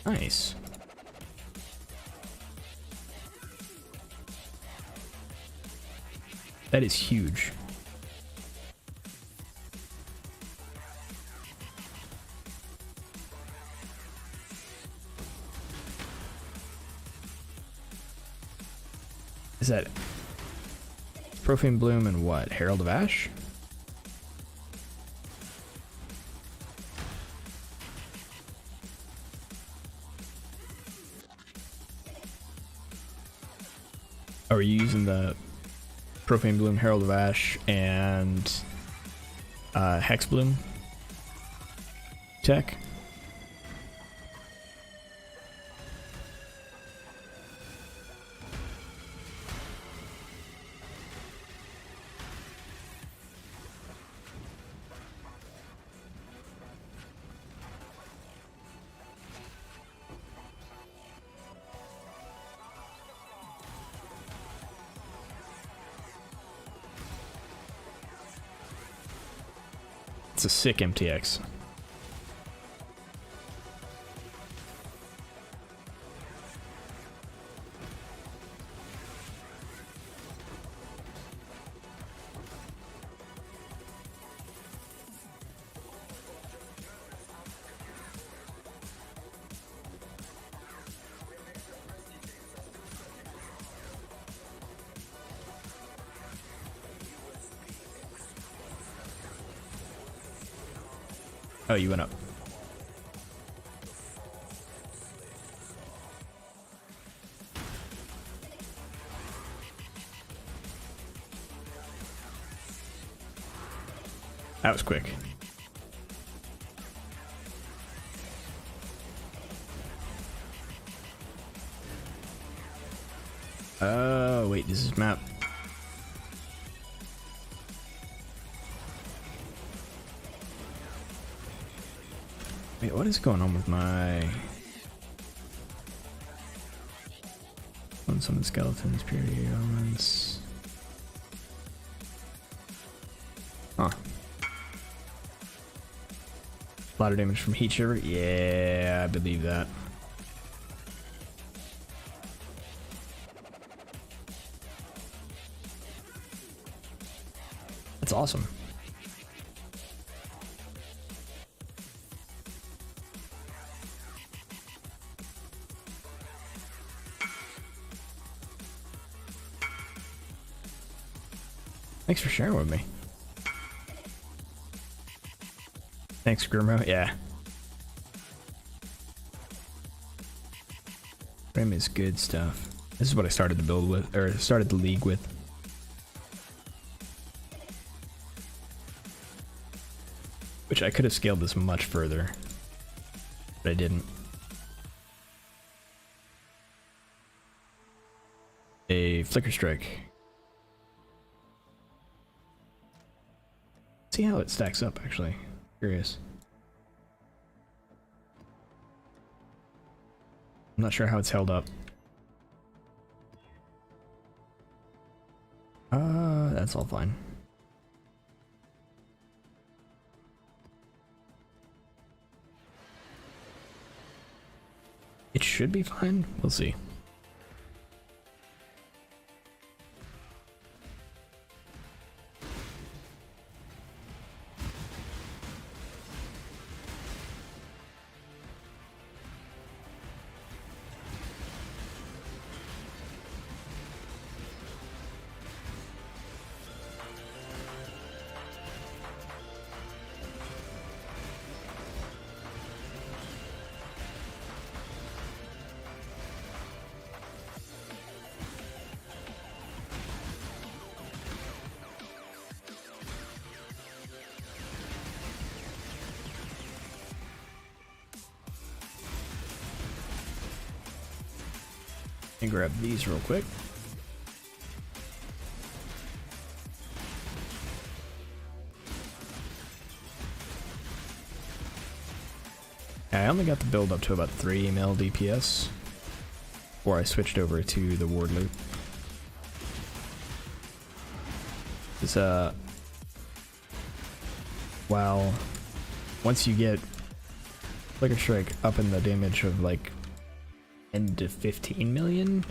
Nice. That is huge. Is that Profane Bloom and what? Herald of Ash? Are you using the Profane Bloom, Herald of Ash, and Hex Bloom tech? It's a sick MTX. Oh, you went up. That was quick. Oh, wait, this is map. Wait, what is going on with my... Summon skeletons, purity elements. Huh. A lot of damage from heat shiver. Yeah, I believe that. That's awesome. Thanks for sharing with me. Thanks, Grimo. Yeah. Rim is good stuff. This is what I started the build with, or started the league with. Which I could have scaled this much further, but I didn't. A flicker strike. See how it stacks up, actually. Curious. I'm not sure how it's held up. That's all fine. It should be fine. We'll see. And grab these real quick. I only got the build up to about 3 mil DPS before I switched over to the ward loop. It's well, once you get Flicker Strike up in the damage of like 10 to 15 million,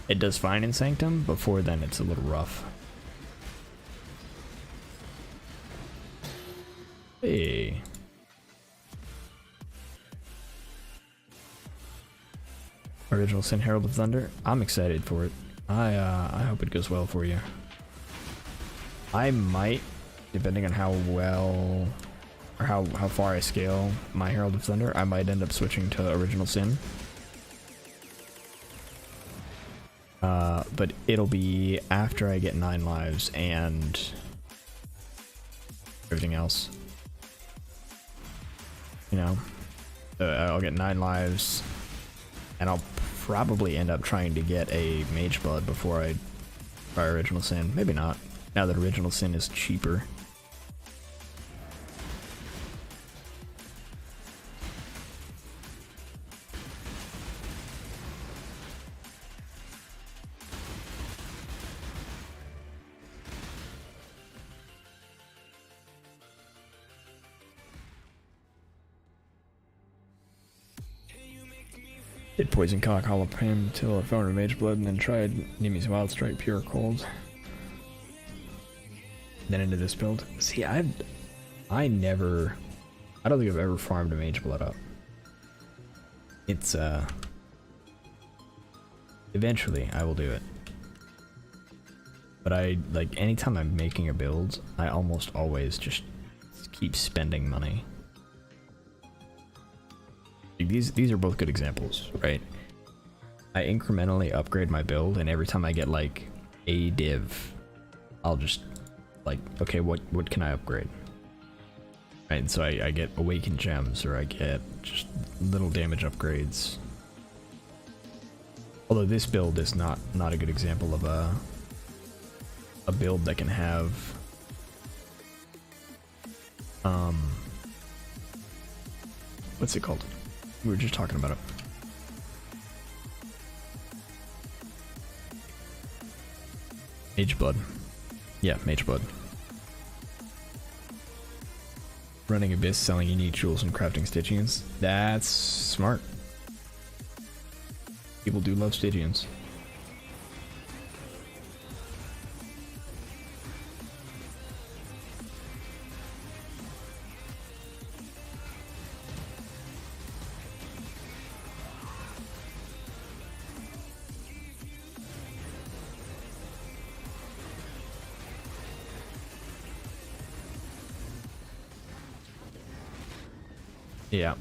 it does fine in Sanctum. Before then, it's a little rough. Hey. Original Sin Herald of Thunder. I'm excited for it. I hope it goes well for you. I might, depending on how well or how far I scale my Herald of Thunder, I might end up switching to Original Sin. But it'll be after I get 9 lives and everything else. You know, I'll get 9 lives, and I'll probably end up trying to get a Mage Blood before I try Original Sin. Maybe not, now that Original Sin is cheaper. Did Poison Cock, Hollow Pim till I found a Mage Blood, and then tried Nimi's Wild Strike Pure Cold. Then into this build. See, I don't think I've ever farmed a Mage Blood up. It's eventually I will do it. But anytime I'm making a build, I almost always just keep spending money. Like these are both good examples, right? I incrementally upgrade my build, and every time I get like a div, I'll just like, okay, what can I upgrade? Right, and so I get awakened gems, or I get just little damage upgrades. Although this build is not a good example of a build that can have what's it called? We were just talking about it. Mage Blood. Yeah, Mage Blood. Running Abyss, selling unique jewels and crafting Stygians. That's smart. People do love Stygians. Yeah.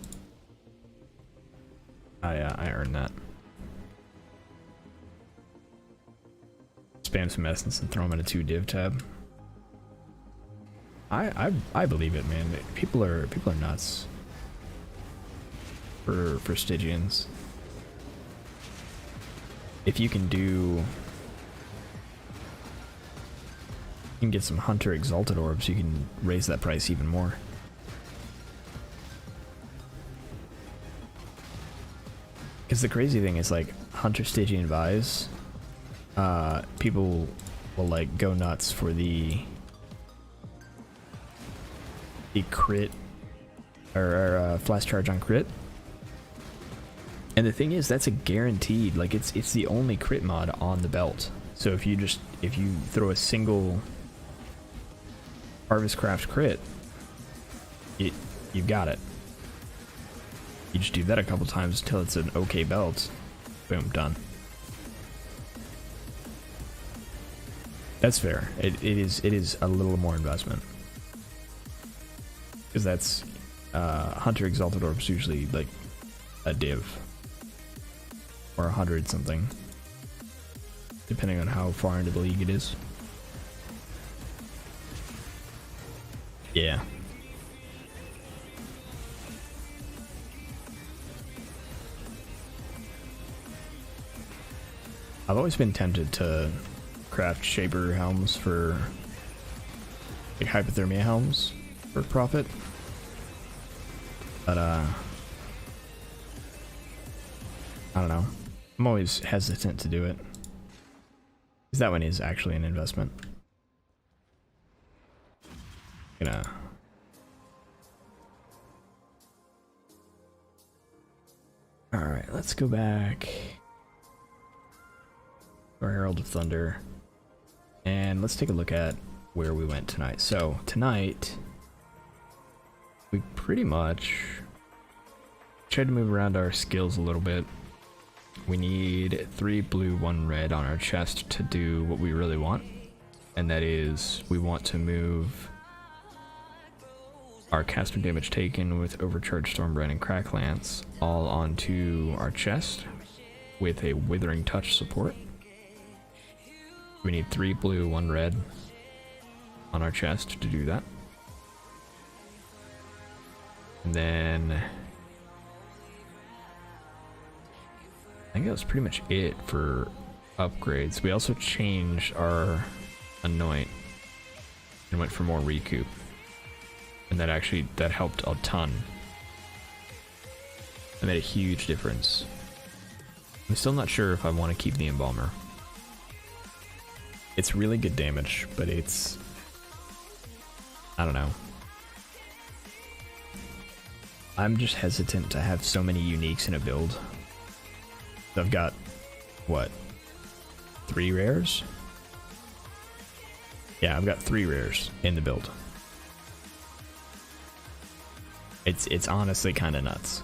I earned that. Spam some essence and throw them in a 2 div tab. I believe it, man. People are nuts for Stygians. If you can get some Hunter Exalted Orbs, you can raise that price even more. Because the crazy thing is, like, Hunter Stygian Vise, people will like go nuts for the crit or flash charge on crit. And the thing is, that's a guaranteed, like it's the only crit mod on the belt. So if you throw a single Harvest Craft crit, you've got it. You just do that a couple times until it's an okay belt. Boom, done. That's fair. It is a little more investment. Because that's Hunter Exalted Orbs usually like a div. Or 100 something. Depending on how far into the league it is. Yeah. I've always been tempted to craft Shaper helms for like hypothermia helms for profit. But I don't know. I'm always hesitant to do it. Because that one is actually an investment. Alright, let's go back. Our Herald of Thunder, and let's take a look at where we went tonight. So tonight we pretty much tried to move around our skills a little bit. We need 3 blue, 1 red on our chest to do what we really want, and that is we want to move our caster damage taken with Overcharged Stormbrand and Crack Lance all onto our chest with a Withering Touch support. We need 3 blue, 1 red on our chest to do that. And then I think that was pretty much it for upgrades. We also changed our Anoint and went for more recoup. And that helped a ton. It made a huge difference. I'm still not sure if I want to keep the Embalmer. It's really good damage, but it's... I don't know. I'm just hesitant to have so many uniques in a build. I've got, what, 3 rares? Yeah, I've got 3 rares in the build. It's honestly kind of nuts.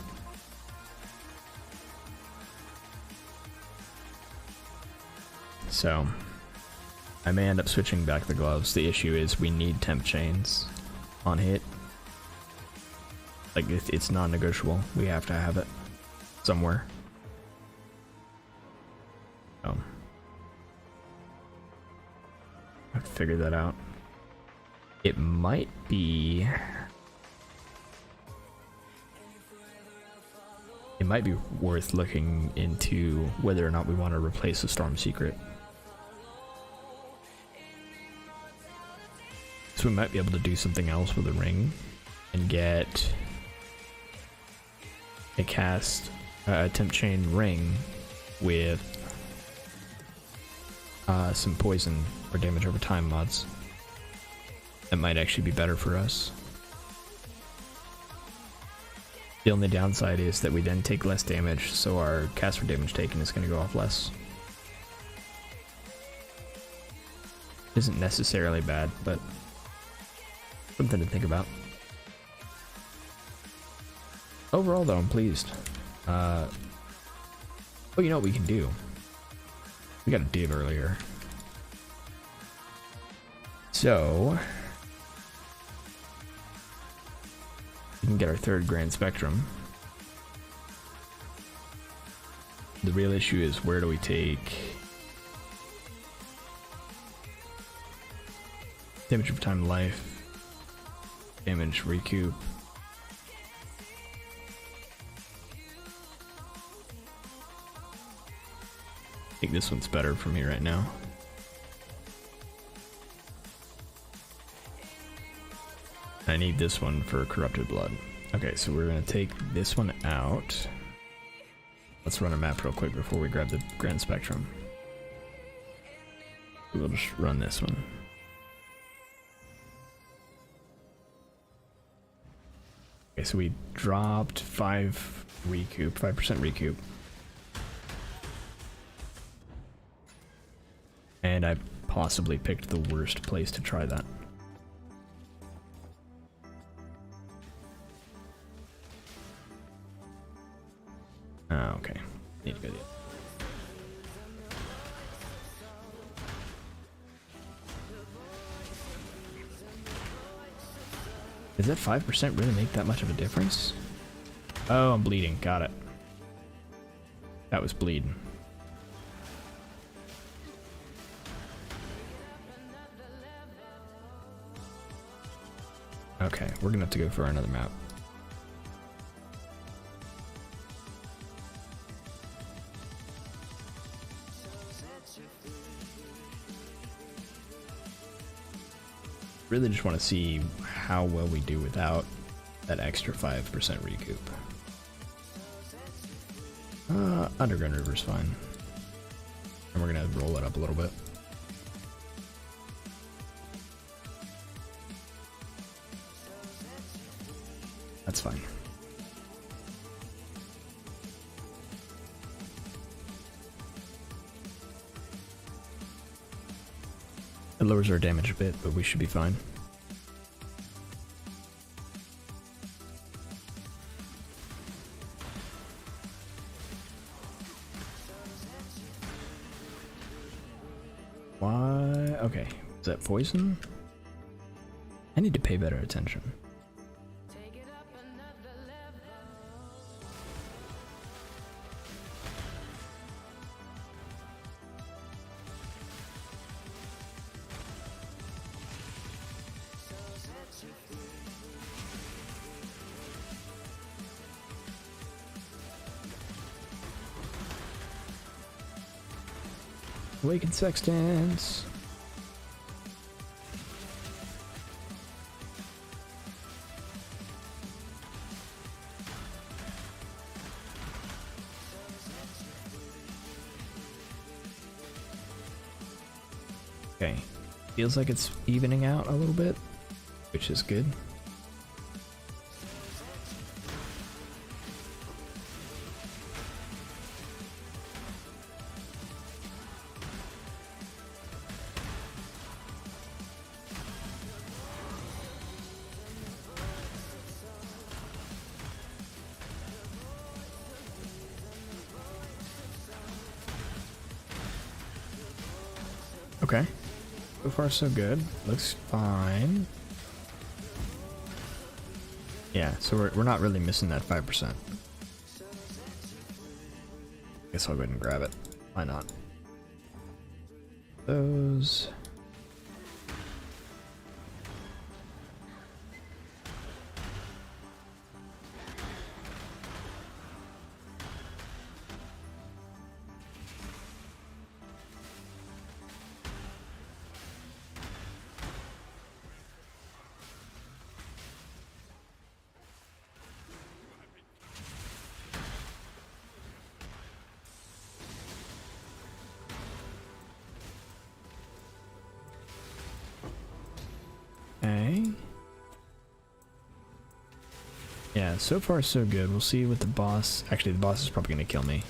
So I may end up switching back the gloves. The issue is we need temp chains on hit. Like, it's non-negotiable. We have to have it. somewhere. Oh. I have to figure that out. It might be... It might be worth looking into whether or not we want to replace the Storm Secret. So we might be able to do something else with the ring and get a cast temp chain ring with some poison or damage over time mods. That might actually be better for us. The only downside is that we then take less damage, so our cast for damage taken is going to go off less. Isn't necessarily bad, but something to think about. Overall, though, I'm pleased. Oh, you know what we can do? We got a div earlier. So... we can get our third Grand Spectrum. The real issue is, where do we take damage over time, life, damage recoup? I think this one's better for me right now. I need this one for Corrupted Blood. Okay, so we're gonna take this one out. Let's run a map real quick before we grab the Grand Spectrum. We'll just run this one. Okay, so we dropped 5% recoup. And I possibly picked the worst place to try that. Oh, okay. Need to go there. Does that 5% really make that much of a difference? Oh, I'm bleeding. Got it. That was bleeding. Okay, we're gonna have to go for another map. Really just want to see how well we do without that extra 5% recoup. Underground River's fine. And we're gonna roll it up a little bit. That's fine. It lowers our damage a bit, but we should be fine. Why? Okay. Is that poison? I need to pay better attention. Awakened Sextants. Okay, feels like it's evening out a little bit, which is good. Okay, so far so good. Looks fine. Yeah, so we're not really missing that 5%. guess I'll go ahead and grab it. Why not? Those. Okay. Yeah, so far so good. We'll see what the boss... Actually, the boss is probably going to kill me.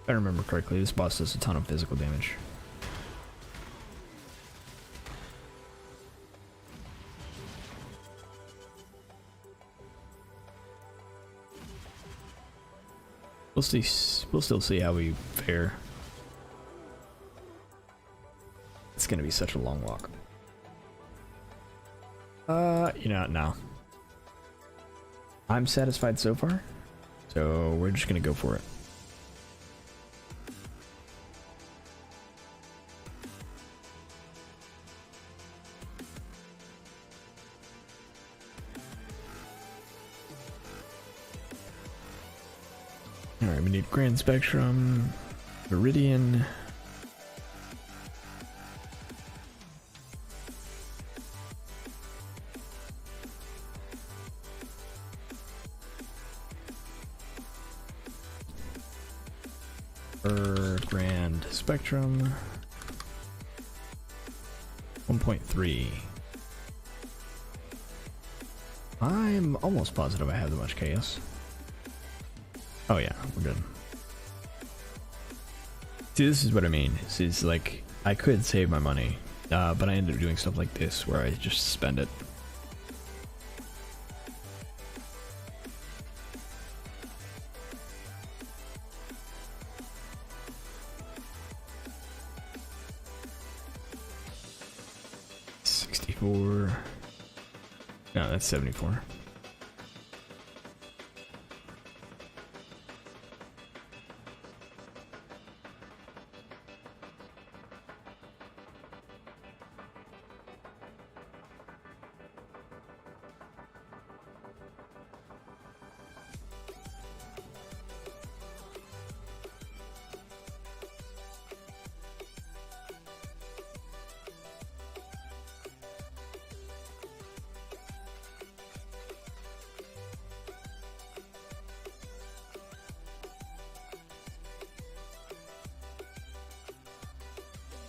If I remember correctly, this boss does a ton of physical damage. We'll see. We'll still see how we fare. It's going to be such a long walk. You know, no. I'm satisfied so far, so we're just gonna go for it. Alright, we need Grand Spectrum, Viridian. Grand Spectrum 1.3. I'm almost positive I have that much chaos. Oh yeah, we're good. See, this is what I mean. This is like, I could save my money, but I ended up doing stuff like this where I just spend it. No, that's 74.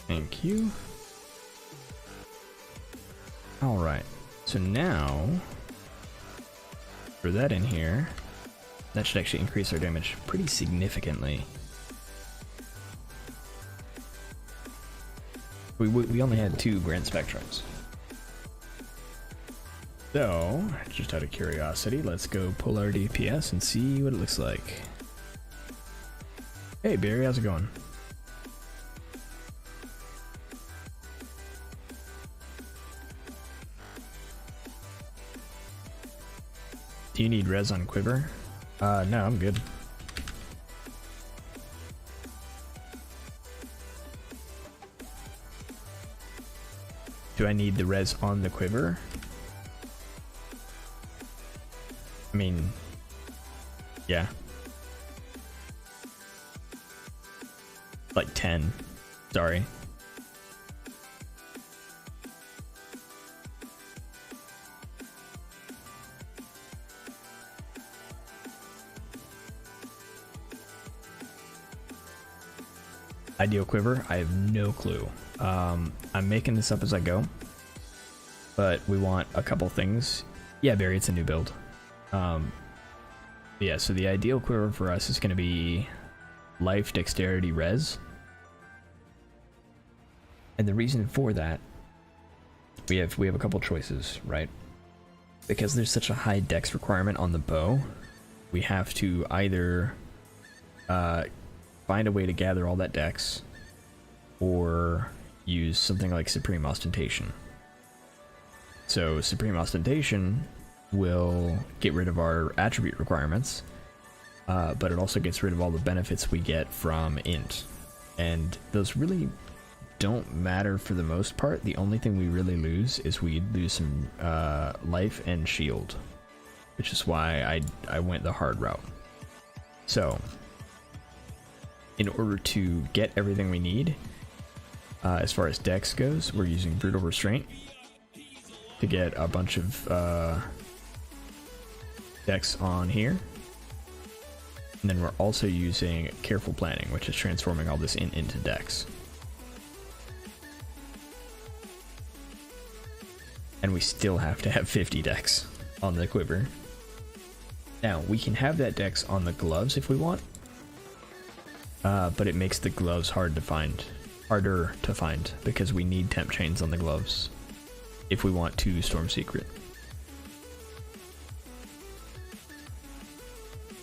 Thank you. Alright, so now, for that in here, that should actually increase our damage pretty significantly. We only had 2 Grand Spectrums. So, just out of curiosity, let's go pull our DPS and see what it looks like. Hey Barry, how's it going? Do you need res on Quiver? No, I'm good. Do I need the res on the Quiver? I mean, yeah. Like 10. Sorry. Ideal Quiver? I have no clue. I'm making this up as I go, but we want a couple things. Yeah, Barry, it's a new build. Yeah, so the ideal Quiver for us is going to be life, dexterity, res. And the reason for that, we have a couple choices, right? Because there's such a high dex requirement on the bow, we have to either find a way to gather all that dex, or use something like Supreme Ostentation. So Supreme Ostentation will get rid of our attribute requirements, but it also gets rid of all the benefits we get from int, and those really don't matter for the most part. The only thing we really lose is we lose some life and shield, which is why I went the hard route. So in order to get everything we need, as far as dex goes, we're using brutal restraint to get a bunch of dex on here. And then we're also using careful planning, which is transforming all this into dex. And we still have to have 50 dex on the quiver. Now, we can have that dex on the gloves if we want, but it makes the gloves harder to find, because we need temp chains on the gloves if we want to Storm Secret.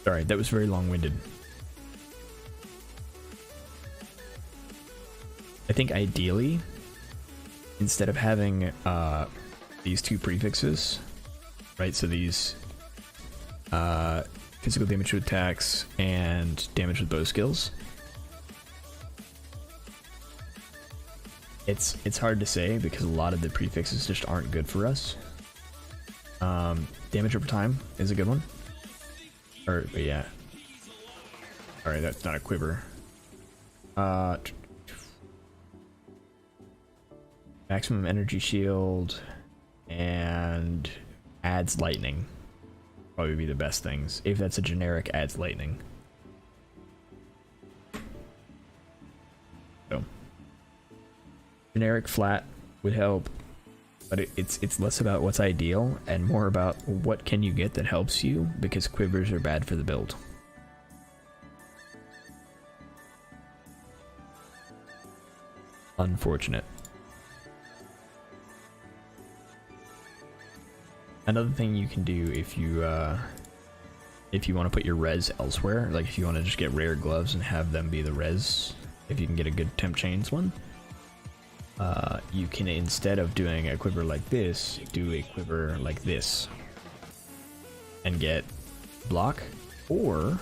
Sorry, that was very long-winded. I think ideally, instead of having these two prefixes, right, so these physical damage to attacks and damage with bow skills, it's hard to say because a lot of the prefixes just aren't good for us. Damage over time is a good one. Or yeah. Alright, that's not a quiver. Maximum energy shield and adds lightning. Probably be the best things. If that's a generic, adds lightning. So generic flat would help, but it's less about what's ideal and more about what can you get that helps you, because quivers are bad for the build. Unfortunate. Another thing you can do if you want to put your res elsewhere, like if you want to just get rare gloves and have them be the res, if you can get a good temp chains one, you can, instead of doing a quiver like this, do a quiver like this and get block, or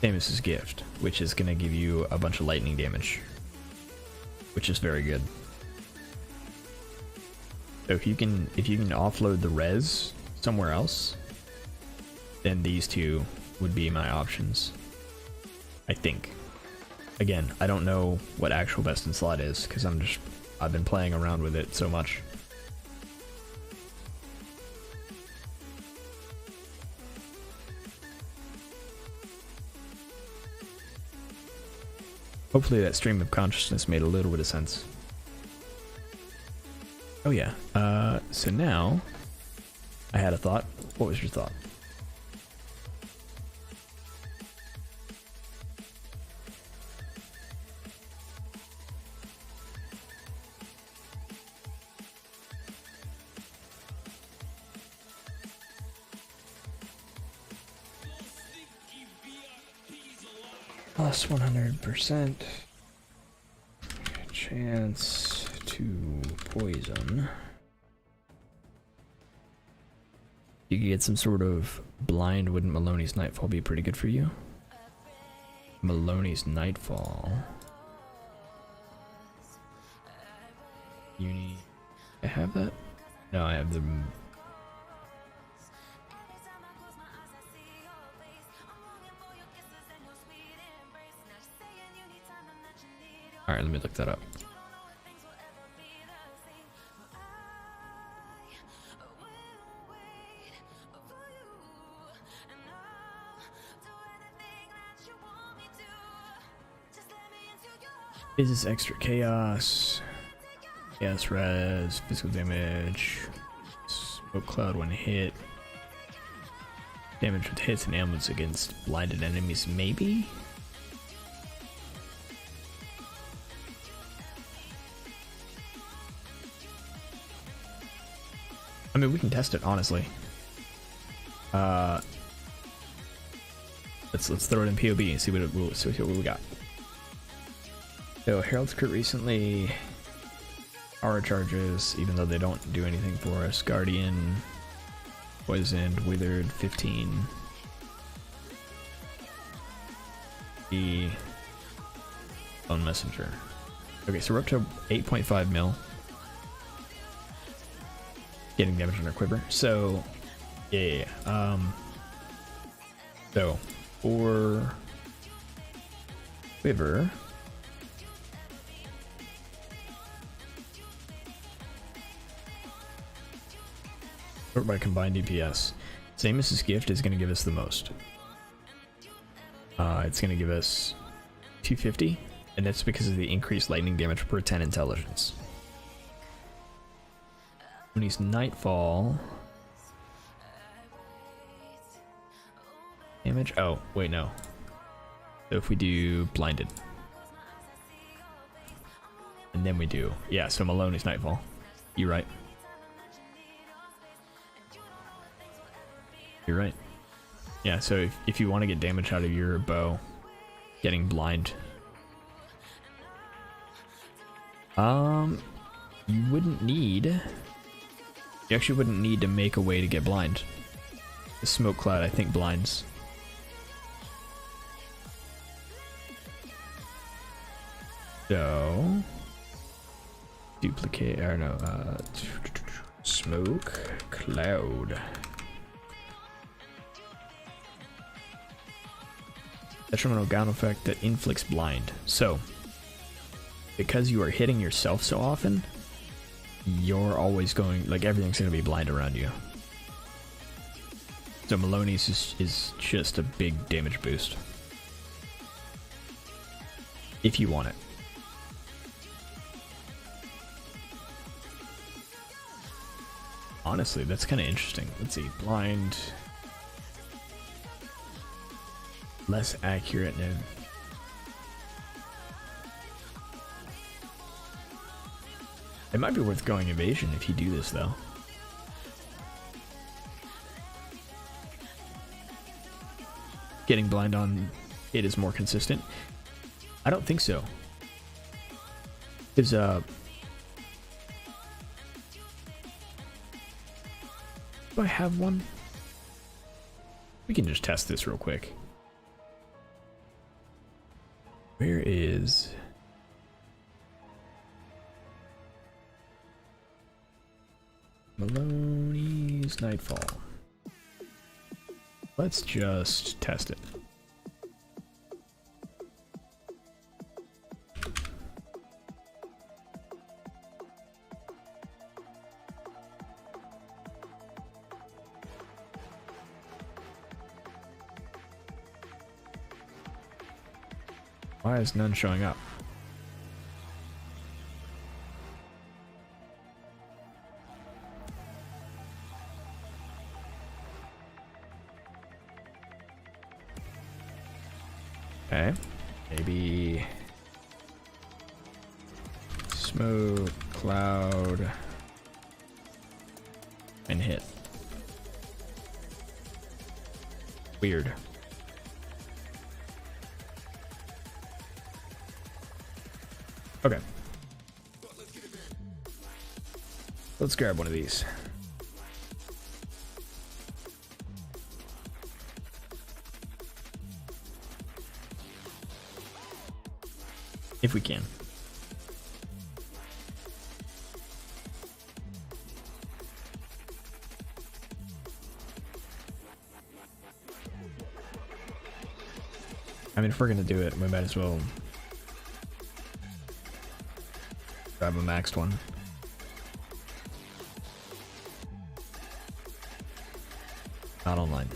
Samus's gift, which is going to give you a bunch of lightning damage, which is very good. So if you can offload the res somewhere else, then these two would be my options, I think. Again, I don't know what actual best in slot is, because I've been playing around with it so much. Hopefully that stream of consciousness made a little bit of sense. Oh yeah, so now I had a thought. What was your thought? Plus 100% chance to poison. You could get some sort of blind. Wouldn't Maloney's Nightfall be pretty good for you? Maloney's Nightfall. Uni. I have that? No, I have the. Alright, let me look that up. Is this extra chaos? Chaos res, physical damage, smoke cloud when hit, damage with hits and ailments against blinded enemies, maybe? I mean, we can test it, honestly. Let's throw it in POB and see what we got. So Herald's crit recently, aura charges, even though they don't do anything for us. Guardian, poisoned, withered, 15. the phone messenger. Okay, so we're up to 8.5 mil. Getting damage on our quiver. So, yeah. So, for quiver, sort by combined DPS. Samus's gift is going to give us the most. It's going to give us 250, and that's because of the increased lightning damage per 10 intelligence. When he's Nightfall damage. Oh, wait, no. So if we do blinded, and then we do, yeah. So Maloney's Nightfall. You're right. You're right. Yeah. So if you want to get damage out of your bow, getting blind, you wouldn't need. You actually wouldn't need to make a way to get blind. The smoke cloud, I think, blinds. So duplicate, or no, smoke cloud. Detrimental gown effect that inflicts blind. So because you are hitting yourself so often, you're always going, like, everything's going to be blind around you. So Maloney's is just a big damage boost. If you want it. Honestly, that's kind of interesting. Let's see. Blind. Less accurate now. It might be worth going evasion if you do this, though. Getting blind on it is more consistent. I don't think so. Because, do I have one? We can just test this real quick. Where is... Maloney's Nightfall. Let's just test it. Why is none showing up? Okay, maybe smoke, cloud, and hit. Weird. Okay. Let's grab one of these. If we can. I mean, if we're gonna do it, we might as well grab a maxed one. Not online.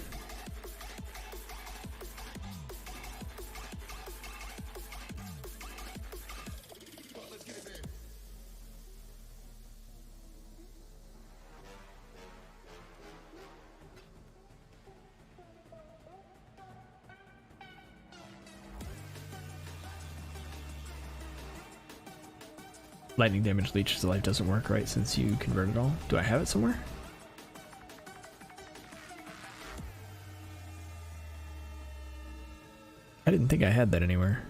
Lightning damage leeches the life doesn't work, right? Since you convert it all. Do I have it somewhere? I didn't think I had that anywhere.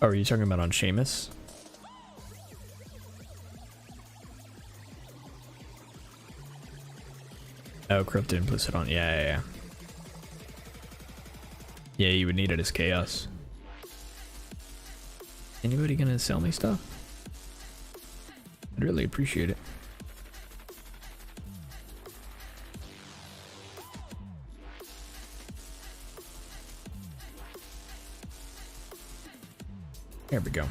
Oh, are you talking about on Seamus? Oh, corrupted implicit on. Yeah. Yeah, you would need it as chaos. Anybody gonna sell me stuff? I'd really appreciate it. There we go.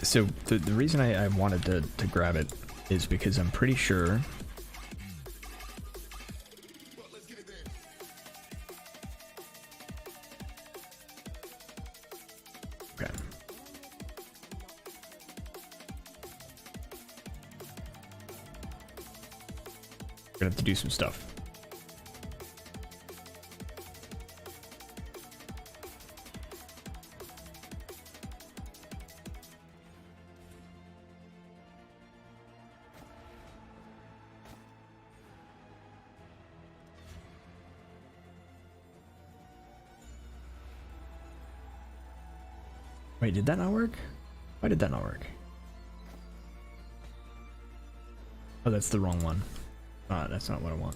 So the reason I wanted to grab it is because I'm pretty sure okay. Gonna have to do some stuff. Wait, did that not work? Why did that not work? Oh, that's the wrong one. That's not what I want.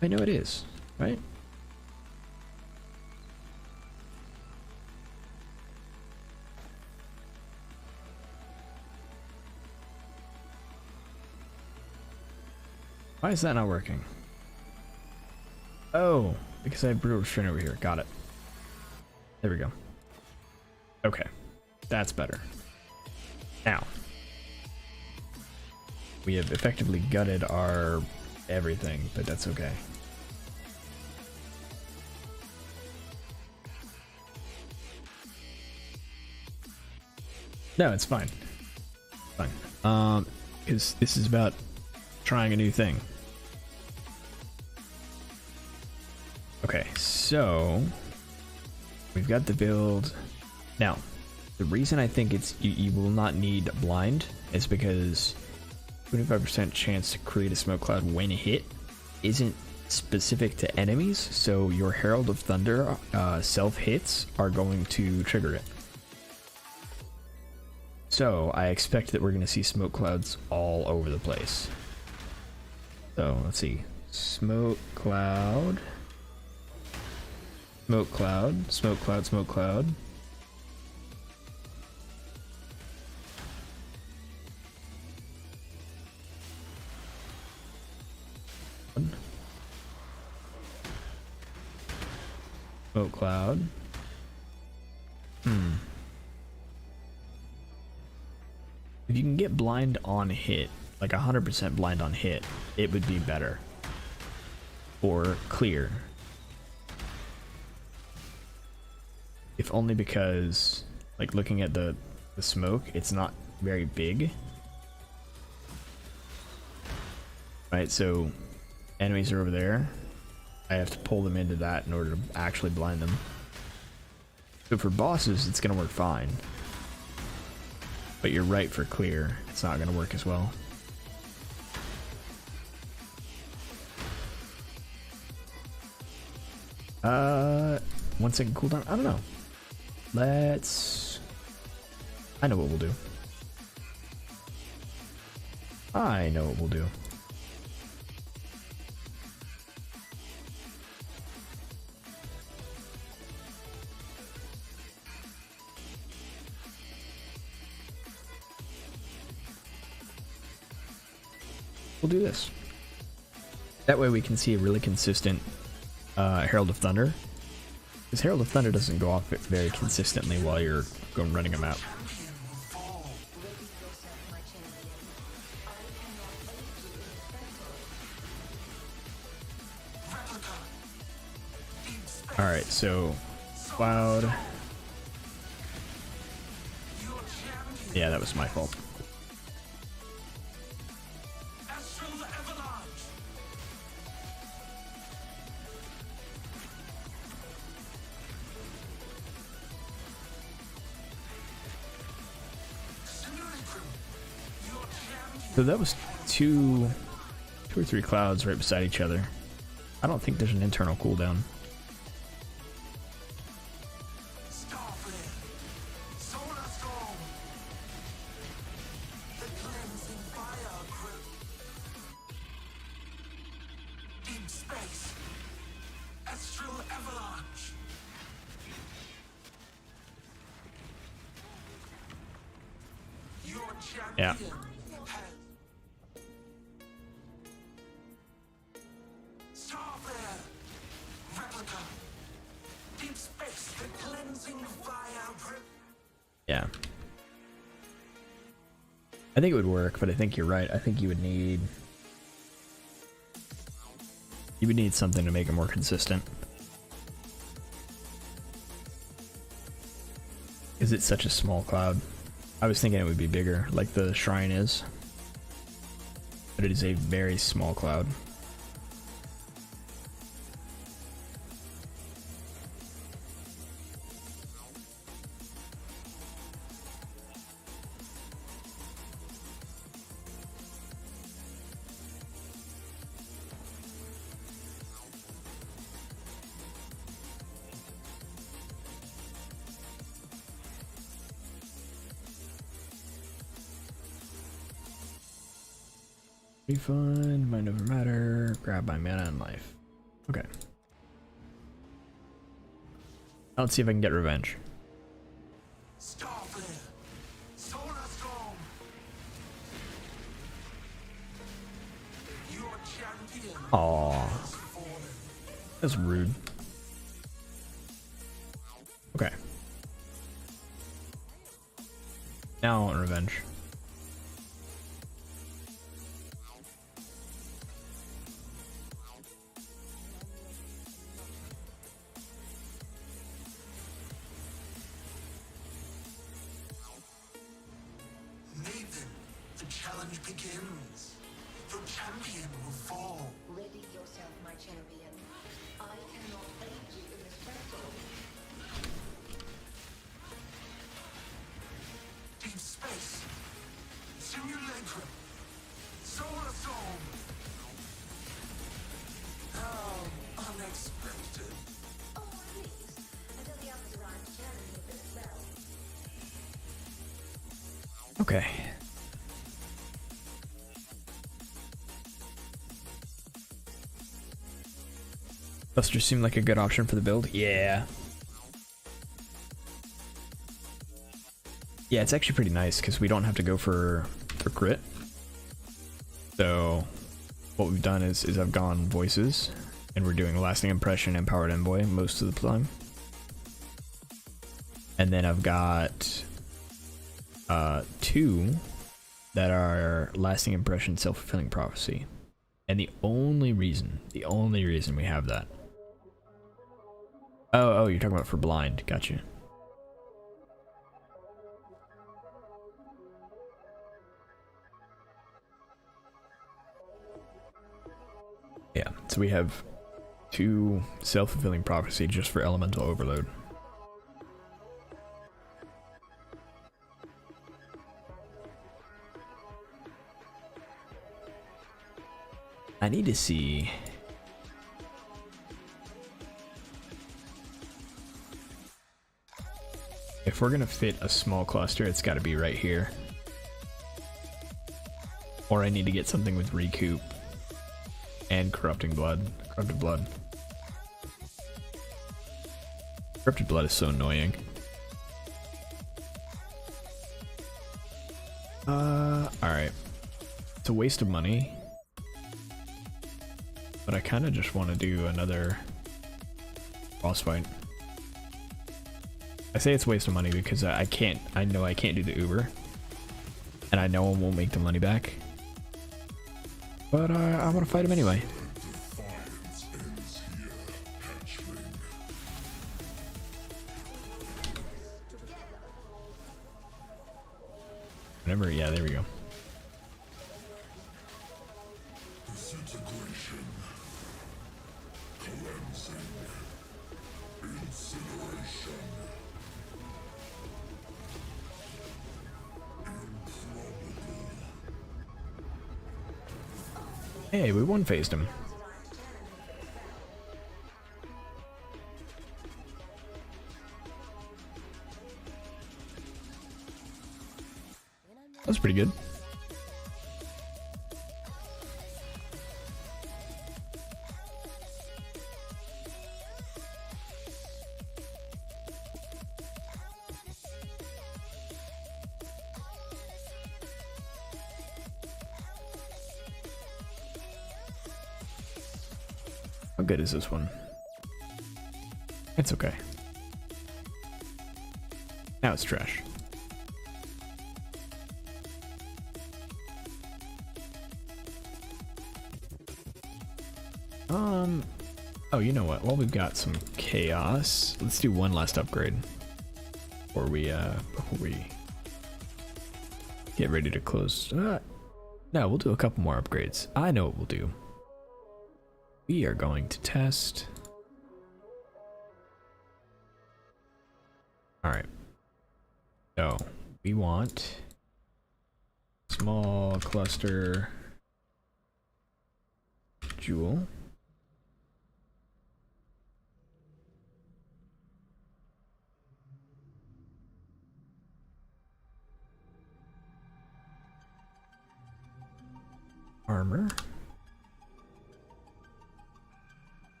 I know it is, right? Why is that not working? Oh, because I have brutal restraint over here. Got it. There we go. Okay, that's better. Now, we have effectively gutted our everything, but that's okay. No, it's fine. Fine. Because this is about trying a new thing. Okay, so we've got the build. Now, the reason I think it's you will not need blind is because 25% chance to create a smoke cloud when hit isn't specific to enemies, so your Herald of Thunder self hits are going to trigger it. So I expect that we're going to see smoke clouds all over the place. So let's see, smoke cloud, smoke cloud, smoke cloud, smoke cloud. Smoke cloud. If you can get blind on hit, like 100% blind on hit, it would be better. Or clear. If only because, like, looking at the smoke, it's not very big. Right, so enemies are over there. I have to pull them into that in order to actually blind them. So for bosses, it's gonna work fine. But you're right, for clear, it's not gonna work as well. 1 second cooldown? I don't know. I know what we'll do. I know what we'll do. We'll do this. That way we can see a really consistent Herald of Thunder. Because Herald of Thunder doesn't go off very consistently while you're running a map. Alright, so Cloud. Yeah, that was my fault. So that was two or three clouds right beside each other. I don't think there's an internal cooldown. Yeah. Yeah. I think it would work, but I think you're right. I think you would need something to make it more consistent. Is it such a small cloud? I was thinking it would be bigger, like the shrine is. But it is a very small cloud. Refund, mind over matter, grab my mana and life. Okay. Now let's see if I can get revenge. Aww. That's rude. Okay. Now I want revenge. Maven, the challenge begins. Your champion will fall. Ready yourself, my champion. I cannot aid you in this battle. Deep space. Simulacrum. Solar storm. How unexpected. Oh, please. Until the others arrive, challenge me as well. Okay. Busters seem like a good option for the build. Yeah. Yeah, it's actually pretty nice because we don't have to go for crit. So what we've done is I've gone voices and we're doing lasting impression and powered envoy most of the time. And then I've got two that are lasting impression, self-fulfilling prophecy. And the only reason we have that. Oh, you're talking about for blind. Gotcha. Yeah, so we have two self-fulfilling prophecy just for elemental overload. I need to see. If we're gonna fit a small cluster, it's gotta be right here. Or I need to get something with recoup and corrupted blood. Corrupted blood is so annoying. Alright. It's a waste of money. But I kinda just wanna do another boss fight. I say it's a waste of money because I know I can't do the Uber. And I know I won't make the money back. But I want to fight him anyway. Whenever, yeah, there we go. Disintegration. Cleansing. Incineration. Improbable. Hey, we one-phased him. That's pretty good. How good is this one? It's okay. Now it's trash. Oh, you know what? While we've got some chaos, let's do one last upgrade before we get ready to close. No, we'll do a couple more upgrades. I know what we'll do. We are going to test. All right. So we want small cluster jewel. Armor.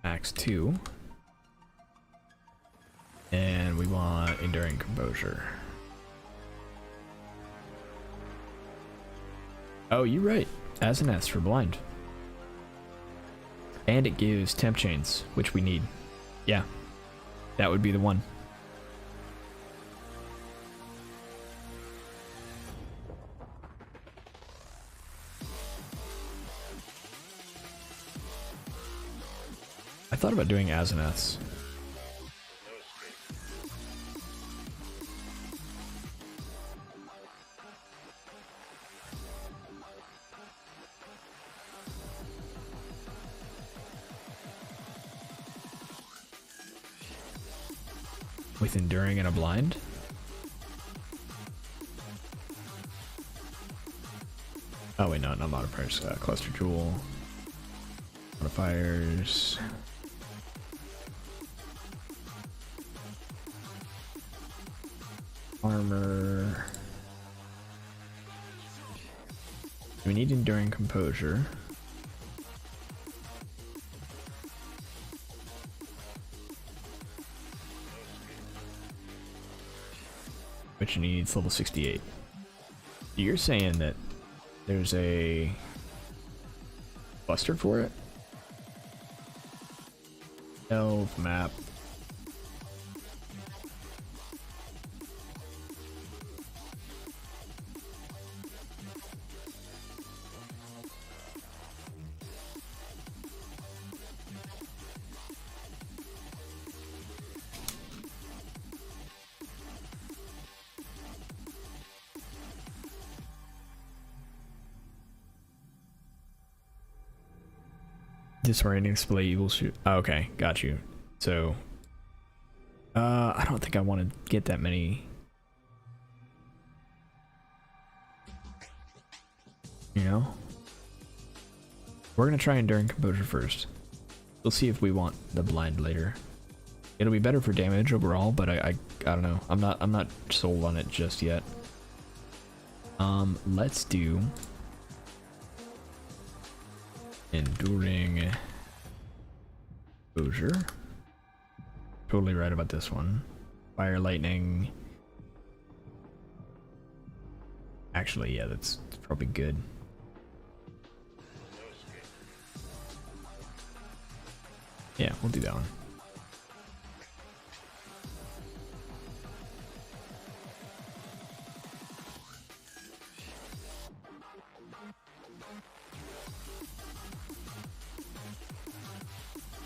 Max 2. And we want enduring composure. Oh, you're right. As an S for blind. And it gives temp chains, which we need. Yeah. That would be the one. I thought about doing Azeneths. With enduring and a blind? Oh wait, no, not modifiers. Cluster jewel. Modifiers. Armor. We need enduring composure. Which needs level 68. You're saying that there's a cluster for it? Elf map. Disorienting display evil shoot. Oh, okay, got you. So, I don't think I want to get that many. You know, we're gonna try enduring composure first. We'll see if we want the blind later. It'll be better for damage overall, but I don't know. I'm not sold on it just yet. Let's do enduring exposure. Totally right about this one. Fire lightning. Actually, yeah, that's probably good. Yeah, we'll do that one.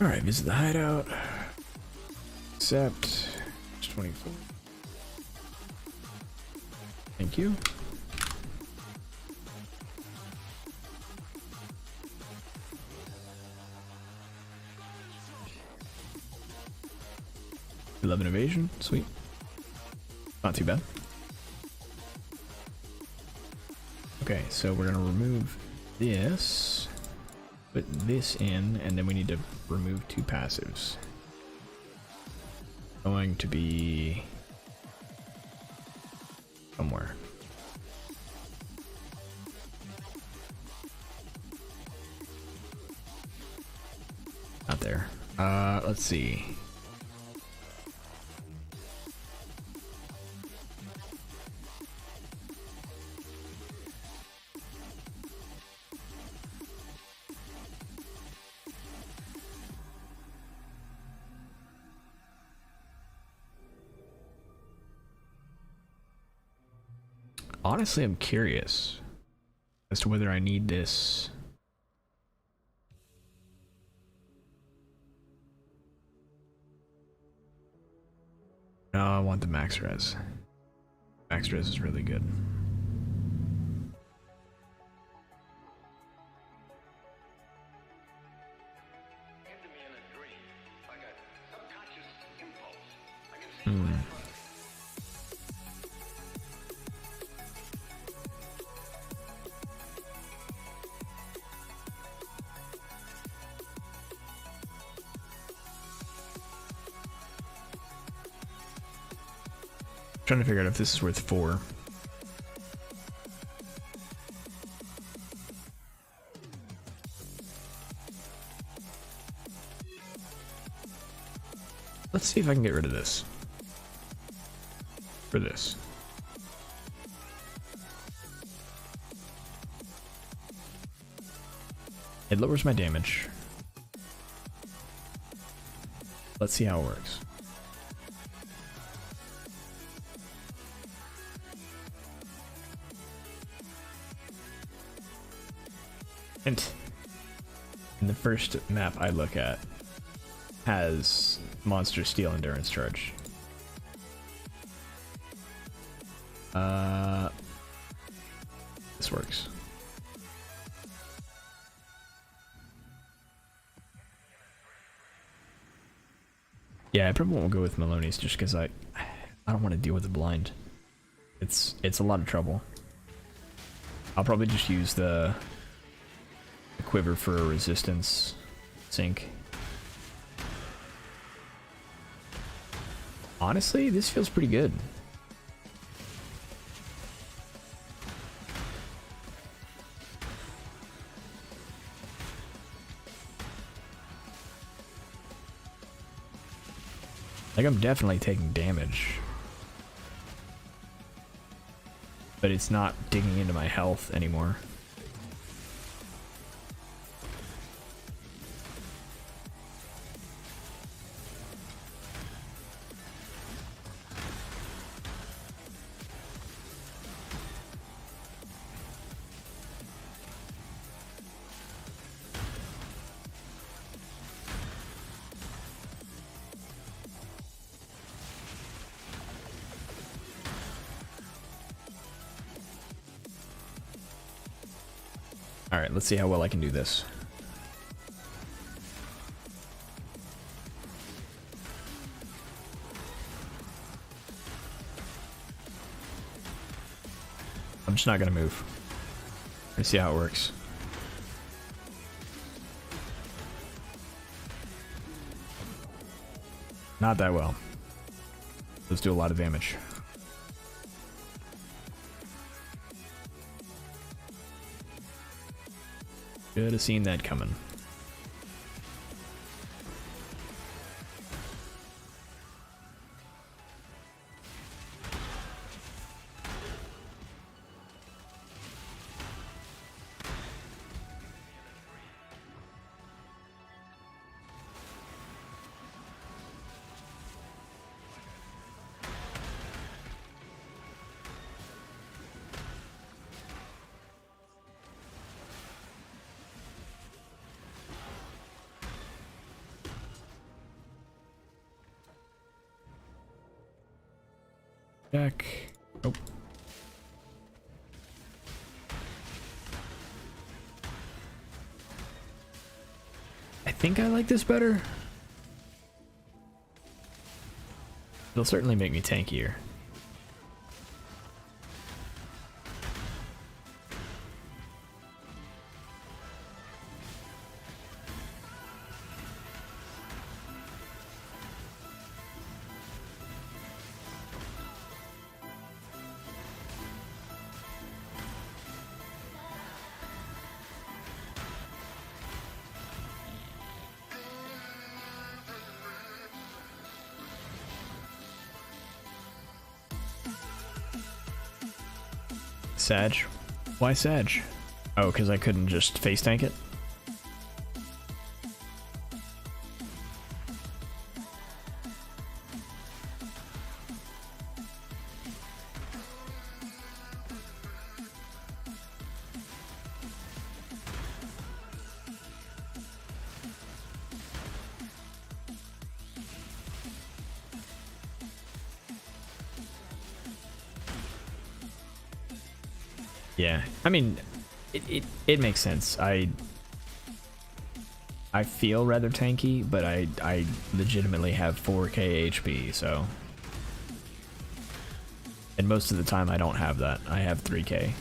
Alright, visit the hideout. Accept. 24. Thank you. We love innovation. Sweet. Not too bad. Okay, so we're gonna remove this, put this in, and then we need to remove 2 passives. Going to be somewhere. Not there. Let's see. Honestly, I'm curious as to whether I need this. No, I want the max res. Max res is really good. Into me in a dream, like a subconscious impulse. I can see it. Trying to figure out if this is worth 4. Let's see if I can get rid of this. For this. It lowers my damage. Let's see how it works. And in the first map I look at has monster steel endurance charge. This works. Yeah, I probably won't go with Maloney's just because I don't want to deal with the blind. It's a lot of trouble. I'll probably just use the quiver for a resistance sink. Honestly, this feels pretty good. Like, I'm definitely taking damage, but it's not digging into my health anymore. Alright, let's see how well I can do this. I'm just not gonna move. Let's see how it works. Not that well. Let's do a lot of damage. Should have seen that coming. Jack. Oh. I think I like this better. It'll certainly make me tankier. Sag? Why Sag? Oh, because I couldn't just face tank it? Yeah, I mean, it makes sense. I feel rather tanky, but I legitimately have 4k HP, so. And most of the time I don't have that. I have 3k.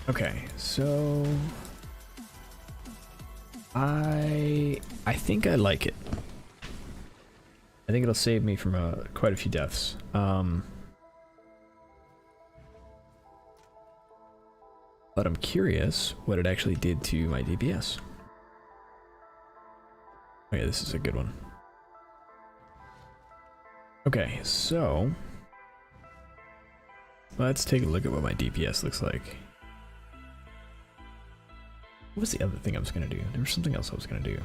Okay, so I think I like it. I think it'll save me from quite a few deaths. But I'm curious what it actually did to my DPS. Okay, this is a good one. Okay, so let's take a look at what my DPS looks like. What was the other thing I was gonna do? There was something else I was gonna do.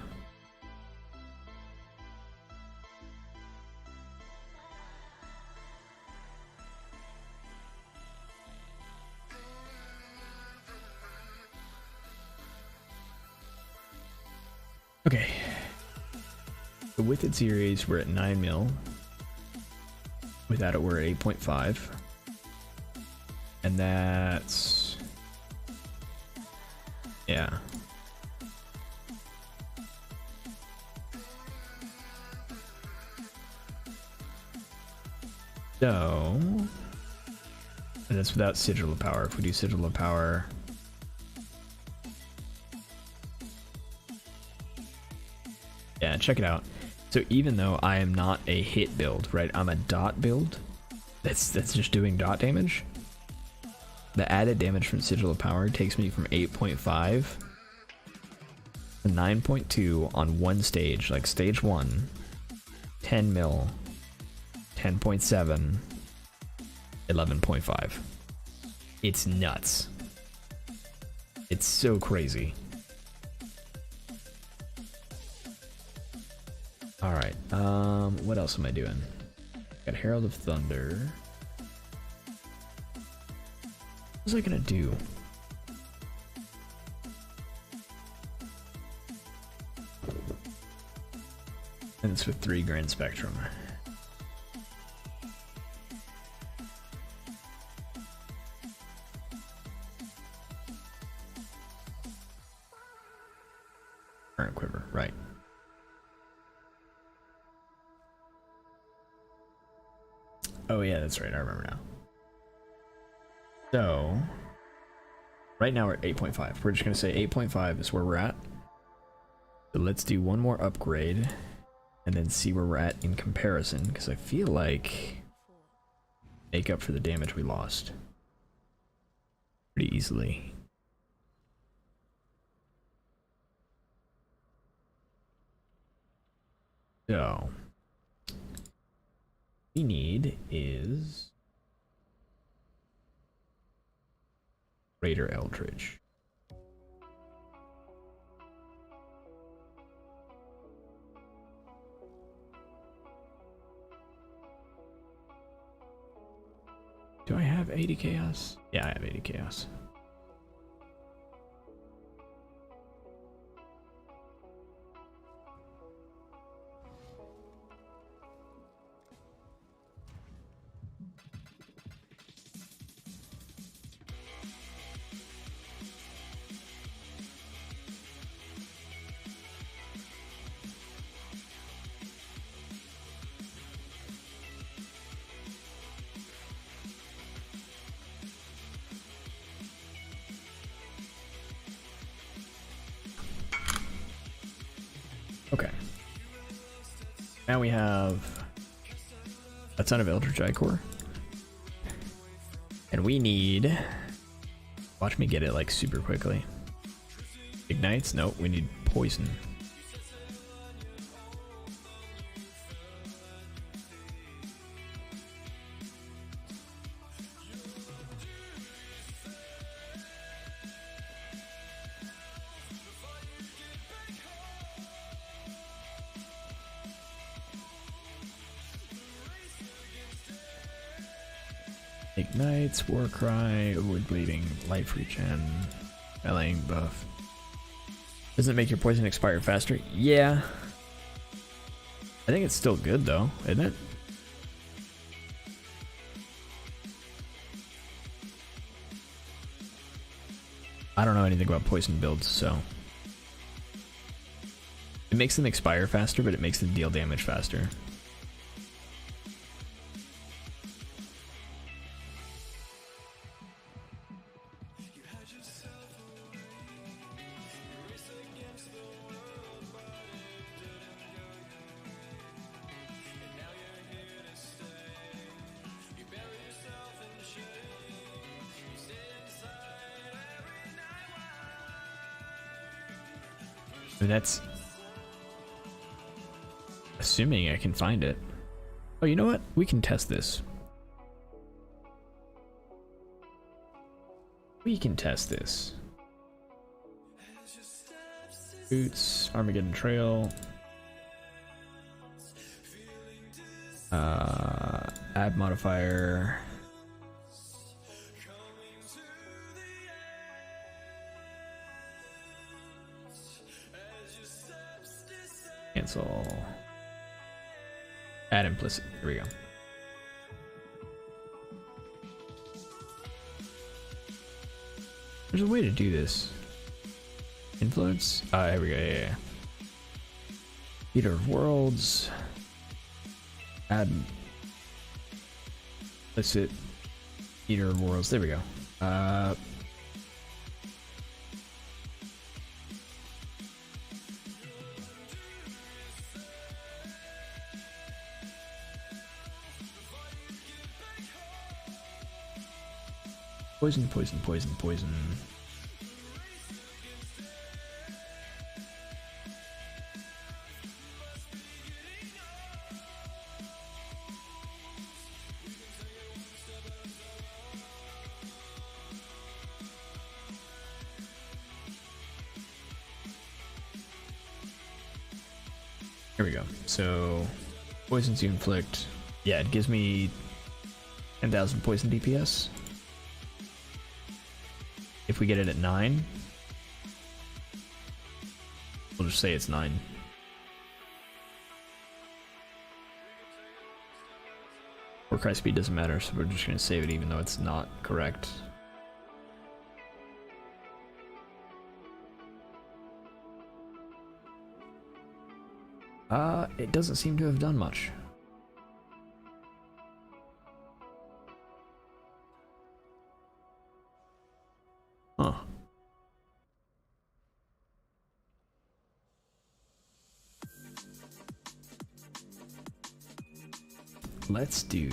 Okay. So with its series, we're at 9 mil. Without it, we're at 8.5. And that's... yeah. So... and that's without Sigil of Power. If we do Sigil of Power... yeah, check it out. So even though I am not a hit build, right? I'm a dot build. That's just doing dot damage. The added damage from Sigil of Power takes me from 8.5 to 9.2 on one stage, like stage 1, 10 mil, 10.7, 11.5. It's nuts. It's so crazy. Alright, what else am I doing? Got Herald of Thunder. What was I gonna do? And it's with 3 Grand Spectrum. Current quiver, right. Oh yeah, that's right, I remember now. So, right now we're at 8.5. We're just going to say 8.5 is where we're at. So let's do one more upgrade and then see where we're at in comparison, because I feel like make up for the damage we lost pretty easily. So, what we need is Raider Eldridge. Do I have 80 chaos? Yeah, I have 80 chaos. Okay. Now we have a ton of Eldritch Eye Core. And we need... Watch me get it like super quickly. Ignites? Nope, we need poison. Ignites, Warcry, Avoid Bleeding, Life Regen, Meleeing buff. Doesn't it make your poison expire faster? Yeah. I think it's still good though, isn't it? I don't know anything about poison builds, so... It makes them expire faster, but it makes them deal damage faster. That's assuming I can find it. Oh, you know what? We can test this. We can test this. Boots, Armageddon Trail. Add modifier. Cancel. Add implicit. Here we go. There's a way to do this. Influence? Here we go. Yeah. Eater of Worlds. Add implicit. Eater of Worlds. There we go. Poison, poison, poison, poison. Here we go. So, poison to inflict. Yeah, it gives me 10,000 poison DPS. If we get it at 9, we'll just say it's 9. Warcry speed doesn't matter, so we're just going to save it even though it's not correct. It doesn't seem to have done much. Huh. Let's do...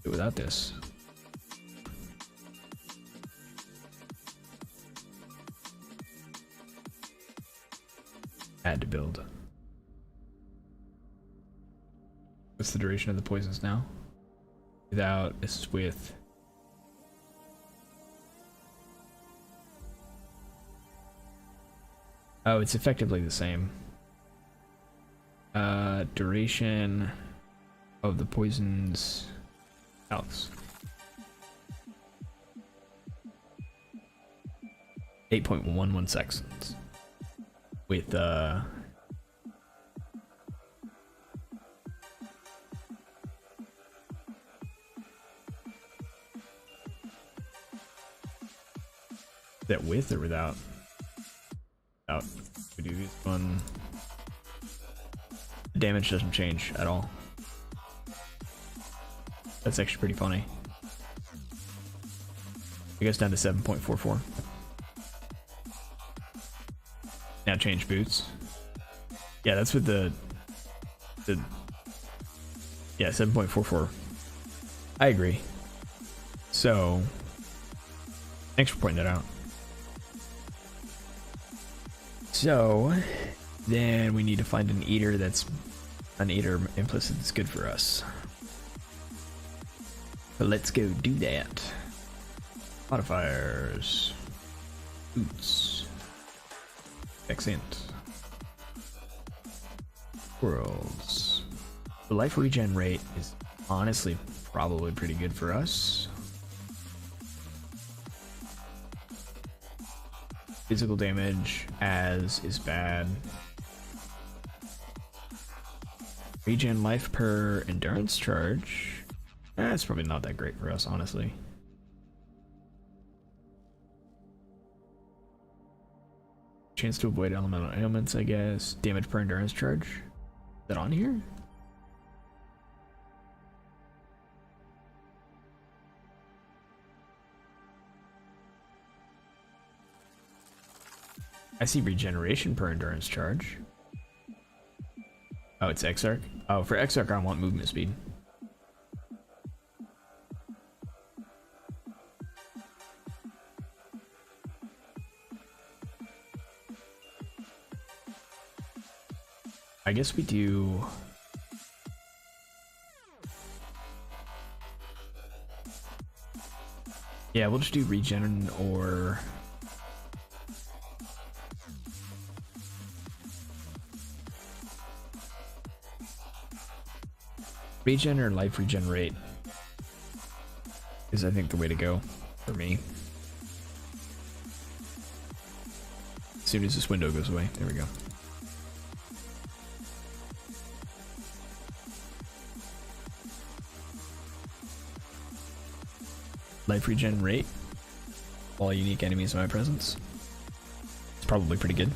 do without this. Add to build. What's the duration of the poisons now? Without, this is with. Oh, it's effectively the same. Duration of the poisons. Alex. 8.11 seconds. With that with or without? Without. We do this one. The damage doesn't change at all. That's actually pretty funny. It goes down to 7.44. Now change boots. Yeah, that's with the yeah, 7.44. I agree. So thanks for pointing that out. So then we need to find an eater implicit that's good for us. So let's go do that. Modifiers. Boots. Accent. Worlds. The life regen rate is honestly probably pretty good for us. Physical damage as is bad. Regen life per endurance charge. That's probably not that great for us, honestly. Chance to avoid elemental ailments, I guess. Damage per endurance charge. Is that on here? I see regeneration per endurance charge. Oh, it's Exarch? Oh, for Exarch I want movement speed. I guess we do... Yeah, we'll just do regen or... Regen or life regenerate is, I think, the way to go for me. As soon as this window goes away. There we go. Life regen rate. All unique enemies in my presence. It's probably pretty good.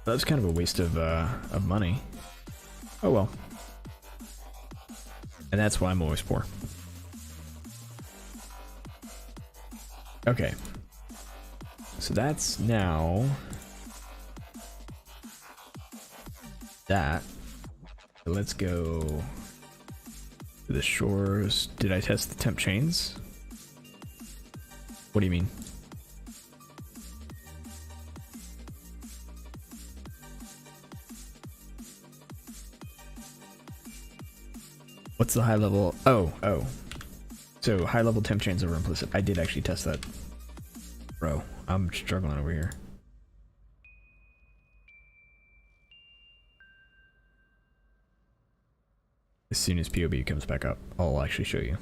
That's kind of a waste of money. Oh well. And that's why I'm always poor. Okay. So that's now that. So let's go to the shores. Did I test the temp chains? What do you mean? What's the high level? Oh. So high level temp chains over implicit. I did actually test that. Bro, I'm struggling over here. As soon as POB comes back up, I'll actually show you.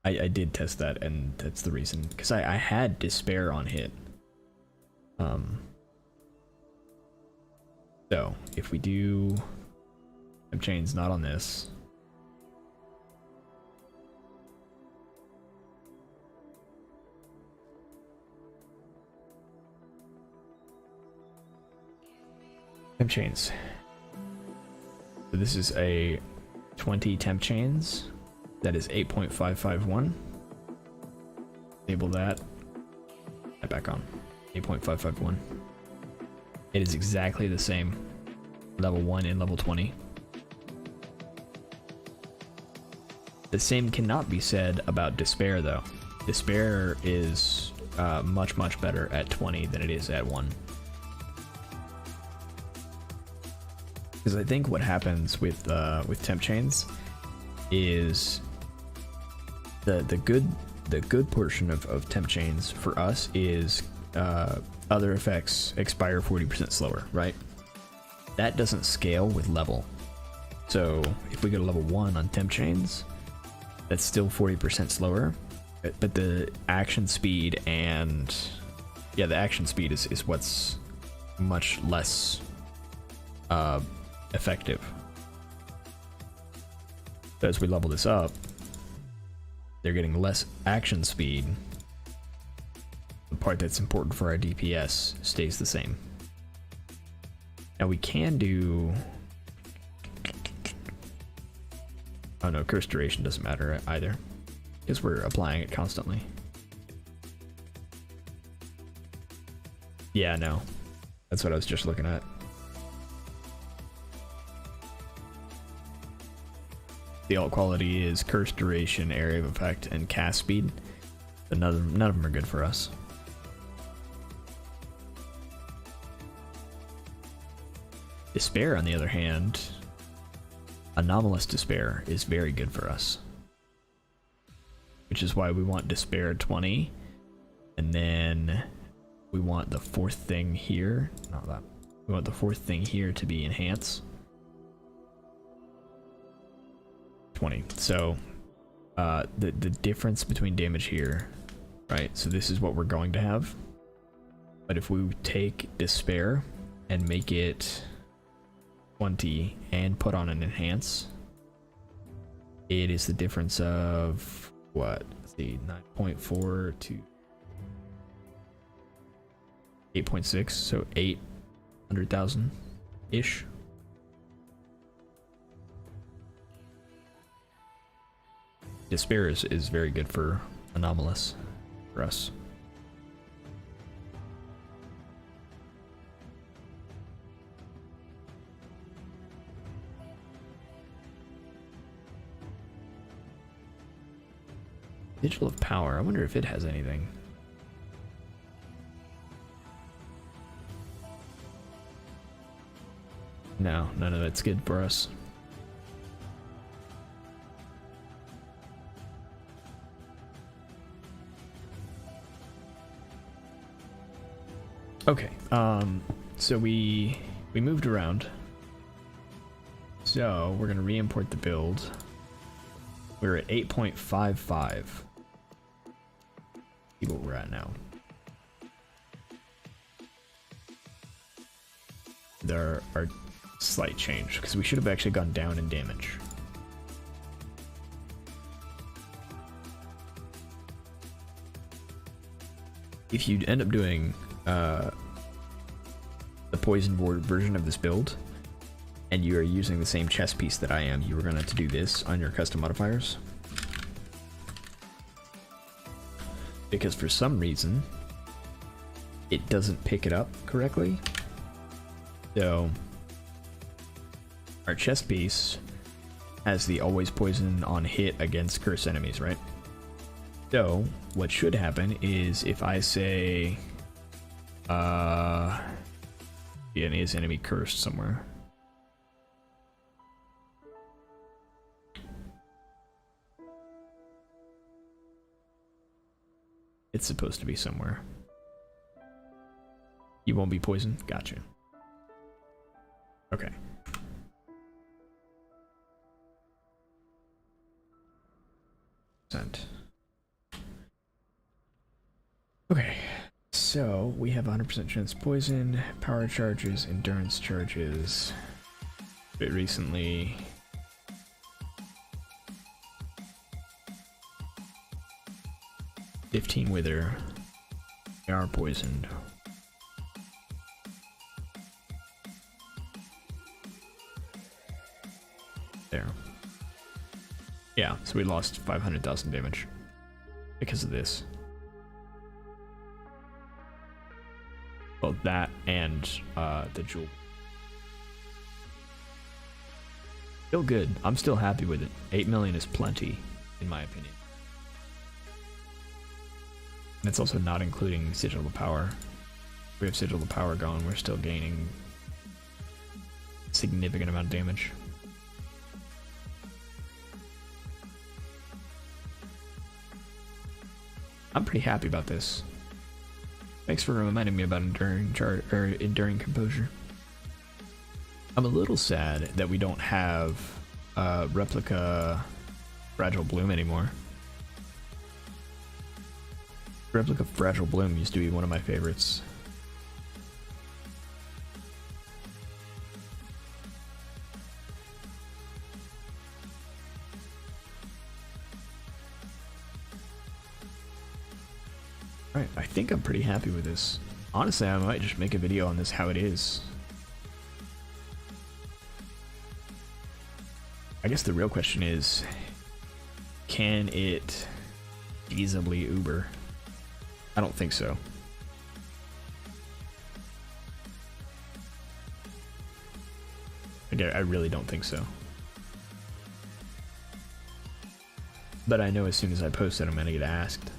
I did test that, and that's the reason. Because I had despair on hit. So, if we do... temp chains not on this. Temp chains. So this is a 20 temp chains. That is 8.551. Enable that. And back on. 8.551. It is exactly the same. Level 1 and level 20. The same cannot be said about Despair, though. Despair is much better at 20 than it is at 1. Because I think what happens with temp chains is the good portion of temp chains for us is other effects expire 40% slower, right? That doesn't scale with level. So if we go to level 1 on temp chains, that's still 40% slower, but the action speed and the action speed is what's much less effective. So as we level this up, they're getting less action speed. The part that's important for our DPS stays the same. Now we can do... Oh no, curse duration doesn't matter either, because we're applying it constantly. Yeah, no. That's what I was just looking at. The alt quality is curse duration, area of effect, and cast speed. But none of them are good for us. Despair, on the other hand, anomalous despair is very good for us. Which is why we want despair 20. And then we want the fourth thing here. Not that. We want the fourth thing here to be enhance. 20. So the difference between damage here, right? So this is what we're going to have. But if we take despair and make it 20 and put on an enhance, it is the difference of what? Let's see, 9.4 to 8.6, so 800,000 ish. Despair is very good for anomalous for us. Vigil of Power, I wonder if it has anything. No, none of it's good for us. Okay, so we moved around. So we're gonna re-import the build. We're at 8.55. See what we're at now. There are slight change because we should have actually gone down in damage. If you end up doing the poison board version of this build, and you are using the same chest piece that I am, you are going to have to do this on your custom modifiers. Because for some reason, it doesn't pick it up correctly. So, our chest piece has the always poison on hit against cursed enemies, right? So, what should happen is if I say, is enemy cursed somewhere. It's supposed to be somewhere. You won't be poisoned? Gotcha. Okay. Okay. So, we have 100% chance poison, power charges, endurance charges. A bit recently. $15 wither. They are poisoned. There. Yeah, so we lost 500,000 damage because of this. Well, that and the jewel. Still good. I'm still happy with it. 8 million is plenty, in my opinion. And it's also not including Sigil of Power. If we have Sigil of Power going, we're still gaining a significant amount of damage. I'm pretty happy about this. Thanks for reminding me about enduring composure. I'm a little sad that we don't have replica Fragile Bloom anymore. Replica Fragile Bloom used to be one of my favorites. Alright, I think I'm pretty happy with this. Honestly, I might just make a video on this how it is. I guess the real question is, can it feasibly Uber? I don't think so. I really don't think so. But I know as soon as I post it, I'm gonna get asked.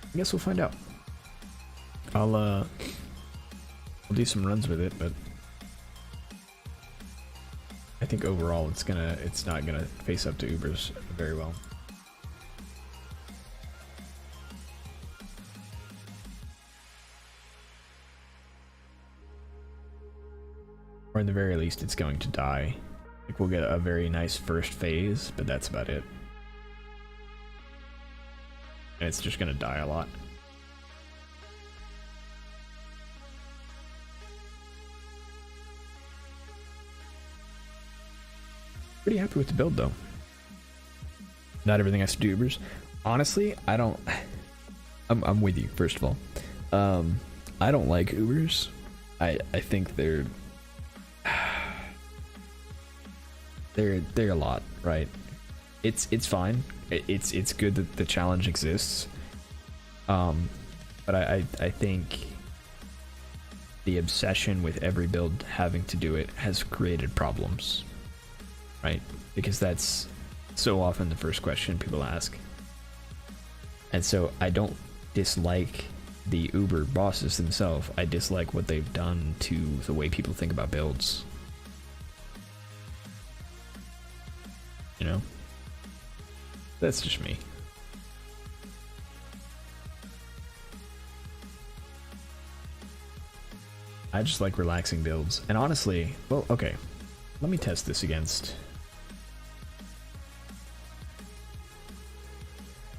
I guess we'll find out. I'll do some runs with it, but I think overall it's not gonna face up to Ubers very well. Or in the very least, it's going to die. Like, we'll get a very nice first phase, but that's about it. And it's just gonna die a lot. Pretty happy with the build though. Not everything has to do Ubers. Honestly, I don't. I'm with you. First of all, I don't like Ubers. I think they're a lot, right? It's fine. It's good that the challenge exists. But I think the obsession with every build having to do it has created problems, right? Because that's so often the first question people ask. And so I don't dislike the Uber bosses themselves. I dislike what they've done to the way people think about builds. You know? That's just me. I just like relaxing builds. And honestly, well, okay. Let me test this against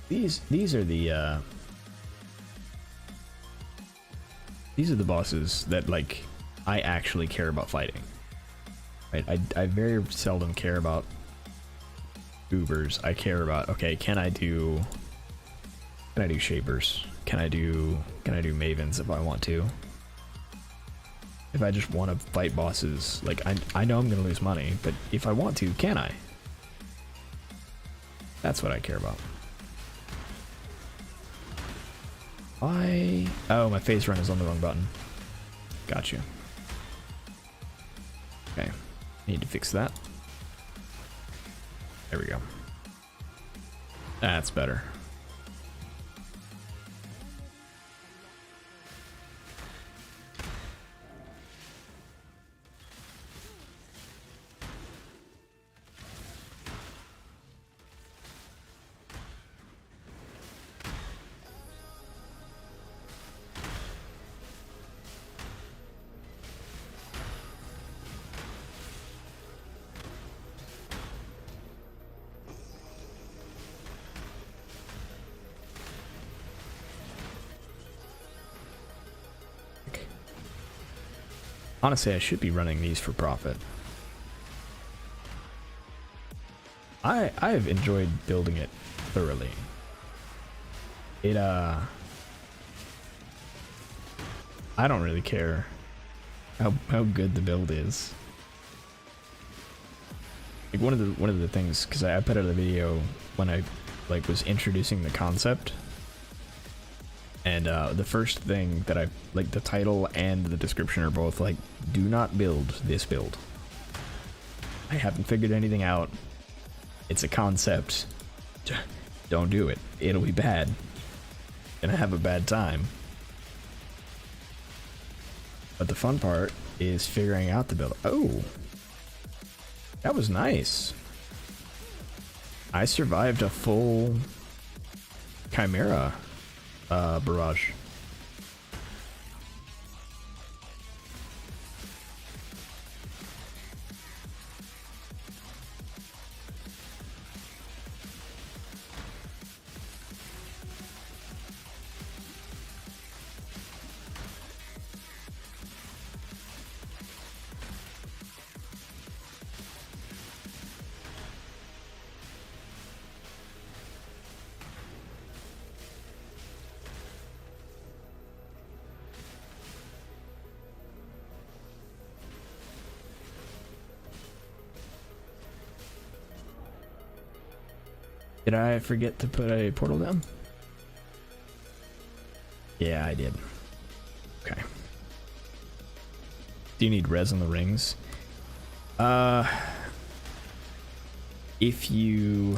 these are the bosses that, like, I actually care about fighting. Right? I very seldom care about Ubers. I care about, okay, can I do shapers? Can I do Mavens if I want to? If I just want to fight bosses, like, I know I'm gonna lose money, but if I want to, can I? That's what I care about. Why? Oh, my phase run is on the wrong button. Got you. Okay, need to fix that. There we go. That's better. Honestly, I should be running these for profit. I've enjoyed building it thoroughly. I don't really care how good the build is. Like, one of the things, because I put out a video when I was introducing the concept. And the first thing that I like, the title and the description are both like, do not build this build. I haven't figured anything out. It's a concept. Don't do it. It'll be bad. Gonna have a bad time. But the fun part is figuring out the build. Oh, that was nice. I survived a full Chimera barrage. Did I forget to put a portal down? Yeah, I did. Okay. Do you need res on the rings? If you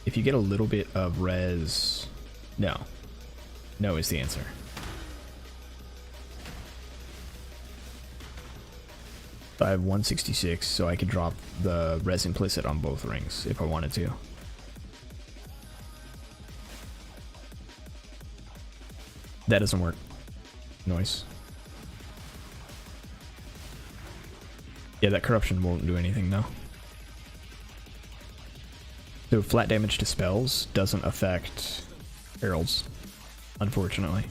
get a little bit of res, no. No is the answer. So I have 166, so I could drop the res implicit on both rings if I wanted to. That doesn't work. Noise. Yeah, that corruption won't do anything though. So flat damage to spells doesn't affect heralds, unfortunately.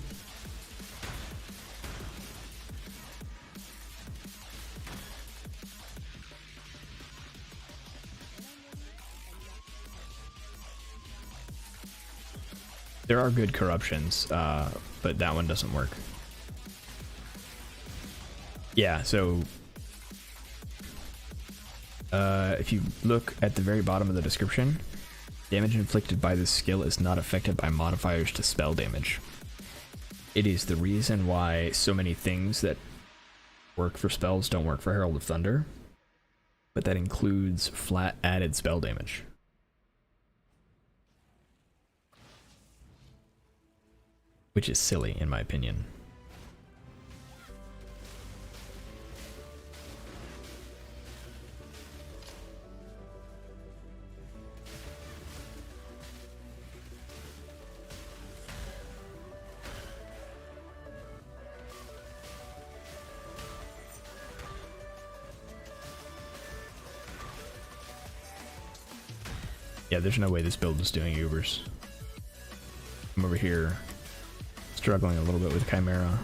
There are good corruptions, but that one doesn't work. Yeah, so if you look at the very bottom of the description, damage inflicted by this skill is not affected by modifiers to spell damage. It is the reason why so many things that work for spells don't work for Herald of Thunder, but that includes flat added spell damage. Which is silly, in my opinion. Yeah, there's no way this build is doing Ubers. I'm over here struggling a little bit with Chimera.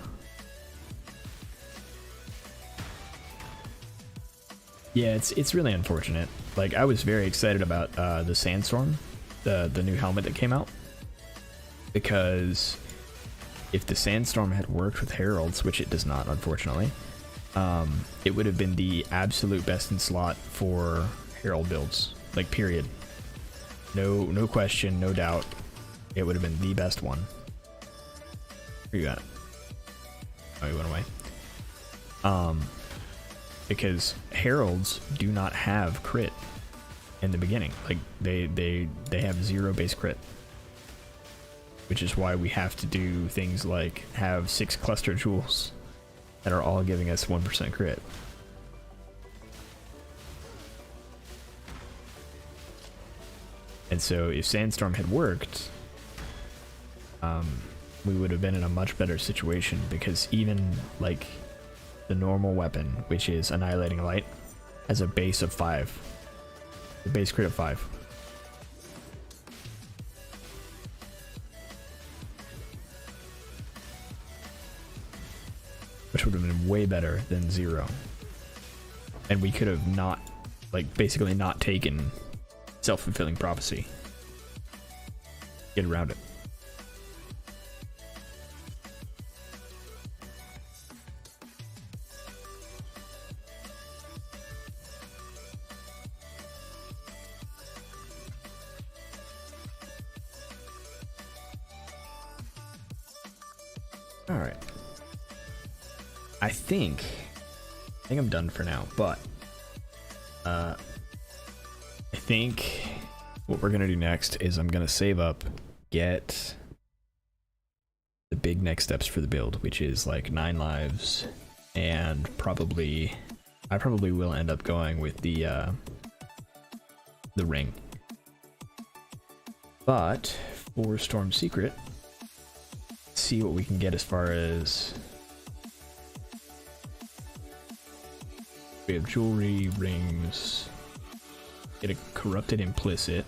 Yeah, it's really unfortunate. Like, I was very excited about the Sandstorm, the new helmet that came out, because if the Sandstorm had worked with Heralds, which it does not, unfortunately, it would have been the absolute best in slot for Herald builds. Like, period. No question, no doubt. It would have been the best one. Where you at? Oh, he went away. Because Heralds do not have crit in the beginning. Like, they have 0 base crit. Which is why we have to do things like have 6 cluster jewels that are all giving us 1% crit. And so if Sandstorm had worked, we would have been in a much better situation, because even like the normal weapon, which is Annihilating Light, has a base of 5. The base crit of 5. Which would have been way better than 0. And we could have not, like, basically not taken Self-Fulfilling Prophecy. Get around it. All right. I think I'm done for now, but I think what we're gonna do next is I'm gonna save up, get the big next steps for the build, which is like 9 lives, and I probably will end up going with the ring. But for Storm Secret, see what we can get as far as we have jewelry, rings, get a corrupted implicit.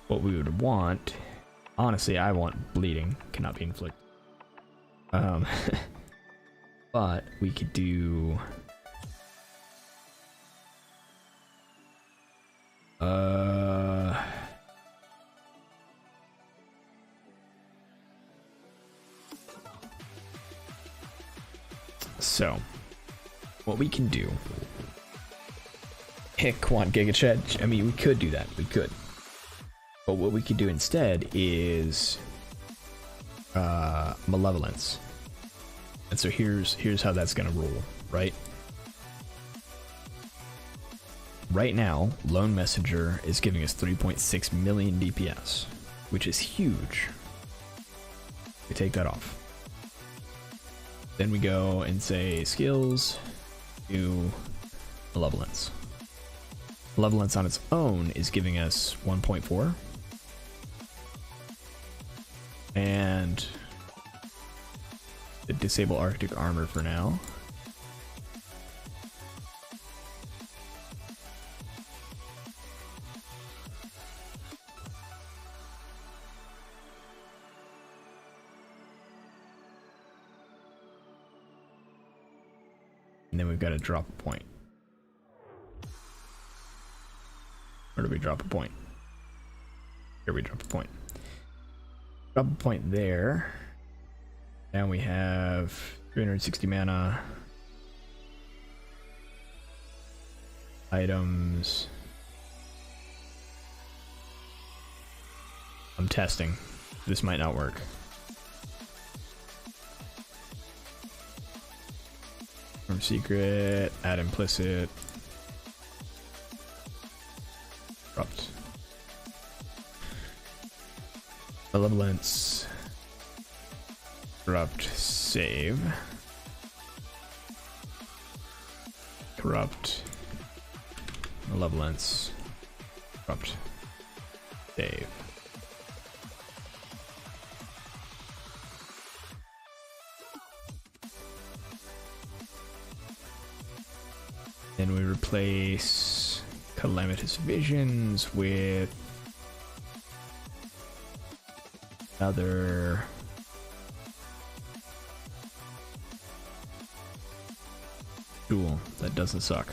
What we would want, honestly, I want bleeding, cannot be inflicted. But we could do so what we can do hit Quant Gigachet. I mean, we could do that. We could. But what we could do instead is Malevolence. And so here's how that's gonna roll, right? Right now, Lone Messenger is giving us 3.6 million DPS, which is huge. We take that off. Then we go and say skills, do Malevolence. Malevolence on its own is giving us 1.4. And disable Arctic Armor for now. And then we've got to drop a point. Where do we drop a point? Here we drop a point. Drop a point there. Now we have 360 mana. Items. I'm testing. This might not work. From secret, add implicit. Corrupt. Malevolence. Corrupt. Save. Corrupt. Malevolence. Corrupt. Save. Then we replace Calamitous Visions with another tool that doesn't suck.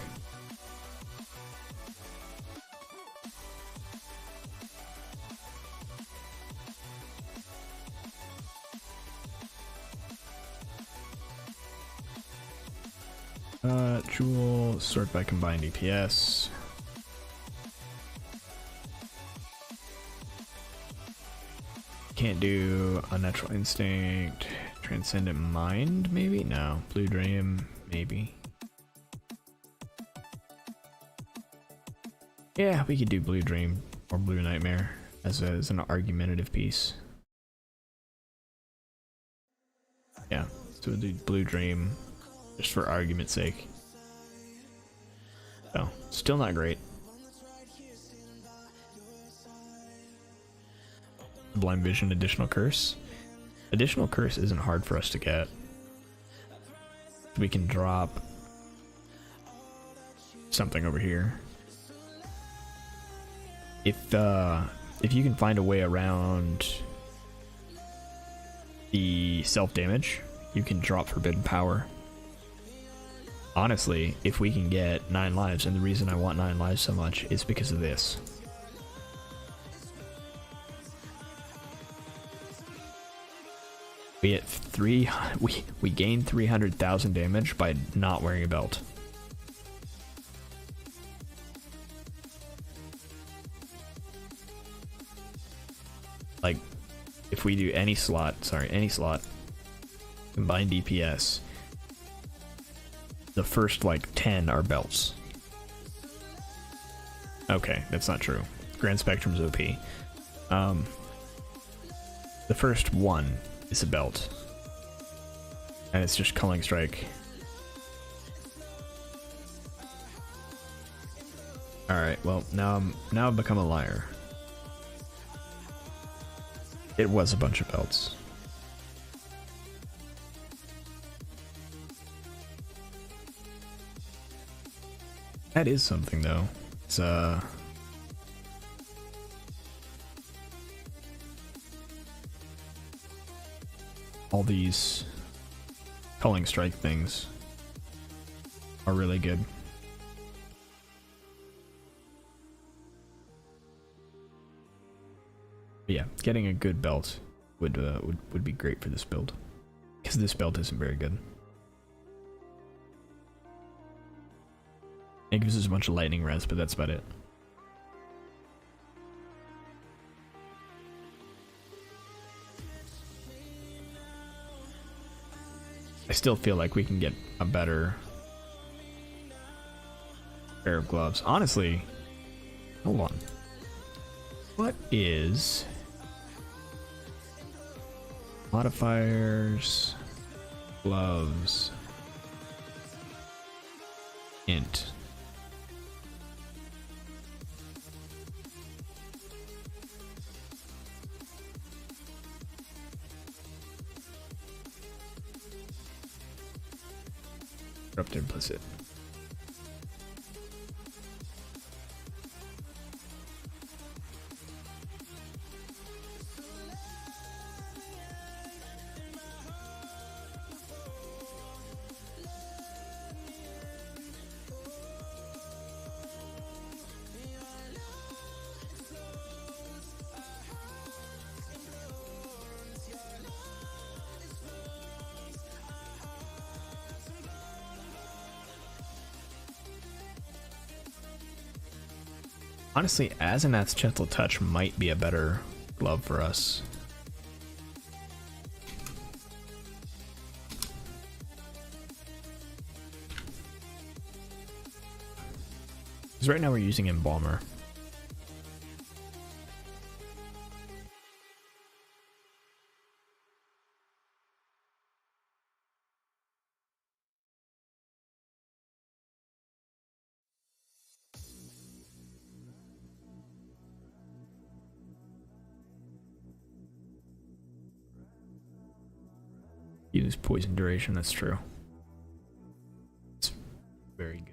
Jewel, sort by combined DPS. Can't do Unnatural Instinct. Transcendent Mind, maybe? No. Blue Dream, maybe. Yeah, we could do Blue Dream or Blue Nightmare as an argumentative piece. Yeah, so we'll do Blue Dream just for argument's sake. So, still not great. Blind Vision, Additional Curse. Additional Curse isn't hard for us to get. We can drop something over here. If you can find a way around the self-damage, you can drop Forbidden Power. Honestly, if we can get 9 lives, and the reason I want 9 lives so much is because of this. We get we gain 300,000 damage by not wearing a belt. Like, if we do any slot, combined DPS, the first like 10 are belts. Okay, that's not true. Grand Spectrum's OP. The first one is a belt, and it's just Culling Strike. All right, well now I've become a liar. It was a bunch of belts. That is something though. It's all these Culling Strike things are really good. But yeah, getting a good belt would be great for this build, because this belt isn't very good. It gives us a bunch of lightning res, but that's about it. I still feel like we can get a better pair of gloves. Honestly, hold on. What is modifiers, gloves, int? Corrupt implicit. Honestly, Asenath's Gentle Touch might be a better glove for us. Because right now we're using Embalmer. Use poison duration, that's true. It's very good.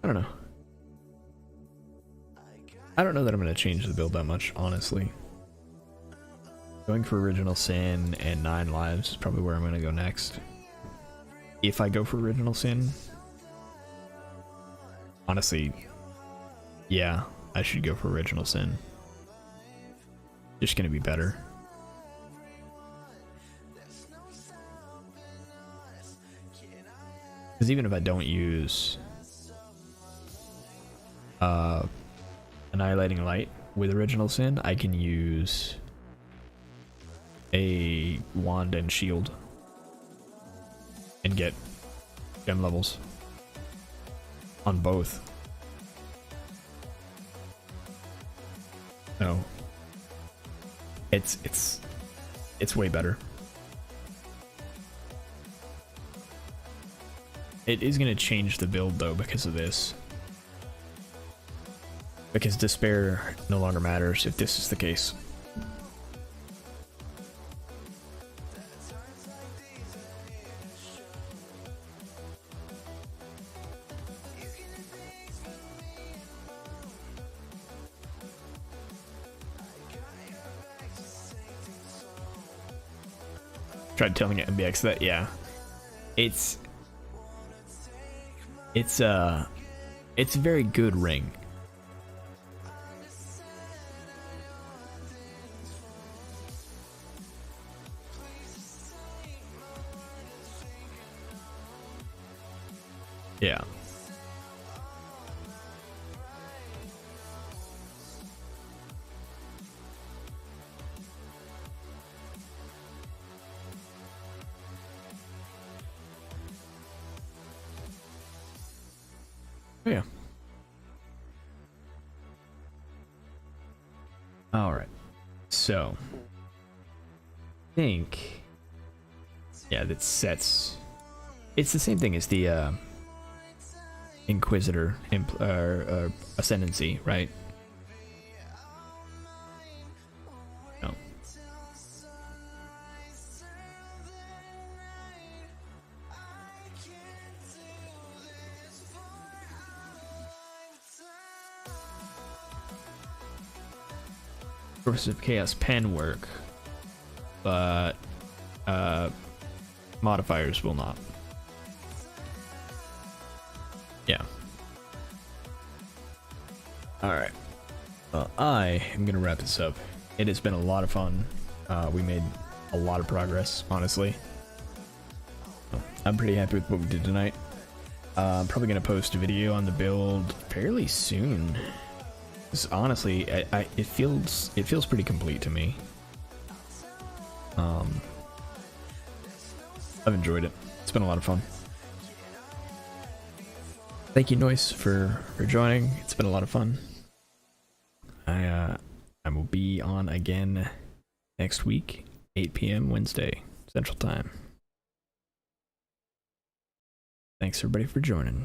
I don't know. I don't know that I'm going to change the build that much, honestly. Going for Original Sin and 9 lives is probably where I'm going to go next. If I go for Original Sin. Honestly, yeah, I should go for Original Sin. Just going to be better. Because even if I don't use Annihilating Light with Original Sin, I can use a wand and shield and get gem levels on both. No, it's way better. It is going to change the build though because of this. Because Despair no longer matters if this is the case. Tried telling MBX that, yeah. It's a very good ring. Yeah. Oh, yeah. All right. So, I think, yeah, that sets. It's the same thing as the Inquisitor Ascendancy, right? No. Sources of Chaos pen work, but Modifiers will not. Yeah. Alright. Well, I am going to wrap this up. It has been a lot of fun. We made a lot of progress, honestly. I'm pretty happy with what we did tonight. I'm probably going to post a video on the build fairly soon. Honestly, it feels pretty complete to me. I've enjoyed it. It's been a lot of fun. Thank you, Noise, for joining. It's been a lot of fun. I will be on again next week, 8 p.m. Wednesday, Central Time. Thanks everybody for joining.